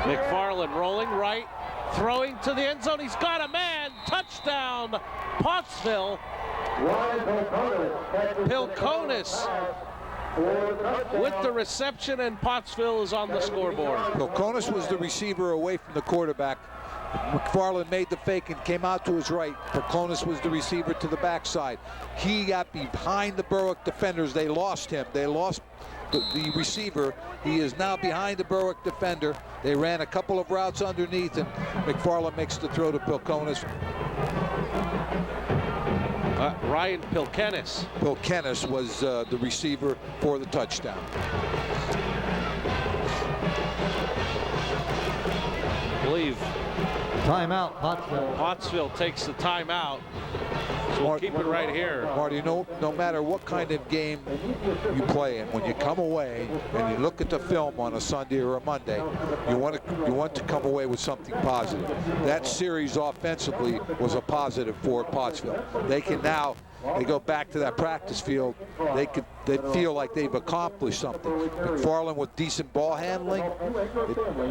[SPEAKER 2] McFarland rolling right, throwing to the end zone. He's got a man. Touchdown, Pottsville. Pilconis with the reception, and Pottsville is on the scoreboard.
[SPEAKER 3] Pilconis was the receiver away from the quarterback. McFarland made the fake and came out to his right. Pilconis was the receiver to the backside. He got behind the Berwick defenders. They lost him. They lost the receiver. He is now behind the Berwick defender. They ran a couple of routes underneath, and McFarland makes the throw to Pilconis.
[SPEAKER 2] Ryan Pilkenis.
[SPEAKER 3] Pilkenis was the receiver for the touchdown.
[SPEAKER 2] I believe
[SPEAKER 19] timeout, Pottsville.
[SPEAKER 2] Pottsville takes the timeout. So we'll keep it right here.
[SPEAKER 3] Marty, no matter what kind of game you play in, when you come away and you look at the film on a Sunday or a Monday, you want to come away with something positive. That series offensively was a positive for Pottsville. They can now, they go back to that practice field, they feel like they've accomplished something. McFarland with decent ball handling.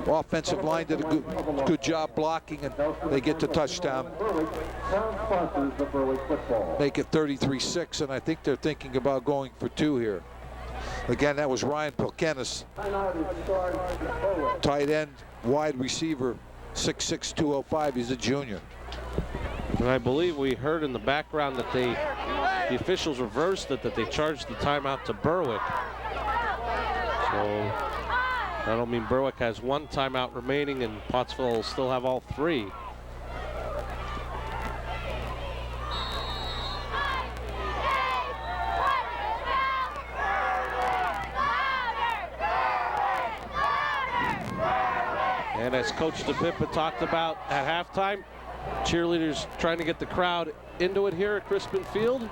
[SPEAKER 3] The offensive line did a good job blocking, and they get the touchdown. Make it 33-6, and I think they're thinking about going for 2 here. Again, that was Ryan Pilkenis, tight end, wide receiver, 6'6", 205. He's a junior.
[SPEAKER 2] And I believe we heard in the background that the officials reversed it, that they charged the timeout to Berwick. So that'll mean Berwick has 1 timeout remaining, and Pottsville will still have all 3. And as Coach DePippa talked about at halftime, cheerleaders trying to get the crowd into it here at Crispin Field.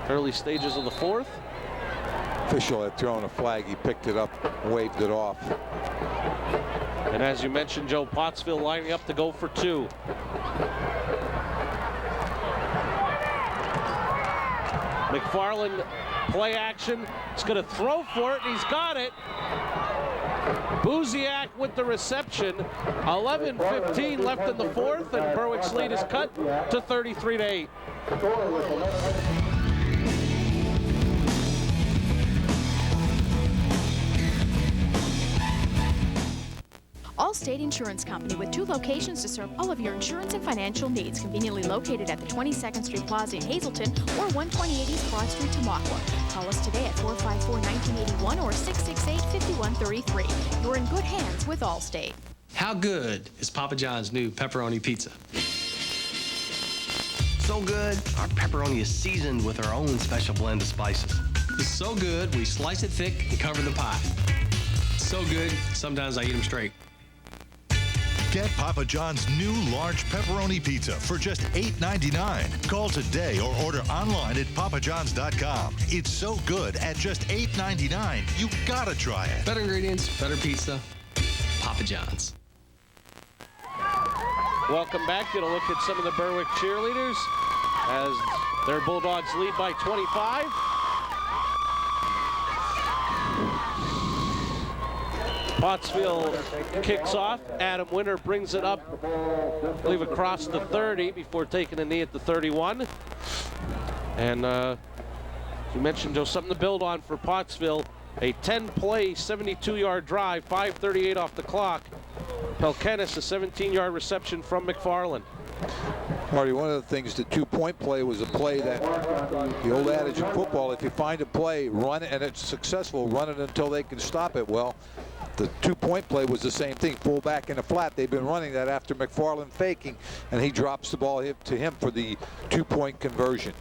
[SPEAKER 2] Early stages of the 4th.
[SPEAKER 3] Official had thrown a flag. He picked it up, waved it off.
[SPEAKER 2] And as you mentioned, Joe, Pottsville lining up to go for 2. McFarland, play action. He's going to throw for it, and he's got it. Buziak with the reception. 11:15 left in the 4th, and Berwick's lead is cut to 33-8.
[SPEAKER 10] Allstate Insurance Company, with 2 locations to serve all of your insurance and financial needs, conveniently located at the 22nd Street Plaza in Hazleton or 128 East Broad Street, Tamaqua. Call us today at 454-1981 or 668-5133. You're in good hands with Allstate.
[SPEAKER 20] How good is Papa John's new pepperoni pizza? So good, our pepperoni is seasoned with our own special blend of spices. It's so good, we slice it thick and cover the pie. So good, sometimes I eat them straight.
[SPEAKER 21] Get Papa John's new large pepperoni pizza for just $8.99. Call today or order online at papajohns.com. It's so good at just $8.99. You gotta try it.
[SPEAKER 20] Better ingredients, better pizza. Papa John's.
[SPEAKER 2] Welcome back. Get a look at some of the Berwick cheerleaders as their Bulldogs lead by 25. Pottsville kicks off. Adam Winter brings it up, I believe, across the 30 before taking a knee at the 31. And as you mentioned, Joe, something to build on for Pottsville. A 10-play, 72-yard drive, 5:38 off the clock. Pelkenis, a 17-yard reception from McFarland.
[SPEAKER 3] Marty, one of the things, the two-point play was a play that, the old adage in football, if you find a play, run it, and it's successful, run it until they can stop it. Well, the two-point play was the same thing, fullback in the flat. They've been running that after McFarland faking, and he drops the ball to him for the two-point conversion.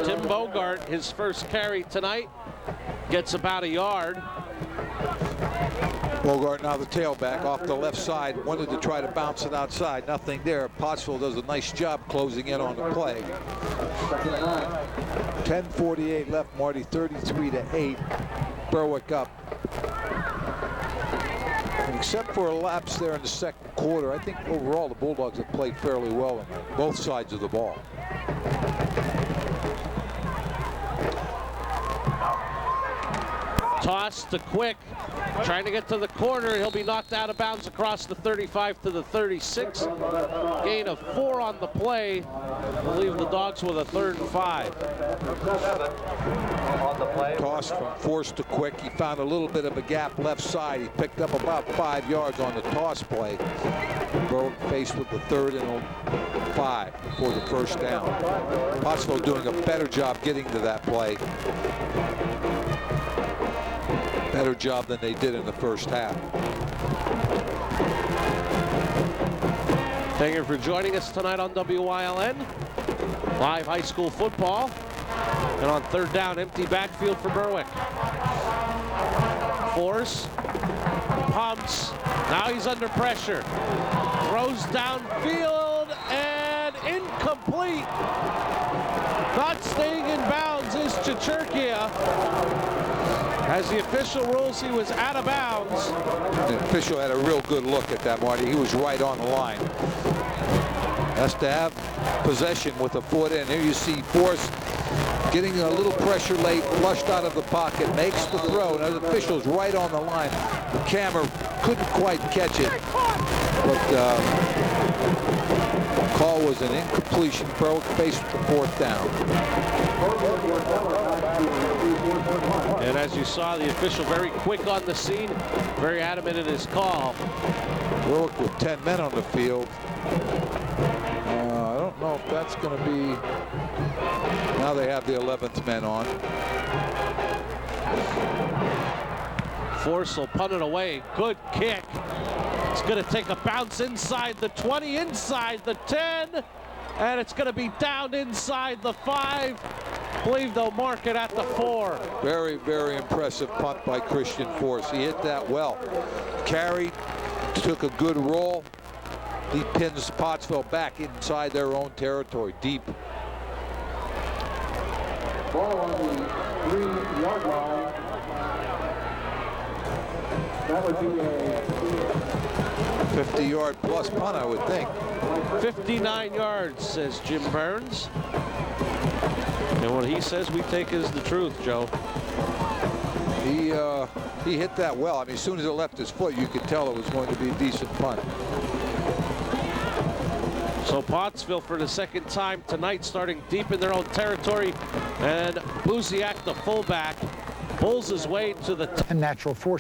[SPEAKER 2] Tim Bogart, his first carry tonight, gets about a yard.
[SPEAKER 3] Bogart now the tailback off the left side, wanted to try to bounce it outside, nothing there. Pottsville does a nice job closing in on the play. 10:48 left, Marty, 33-8. Berwick up. And except for a lapse there in the second quarter, I think overall the Bulldogs have played fairly well on both sides of the ball.
[SPEAKER 2] Toss to Quick, trying to get to the corner. He'll be knocked out of bounds across the 35 to the 36. Gain of 4 on the play. We'll leave the Dogs with a 3rd and 5.
[SPEAKER 3] Toss from Force to Quick. He found a little bit of a gap left side. He picked up about 5 yards on the toss play. Berwick faced with the 3rd and 5 for the first down. Pottsville doing a better job getting to that play. Better job than they did in the first half.
[SPEAKER 2] Thank you for joining us tonight on WYLN. Live high school football. And on 3rd down, empty backfield for Berwick. Force. Pumps. Now he's under pressure. Throws downfield and incomplete. Not staying in bounds is Chichurkia. As the official rules, he was out of bounds.
[SPEAKER 3] The official had a real good look at that, Marty. He was right on the line. Has to have possession with a foot in. Here you see Force getting a little pressure late, flushed out of the pocket, makes the throw. Now the official's right on the line. The camera couldn't quite catch it, but call was an incompletion. Berwick faced with the 4th down.
[SPEAKER 2] And as you saw, the official very quick on the scene, very adamant in his call.
[SPEAKER 3] Berwick with 10 men on the field. I don't know if that's going to be. Now they have the 11th men on.
[SPEAKER 2] Force will punt it away. Good kick. It's going to take a bounce inside the 20, inside the 10, and it's going to be down inside the 5. I believe they'll mark it at the 4.
[SPEAKER 3] Very, very impressive punt by Christian Force. He hit that well. Carried, took a good roll. He pins Pottsville back inside their own territory, deep.
[SPEAKER 17] Ball on the 3-yard line. That would be a
[SPEAKER 3] 50-yard plus punt, I would think.
[SPEAKER 2] 59 yards, says Jim Burns. And what he says we take as the truth, Joe.
[SPEAKER 3] He hit that well. I mean, as soon as it left his foot, you could tell it was going to be a decent punt.
[SPEAKER 2] So Pottsville for the 2nd time tonight, starting deep in their own territory. And Buziak, the fullback, pulls his way to the
[SPEAKER 5] natural force.